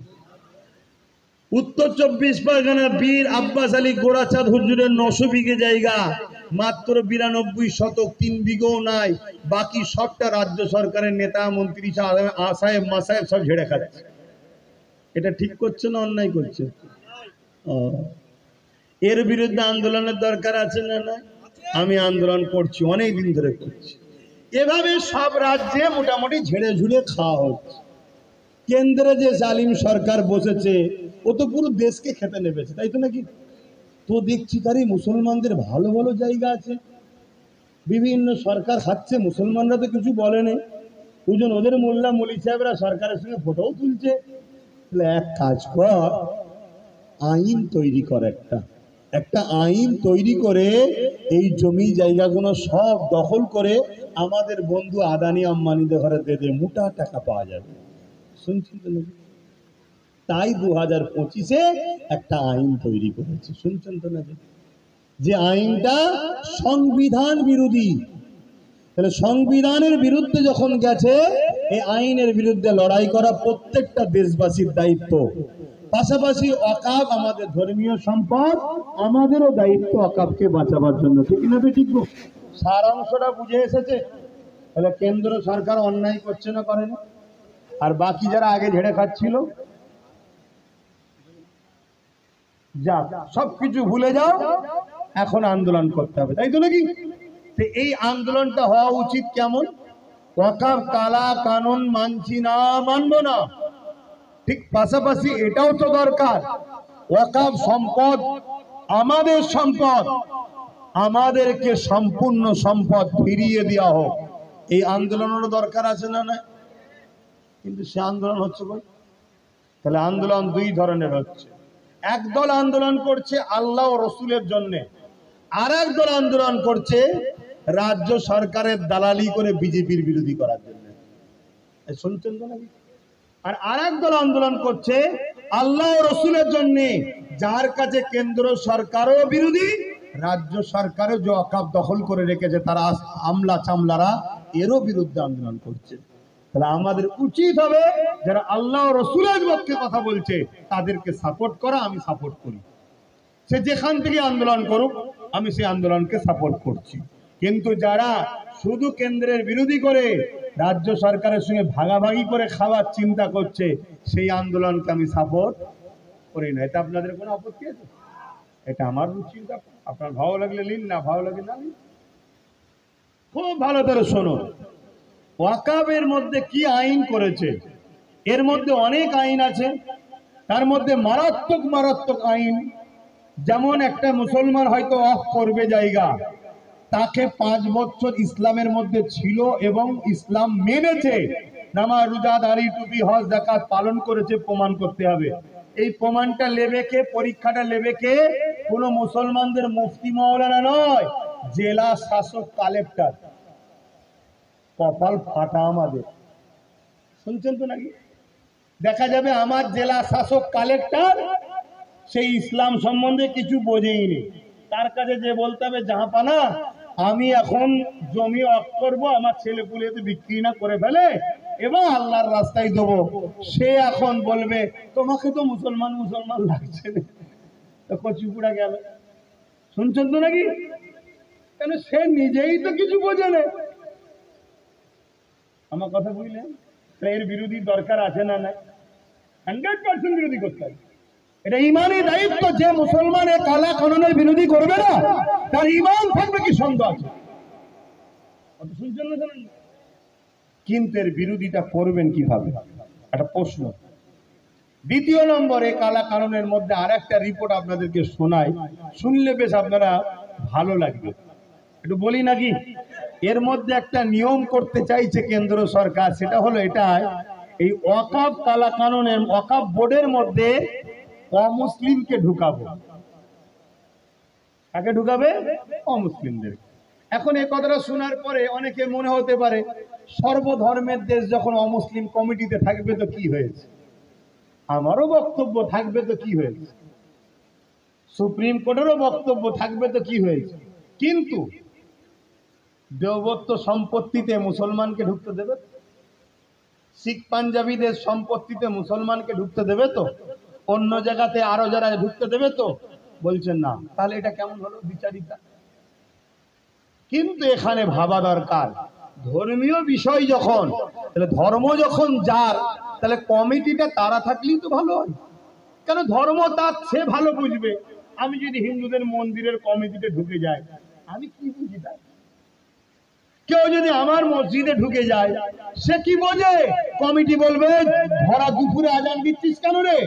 উত্তর 24 পরগনা বীর আব্বাস আলী গোড়াচাঁদ হুজুরের 900 বিঘে জায়গা, মাত্র 92 শতক, 3 বিঘেও নাই। বাকি সবটা রাজ্য সরকারের নেতা মন্ত্রী সাহেব মাসাহেব সব ঝেড়ে খাচ্ছে। এটা ঠিক করছে না অন্যায় করছে? এর বিরুদ্ধে আন্দোলনের দরকার আছে না? না, আমি আন্দোলন করছি, অনেক দিন ধরে করছি। এভাবে সব রাজ্যে মোটামুটি ঝেড়ে ঝুড়ে খাওয়া হচ্ছে। কেন্দ্রে যে জালিম সরকার বসেছে, ও তো পুরো দেশকে খেতে নেবেছে, তাই তো নাকি? তো দেখছি তারই মুসলমানদের ভালো ভালো জায়গা আছে, বিভিন্ন সরকার খাচ্ছে, মুসলমানরা তো কিছু বলেনি। ওজন ওদের মোল্লা মলি সাহেবরা সরকারের সঙ্গে ফটোও তুলছে। এক কাজ কর, আইন তৈরি কর, একটা আইন তৈরি করে এই জমি জায়গাগুলো সব দখল করে আমাদের বন্ধু আদানি আম্বানিদের ঘরে দিয়ে দে, মোটা টাকা পাওয়া যাবে। শুনছেন তো নাকি? তাই 2025-এ একটা আইন তৈরি করেছে, শুনছেন তো নাকি? যে আইনটা সংবিধান বিরোধী। তাহলে সংবিধানের বিরুদ্ধে যখন গেছে, এই আইনের বিরুদ্ধে লড়াই করা প্রত্যেকটা দেশবাসীর দায়িত্ব। পাশাপাশি ওয়াকফ আমাদের ধর্মীয় সম্পদ, আমাদেরও দায়িত্ব ওয়াকফকে বাঁচাবার জন্য, ঠিক না? ঠিক, সারাংশটা বুঝে এসেছে? তাহলে কেন্দ্র সরকার অন্যায় করছে না, করে না? আর বাকি যারা আগে ঝেড়ে খাচ্ছিল, যা সবকিছু ভুলে যাও, এখন আন্দোলন করতে হবে, তাই তো নাকি? এই আন্দোলনটা হওয়া উচিত কেমন? ওয়াকফ কালা কানুন মানছি না, মানবো না, ঠিক পাশাপাশি এটাও তো দরকার, ওয়াকফ সম্পদ আমাদের সম্পদ, আমাদেরকে সম্পূর্ণ সম্পদ ফিরিয়ে দেওয়া হোক। এই আন্দোলনেরও দরকার আছে না? না, কিন্তু সে আন্দোলন হচ্ছে বল। তাহলে আন্দোলন 2 ধরনের হচ্ছে। একদল আন্দোলন করছে আল্লাহ ও রসুলের জন্য, আর একদল আন্দোলন করছে রাজ্য সরকারের দালালি করে বিজেপির বিরোধী করার জন্য। শুনছেন তো নাকি? আর আরেকদল আন্দোলন করছে আল্লাহ ও রসুলের জন্য, যার কাছে কেন্দ্র সরকারও বিরোধী, রাজ্য সরকারও যে ওয়াকফ দখল করে রেখেছে তারা আমলা চামলারা, এরও বিরুদ্ধে আন্দোলন করছে। তাহলে আমাদের উচিত হবে যারা আল্লাহ ও রসুলের পক্ষে কথা বলছে তাদেরকে সাপোর্ট করা। আমি সাপোর্ট করি, সে যেখান থেকে আন্দোলন করুক, আমি সেই আন্দোলনকে সাপোর্ট করছি। কিন্তু যারা শুধু কেন্দ্রের বিরোধী করে রাজ্য সরকারের সঙ্গে ভাগাভাগি করে খাওয়ার চিন্তা করছে, সেই আন্দোলনকে আমি সাপোর্ট করি না। এটা আপনাদের কোনো আপত্তি আছে? এটা আমার রুচির ব্যাপার, আপনার ভালো লাগলে নিন, না ভালো লাগলে না নিন। খুব ভালো করে শোনুন, ওয়াকাবের মধ্যে কি আইন করেছে। এর মধ্যে অনেক আইন আছে, তার মধ্যে মারাত্মক মারাত্মক আইন। যেমন একটা মুসলমান হয়তো অফ করবে জায়গা, তাকে 5 বছর ইসলামের মধ্যে ছিল এবং ইসলাম মেনেছে, নামাজ রোজা দাড়ি টুপি হজ যাকাত পালন করেছে, প্রমাণ করতে হবে। এই প্রমাণটা নেবে কে, পরীক্ষাটা নেবে কে? কোন মুসলমানদের মুফতি মাওলানা নয়, জেলা শাসক কালেক্টর। কপাল ফাটা আমাদের, শুনছেন তো নাকি? দেখা যাবে আমার জেলা শাসক কালেক্টর সেই ইসলাম সম্বন্ধে কিছু বোঝেইনি, তার কাছে যে বলতে হবে জাহাপানা আমি এখন জমি অফ করবো, আমার ছেলে পুলেতে বিক্রি না করে ফেলে এবং আল্লাহর রাস্তায় দেবো। সে এখন বলবে তোমাকে তো মুসলমান মুসলমান লাগছে, তো কচিপুড়া গেল। শুনছেন তো নাকি? কেন সে নিজেই তো কিছু বোঝে না। আমার কথা বুঝলেন? এর বিরোধী দরকার আছে না? না, 100% বিরোধী করতে হবে। এটা ইমানি দায়িত্ব। যে মুসলমান এই কালা কানুনের বিরোধী করবে না, তার ইমান থাকবে কি সন্দেহ আছে? শুনছেন না? কিন্তু এর বিরোধিতা করবেন কিভাবে, একটা প্রশ্ন। দ্বিতীয় নম্বরে কালা কানুনের মধ্যে আরেকটা রিপোর্ট আপনাদেরকে শোনাই, শুনলে বেশ আপনারা ভালো লাগবে, একটু বলি নাকি। এর মধ্যে একটা নিয়ম করতে চাইছে কেন্দ্র সরকার, সেটা হলো এটা, এই ওয়াকাফ কালা কানুনের ওয়াকাফ বোর্ডের মধ্যে অমুসলিমকে ঢুকাবো। কাকে ঢুকাবে? অমুসলিমদের। এখন এই কথাটা শোনার পরে অনেকে মনে হতে পারে সর্বধর্মের দেশ যখন অমুসলিম কমিটিতে থাকবে তো কি হয়েছে, আমারও বক্তব্য থাকবে তো কি হয়েছে, সুপ্রিম কোর্টেরও বক্তব্য থাকবে তো কি হয়েছে। কিন্তু দেওবত্ত সম্পত্তিতে মুসলমানকে ঢুকতে দেবে? শিখ পাঞ্জাবিদের সম্পত্তিতে মুসলমানকে ঢুকতে দেবে তো? অন্য জায়গাতে আরো যারা ঢুকতে দেবে তো? বলছেন না। তাহলে এটা কেমন হলো বিচারিতা? কিন্তু এখানে ভাবা দরকার, ধর্মীয় বিষয় যখন, তাহলে ধর্ম যখন যার, তাহলে কমিটিটা তারা থাকলেই তো ভালো হয়। কেন ধর্ম তার সে ভালো বুঝবে। আমি যদি হিন্দুদের মন্দিরের কমিটিতে ঢুকে যাই, আমি কি বুঝি তাই? কেউ যদি আমার মসজিদে ঢুকে যায়, সে কি বোঝে? কমিটি বলবে ভরা দুপুরে আজান দিচ্ছিস কেন রে?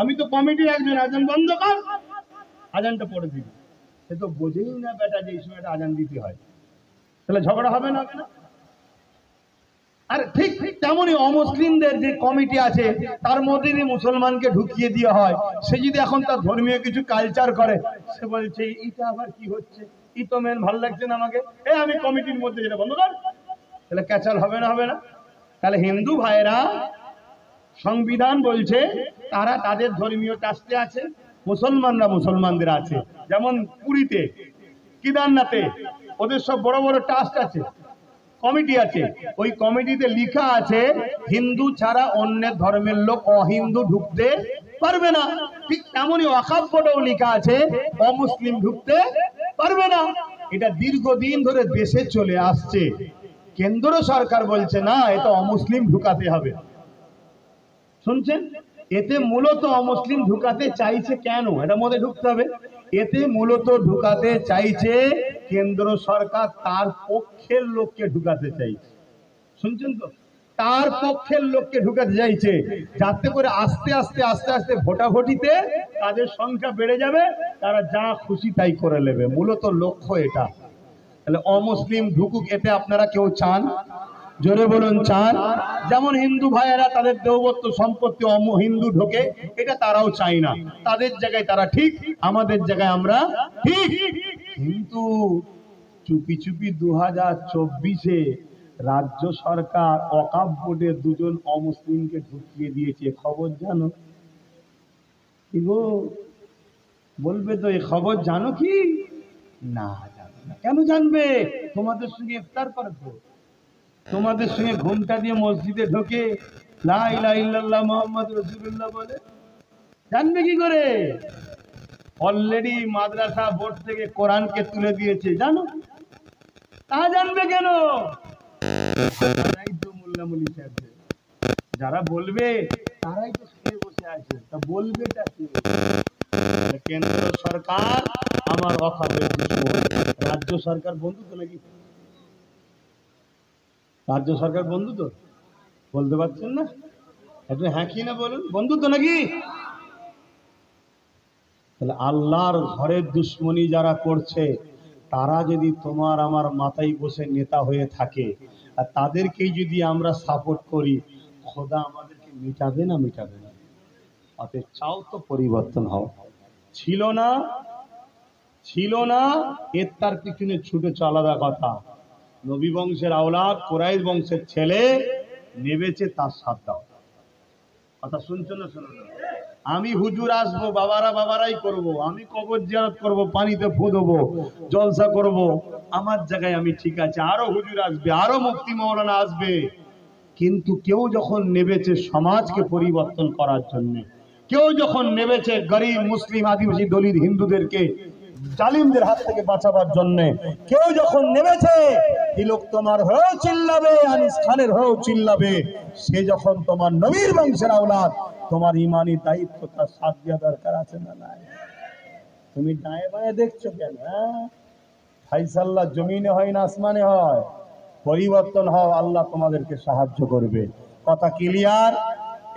আমি তো কমিটির একজন, আজান বন্ধ কর, আজানটা পড়ে দিবি। সে তো বোঝেই না বেটা যে এই সময়টা আজান দিতে হয়। তাহলে ঝগড়া হবে না? আর ঠিক তেমনই অমুসলিমদের যে কমিটি আছে, তার মধ্যে যদি মুসলমানকে ঢুকিয়ে দেওয়া হয়, সে যদি এখন তার ধর্মীয় কিছু কালচার করে, সে বলছে এটা আবার কি হচ্ছে, ই তো মেন ভালো লাগছে না আমাকে, আমি কমিটির মধ্যে যেটা বন্ধ কর। তাহলে ক্যাচাল হবে না? হবে না? তাহলে হিন্দু ভাইরা, সংবিধান বলছে তারা তাদের ধর্মীয় ট্রাস্টে আছে, মুসলমানরা মুসলমানদের আছে। যেমন পুরীতে, কেদারনাথে ওদের সব বড় বড় ট্রাস্ট আছে, কমিটি আছে। ওই কমিটিতে লেখা আছে হিন্দু ছাড়া অন্য ধর্মের লোক অহিন্দু ঢুকতে পারবে না। ঠিক তেমনই ওয়াকফ বোর্ডেও লেখা আছে অমুসলিম ঢুকতে পারবে না। এটা দীর্ঘদিন ধরে দেশে চলে আসছে। কেন্দ্র সরকার বলছে না, এটা অমুসলিম ঢুকাতে হবে। শুনছেন? এতে মূলত অমুসলিম ঢুকাতে চাইছে কেন? এটা মধ্যে ঢুকতে হবে। এতে মূলত ঢুকাতে চাইছে কেন্দ্র সরকার তার পক্ষের লোককে ঢুকাতে চাইছে। শুনছেন তো? তার পক্ষের লোককে ঢুকাতে চাইছে, যাতে করে আস্তে আস্তে আস্তে আস্তে ভোটাভুটিতে তাদের সংখ্যা বেড়ে যাবে, তারা যা খুশি তাই করে নেবে। মূলত লক্ষ্য এটা। তাহলে অমুসলিম ঢুকুক, এতে আপনারা কেউ চান? জোরে বলুন চান? যেমন হিন্দু ভাইয়েরা তাদের দেওবত্ত সম্পত্তি হিন্দু ঢোকে, এটা তারাও চাই না। তাদের জায়গায় তারা ঠিক, আমাদের জায়গায় আমরা ঠিক। কিন্তু চুপি চুপি 2024-এ রাজ্য সরকার ওয়াকফ বোর্ডে 2 জন অমুসলিমকে ঢুকিয়ে দিয়েছে। খবর জানো কি গো? বলবে তো এই খবর জানো কি? না জানো না। কেন জানবে? তোমাদের সঙ্গে ইফতার করে তো, তোমাদের সঙ্গে ঘুমটা দিয়ে মসজিদে ঢোকে লা ইলাহা ইল্লাল্লাহ মুহাম্মদ রাসূলুল্লাহ বলে, জানবে কি করে? অলরেডি মাদ্রাসা বোর্ড থেকে কোরআনকে তুলে দিয়েছে, জানো? তা জানবে কেন? তারাই তো মোল্লা মুলি সাহেবদের, যারা বলবে তারাই তো শুনে বসে আছে, তা বলবেটা কি? কেন্দ্র সরকার আমার অখাপের দুশমন। রাজ্য সরকার বন্ধু তো নাকি? রাজ্য সরকার বন্ধু তো? বলতে পারছেন না? একটু হ্যাঁ কি না বলুন, বন্ধু তো নাকি? তাহলে আল্লাহর ঘরের দুশ্মনী যারা করছে, তারা যদি তোমার আমার মাথায় বসে নেতা হয়ে থাকে, আর তাদেরকেই যদি আমরা সাপোর্ট করি, খোদা আমাদেরকে মিটাবে না? মিটাবে না। অতএব চাও তো পরিবর্তন হও। ছিল না, ছিল না, এর তার পিছনে ছুটে আলাদা কথা। নবী বংশের আওলাদ, কুরাইশ বংশের ছেলে নেবেছে, তার সাথ দাও। কথা শুনছো না? শোনো না। আমি হুজুর আসবো, বাবারাই করব, আমি কবর জিয়ারত করব, পানিতে ফু দেবো, জলসা করব, আমার জায়গায় আমি ঠিক আছে। আরো হুজুর আসবে, আরো মুফতি মাওলানা আসবে, কিন্তু কেউ যখন নেবেছে সমাজকে পরিবর্তন করার জন্য, কেউ যখন নেবেছে গরিব মুসলিম আদিবাসী দলিত হিন্দুদেরকে জালিমদের হাত থেকে বাঁচাবার জন্য, কেউ যখন নেমেছে তিলক তোমার হয়েও চিল্লাবে, আনিস খানের হয়েও চিল্লাবে, সে যখন তোমার নবীর বংশের আওলাদ, তোমার ইমানি দায়িত্ব তার সাথ দেওয়া দরকার আছে না নাই? তুমি ডায়ে বায়ে দেখছো কেন? ফাইসাল্লাহ জমিনে হয় না আসমানে হয়? পরিবর্তন হও, আল্লাহ তোমাদেরকে সাহায্য করবে। কথা ক্লিয়ার?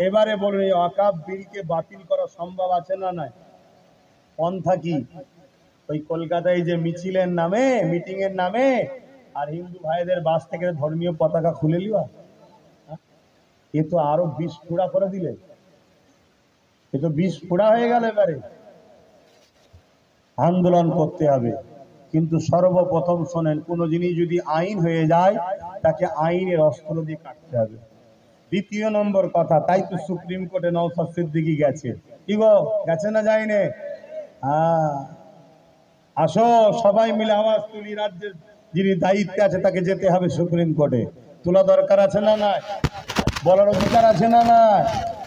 এবারে বলুন, এই ওয়াকফ বিলকে বাতিল করা সম্ভব আছে না নাই? পন্থা কি? ওই কলকাতায় যে মিছিলের নামে, মিটিং এর নামে, আর হিন্দু ভাইদের বাস থেকে ধর্মীয় পতাকা খুলে লিবা, এ তো আরো 20 ফুড়া করে দিলে, এ তো 20 ফুড়া হয়ে গেল। এবারে আন্দোলন করতে হবে, কিন্তু সর্বপ্রথম শোনেন, কোন জিনিস যদি আইন হয়ে যায়, তাকে আইনের অস্ত্র দিয়ে কাটতে হবে। দ্বিতীয় নম্বর কথা, তাই তো সুপ্রিম কোর্টে নওশাদ সিদ্দিকী গেছে। কি গো, গেছে না যায়নি? হ্যাঁ, আসো সবাই মিলে আওয়াজ তুলি, রাজ্যের যিনি দায়িত্বে আছে তাকে যেতে হবে সুপ্রিম কোর্টে। তোলা দরকার আছে না নাই? বলার অধিকার আছে না নাই?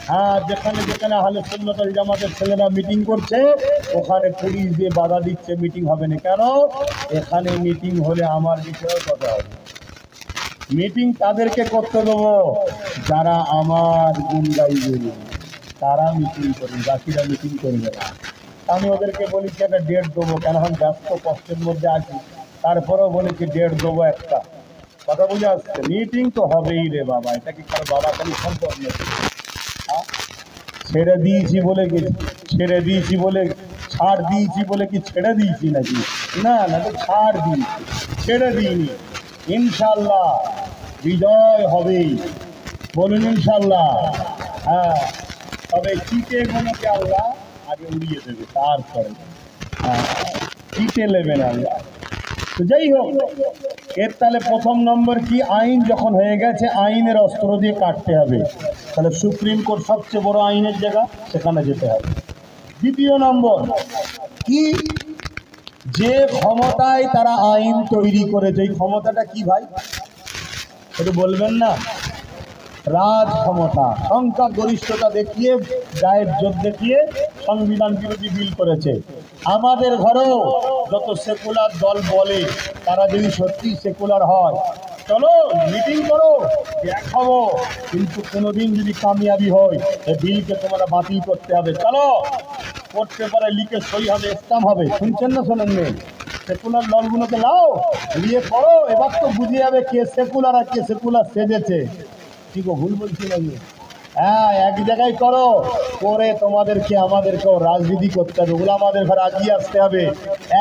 হ্যাঁ, যেখানে যেখানে আহলে সুন্নাত ওয়াল জামাতের ছেলেরা মিটিং করছে, ওখানে পুলিশ দিয়ে বাধা দিচ্ছে, মিটিং হবে না। কেন? এখানে মিটিং হলে আমার বিষয়েও কথা হবে। মিটিং তাদেরকে করতে দেবো যারা আমার গুণ গাইবে, তারা মিটিং করবে, বাকিরা মিটিং করবে না। আমি ওদেরকে বলেছি একটা ডেট দেবো, কেন এখন ব্যস্ত কষ্টের মধ্যে আছি, তারপরেও বলেছি ডেট দেবো একটা। কথা বুঝে আসছে? মিটিং তো হবেই রে বাবা, এটা কি কারো বাবা খালি সম্পদ নেই? ছেড়ে দিয়েছি বলে কি, ছেড়ে দিয়েছি বলে, ছাড় দিয়েছি বলে কি ছেড়ে দিয়েছি নাকি? না না, তো ছাড় দিয়েছি, ছেড়ে দিইনি। ইনশাল্লাহ বিজয় হবেই, বলুন ইনশাল্লাহ। হ্যাঁ, তবে চিটেগুলোকে আল্লাহ আগে উড়িয়ে দেবে, তারপরে চিটে নেবেন আল্লাহ। তো যাই হোক, এর তাহলে প্রথম নম্বর কি? আইন যখন হয়ে গেছে, আইনের অস্ত্র দিয়ে কাটতে হবে। তাহলে সুপ্রিম কোর্ট সবচেয়ে বড় আইনের জায়গা, সেখানে যেতে হবে। দ্বিতীয় নম্বর কি? যে ক্ষমতায় তারা আইন তৈরি করেছে, এই ক্ষমতাটা কি ভাই? একটু বলবেন না? রাজ ক্ষমতা, সংখ্যা গরিষ্ঠতা দেখিয়ে, গায়ের জোর দেখিয়ে সংবিধান বিরোধী বিল করেছে। আমাদের ঘরেও যত সেকুলার দল বলে, তারা যদি সত্যি সেকুলার হয়, চলো মিটিং করো, দেখাবো, কিন্তু কোনোদিন যদি কামিয়াবি হয়, এই বিলকে তোমরা বাতিল করতে হবে। চলো, কোর্ট পেপারে লিখে সই হবে, স্ট্যাম্প হবে। শুনছেন না শোনেননি? সেকুলার দলগুলোকে লাও, নিয়ে করো, এবার তো বুঝে যাবে কে সেকুলার আর কে সেকুলার সেজেছে। ঠিক ভুল বলছি নাকি? হ্যাঁ, এক জায়গায় করো, করে তোমাদেরকে আমাদেরকেও রাজনীতি করতে হবে, ওগুলো আমাদের ঘরে আগিয়ে আসতে হবে।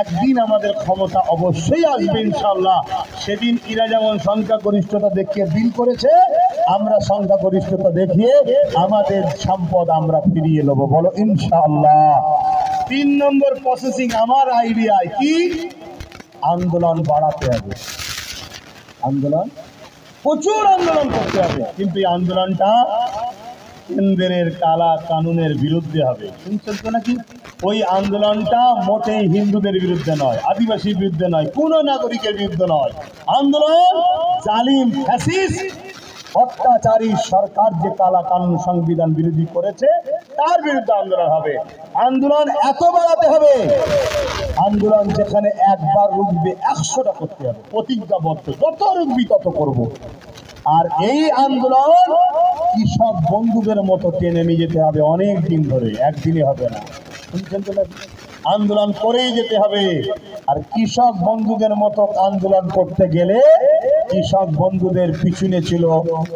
একদিন আমাদের ক্ষমতা অবশ্যই আসবে ইনশাল্লাহ। সেদিন এরা যেমন সংখ্যাগরিষ্ঠতা দেখিয়ে বিল করেছে, আমরা সংখ্যাগরিষ্ঠতা দেখিয়ে আমাদের সম্পদ আমরা ফিরিয়ে নেব, বলো ইনশাল্লাহ। 3 নম্বর প্রসেসিং আমার আইডিয়ায় কি? আন্দোলন বাড়াতে হবে। আন্দোলন, প্রচুর আন্দোলন করতে হবে, কিন্তু এই আন্দোলনটা কেন্দ্রের কালা কানুনের বিরুদ্ধে হবে। শুনছেন তো নাকি? ওই আন্দোলনটা মোটেই হিন্দুদের বিরুদ্ধে নয়, আদিবাসীর বিরুদ্ধে নয়, কোন নাগরিকের বিরুদ্ধে নয়। আন্দোলন জালিম ফ্যাসিস্ট অত্যাচারী সরকার যে কালা কানুন সংবিধান বিরোধী করেছে, তার বিরুদ্ধে আন্দোলন হবে। আন্দোলন এত বাড়াতে হবে, আন্দোলন যেখানে একবার রুখবে 100টা করতে হবে, প্রতিজ্ঞাবদ্ধ, যত রুখবি তত করব। আর এই আন্দোলন কৃষক বন্ধুদের মতো টেনে নিয়ে যেতে হবে অনেক দিন ধরে, একদিনে হবে না, শুনছেন তো নাকি? আন্দোলন করেই যেতে হবে। আর কৃষক বন্ধুদের মতো আন্দোলন করতে গেলে কৃষক বন্ধুদের পিছনে ছিল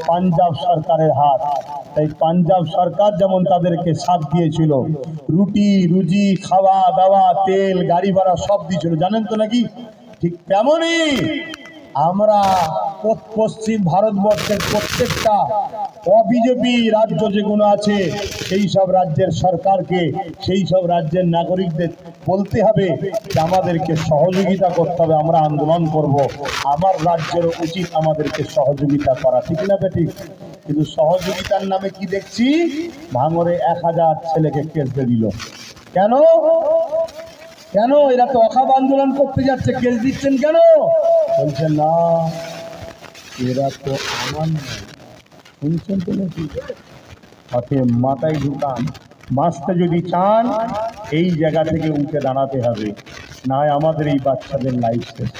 পাঞ্জাব সরকারের হাত। তাই পাঞ্জাব সরকার যেমন তাদেরকে সাথ দিয়েছিল, রুটি রুজি, খাওয়া দাওয়া, তেল, গাড়ি ভাড়া সব দিয়েছিল, জানেন তো নাকি? ঠিক তেমনই আমরা পশ্চিম ভারতবর্ষের প্রত্যেকটা অবিজেপি রাজ্য যেগুলো আছে সেই সব রাজ্যের সরকারকে, সেই সব রাজ্যের নাগরিকদের বলতে হবে যে আমাদেরকে সহযোগিতা করতে হবে, আমরা আন্দোলন করব, আমার রাজ্যের উচিত আমাদেরকে সহযোগিতা করা, ঠিক না বেটি? কিন্তু সহযোগিতার নামে কি দেখছি, ভাঙরে 1000 ছেলেকে কেস দিয়ে দিল। কেন? কেন? এরা তো অখাব আন্দোলন করতে যাচ্ছে, কেস দিচ্ছেন কেন? বলছে না, এরা তো আমার নয়, শুনছেন তো নাকি? অতএব মাথায় ঢুকান, বাঁচতে যদি চান এই জায়গা থেকে উঠে দাঁড়াতে হবে, না আমাদের এই বাচ্চাদের লাইফ শেষ।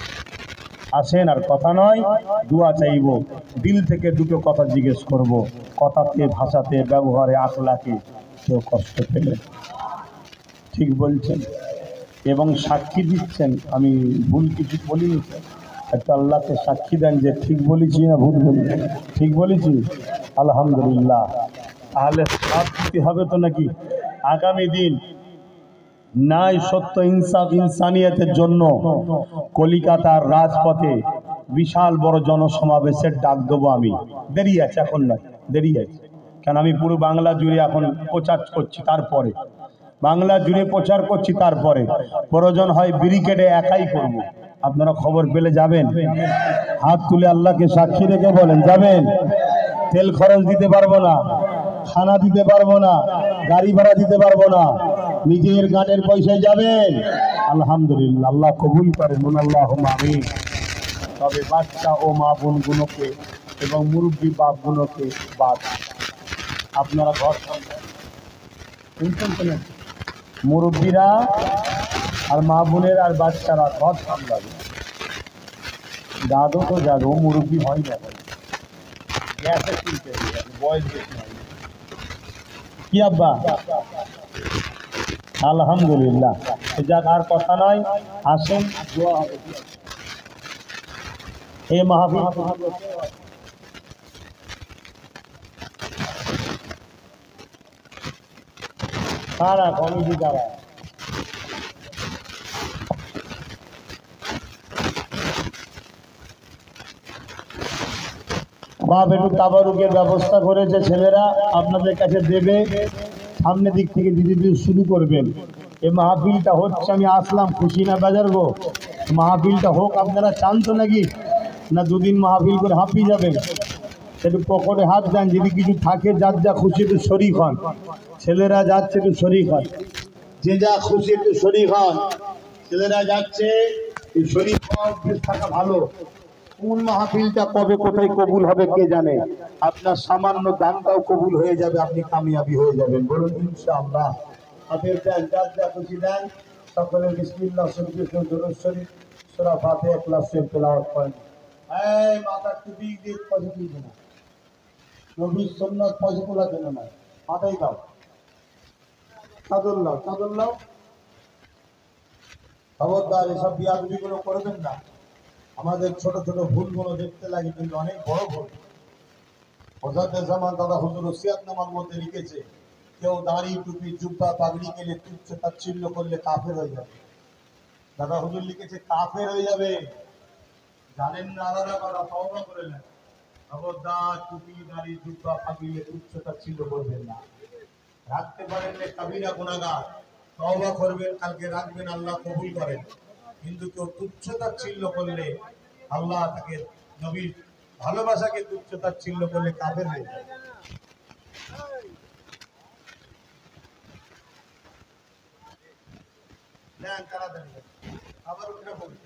আসেন, আর কথা নয়, দোয়া চাইব, দিল থেকে দুটো কথা জিজ্ঞেস করব, কথাতে, ভাষাতে, ব্যবহারে, আখলাকে কেউ কষ্ট পেলে। ঠিক বলছেন এবং সাক্ষী দিচ্ছেন, আমি ভুল কিছু বলিনি, একটা আল্লাহকে সাক্ষী দেন যে ঠিক বলেছি না ভুল বলি, ঠিক বলেছি, আলহামদুলিল্লাহ। তাহলে সাথ দিতে হবে তো নাকি? আগামী দিন ন্যায় সত্য ইনসাফ ইনসানিয়তের জন্য কলিকাতার রাজপথে বিশাল বড় জনসমাবেশের ডাক দেবো আমি। দেরি আছে, এখন নয়, দেরি আছে, কারণ আমি পুরো বাংলা জুড়ে এখন প্রচার করছি, তারপরে বাংলা জুড়ে প্রচার করছি, তারপরে প্রয়োজন হয় ব্রিগেডে একাই করব। আপনারা খবর পেলে যাবেন, হাত তুলে আল্লাহকে সাক্ষী রেখে বলেন যাবেন। তেল খরচ দিতে পারবো না, খানা দিতে পারবো না, গাড়ি ভাড়া দিতে পারবো না, নিজের গানের পয়সায় যাবেন। আলহামদুলিল্লাহ, আল্লাহ কবুল করেন, আল্লাহুম্মা আমিন। তবে বাচ্চা ও মা বোনগুলোকে এবং মুরব্বী বাপগুলোকে বাদ, আপনারা ঘর সামলান, শুনছেন তো নাকি? মুরব্বীরা আর মা বোনের আর বাচ্চারা ঘর সামলাবে। দাদু তো দাদু, মুরব্বী হয় না, গ্যাসে কিনতে বয়স বেশি হয় কি আব্বা? আলহামদুলিল্লাহ। যাক, আর কথা নয়, আসেন দোয়া হবে। এই মাহফিল সারা কমিটি দ্বারা বাপ একটু তাবারুকের ব্যবস্থা করেছে, ছেলেরা আপনাদের কাছে দেবে, সামনের দিক থেকে দিদি দিদি শুরু করবেন। এই মাহফিলটা হচ্ছে, আমি আসলাম খুশি না বাজার গো, মাহফিলটা হোক, আপনারা চান তো নাকি? না দুদিন মাহফিল করে হাঁপিয়ে যাবেন? একটু পকেটে হাত দেন, যদি কিছু থাকে, যার যা খুশি একটু শরীক হন, ছেলেরা যাচ্ছে একটু শরীক হন, যে যা খুশি একটু শরীক হন, ছেলেরা যাচ্ছে শরীক হওয়া অভ্যেস থাকা ভালো। কোন মাহফিলটা কবে কোথায় কবুল হবে কে জানে, আপনার সামান্য দানটাও কবুল হয়ে যাবে, আপনি কামিয়াবি হয়ে যাবেন, বলুন ইনশাআল্লাহ। আপনি দেন, যার যা খুশি দেন, সকলের বিসমিল্লাহ শরীফ, দুরূদ শরীফ, সূরা ফাতিহা ইখলাস শরীফ তেলাওয়াত করেন। এই মাথা টুপি দিয়ে পয়সা তুলবে না, নবীর সুন্নাত পয়সা তোলার জন্য নয়, মাথায় দাও, চাদর লাও, চাদর লাও, খবরদার এসব বিয়াদবিগুলো করবেন না। আমাদের ছোট ছোট ভুলগুলো দেখতে লাগে, কিন্তু অনেক বড় ভুল। হযরত জামান দাদা হুজুর ওসিয়াতনামার মধ্যে লিখেছে, কেউ দাড়ি টুপি জুব্বা পাগড়ি গেলে তুচ্ছ তাচ্ছিল্য করলে কাফের হয়ে যাবে। দাদা হুজুর লিখেছে কাফের হয়ে যাবে, জানেন না? আলাদা কথা, তওবা করে নেন। খবরদার টুপি দাড়ি জুব্বা পাগড়ি তুচ্ছ তাচ্ছিল্য করবেন না। রাখতে পারেন না কবিরা গুনাহগার, তওবা করবেন, কালকে রাখবেন, আল্লাহ কবুল করেন। কিন্তু কেউ তুচ্ছ তাচ্ছিল্য করলে, আল্লাহ তাকে, নবীর ভালোবাসাকে তুচ্ছ তাচ্ছিল্য করলে কাফের হয়ে যায়। দেন তাড়াতাড়ি, আবার উঠে বলুন,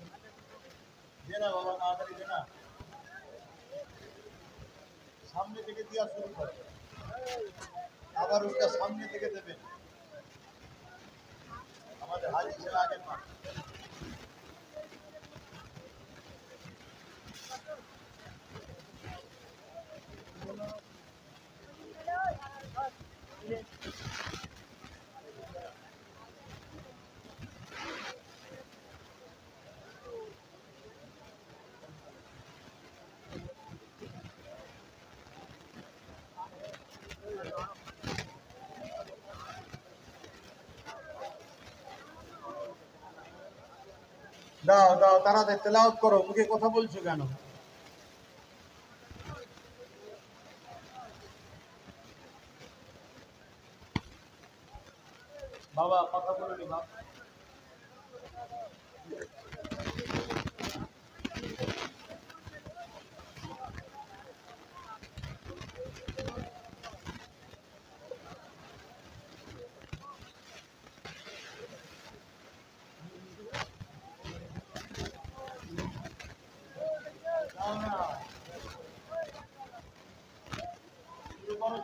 দে না বাবা, তাড়াতাড়ি দে না, সামনে থেকে দেওয়া শুরু করে, আবার ওটা সামনে থেকে দেবেন। দাও দাও তাড়াতাড়ি তেলাওয়াত করো, মুখে কথা বলছো কেন? বাবা কথা বলনি বাবা।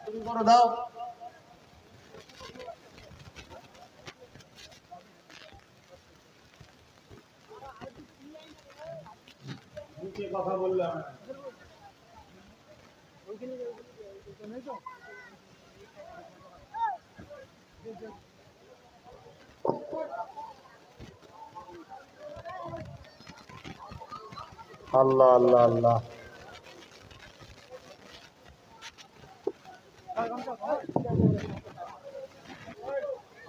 শুরু করো দাও। মুখে কথা বললাম। আল্লাহ আল্লাহ আল্লাহ।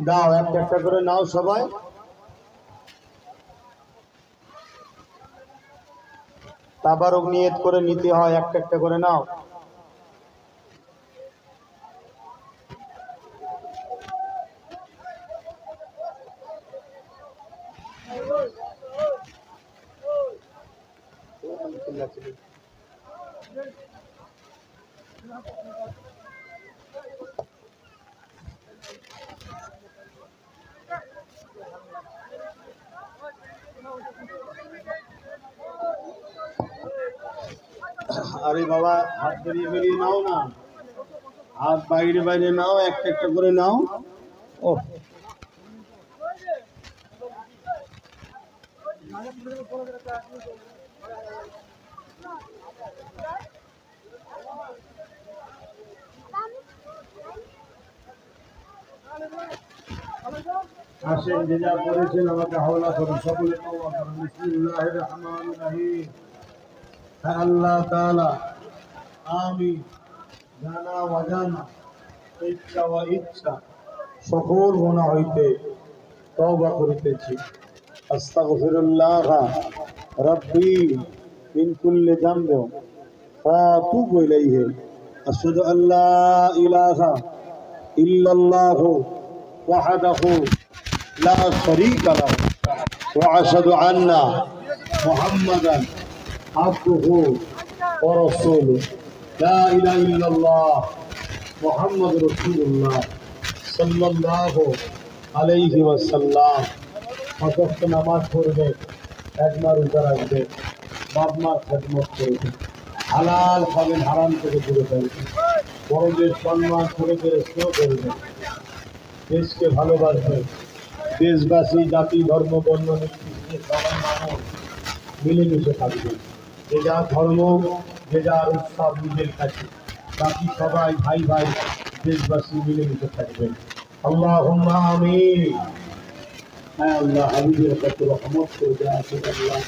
দাও একটা একটা করে নাও সবাই। তাবারক নিয়ত করে নিতে হয়, একটা একটা করে নাও। আরে বাবা হাত বেরিয়ে বেরিয়ে নাও না, হাত বাইরে বাইরে নাও, একটা একটা করে নাও। ও আসেন, যে যা করেছেন আমাকে হাওলা করুন, সকলে তওবা করুন। বিসমিল্লাহির রহমানির রহিম। হ্যাঁ আল্লাহ তাআলা, আমি জানা অজানা, ইচ্ছা ও ইচ্ছা সকল গুনাহ হইতে তওবা করিতেছি। আস্তাগফিরুল্লাহ রাব্বি মিন কুল্লি যামবিন ওয়া আতুবু ইলাইহি। আশহাদু আল্লা ইলাহা ইল্লাল্লাহু ওয়াহদাহু লা শারীকা লাহু ওয়া আশহাদু আন্না মুহাম্মাদান আবদুহু ওয়া রাসূলুহু। লা ইলাহা ইল্লাল্লাহ মুহাম্মাদুর রাসূলুল্লাহ সাল্লাল্লাহু আলাইহি ওয়াসাল্লাম। পাঁচ ওয়াক্ত নামাজ পড়বে, একবার রোজা রাখবে, বাপ মার খেদমত করবে, হালাল খাবেন, হারাম থেকে দূরে থাকবে, বড়দের সম্মান ছোটদের স্নেহ করবে, দেশকে ভালোবাসবে, দেশবাসী জাতি ধর্ম বর্ণ নির্বিশেষে সবাই মানুষ মিলেমিশে থাকবে। যে যার ধর্ম, যে যার উৎসব নিজের কাছে, বাকি সবাই ভাই ভাই দেশবাসী মিলেমিশে থাকবেন। আল্লাহুম্মা আমিন। হ্যাঁ আল্লাহ, হাবিবের কত রহমত করে দেয়া আছে আল্লাহ।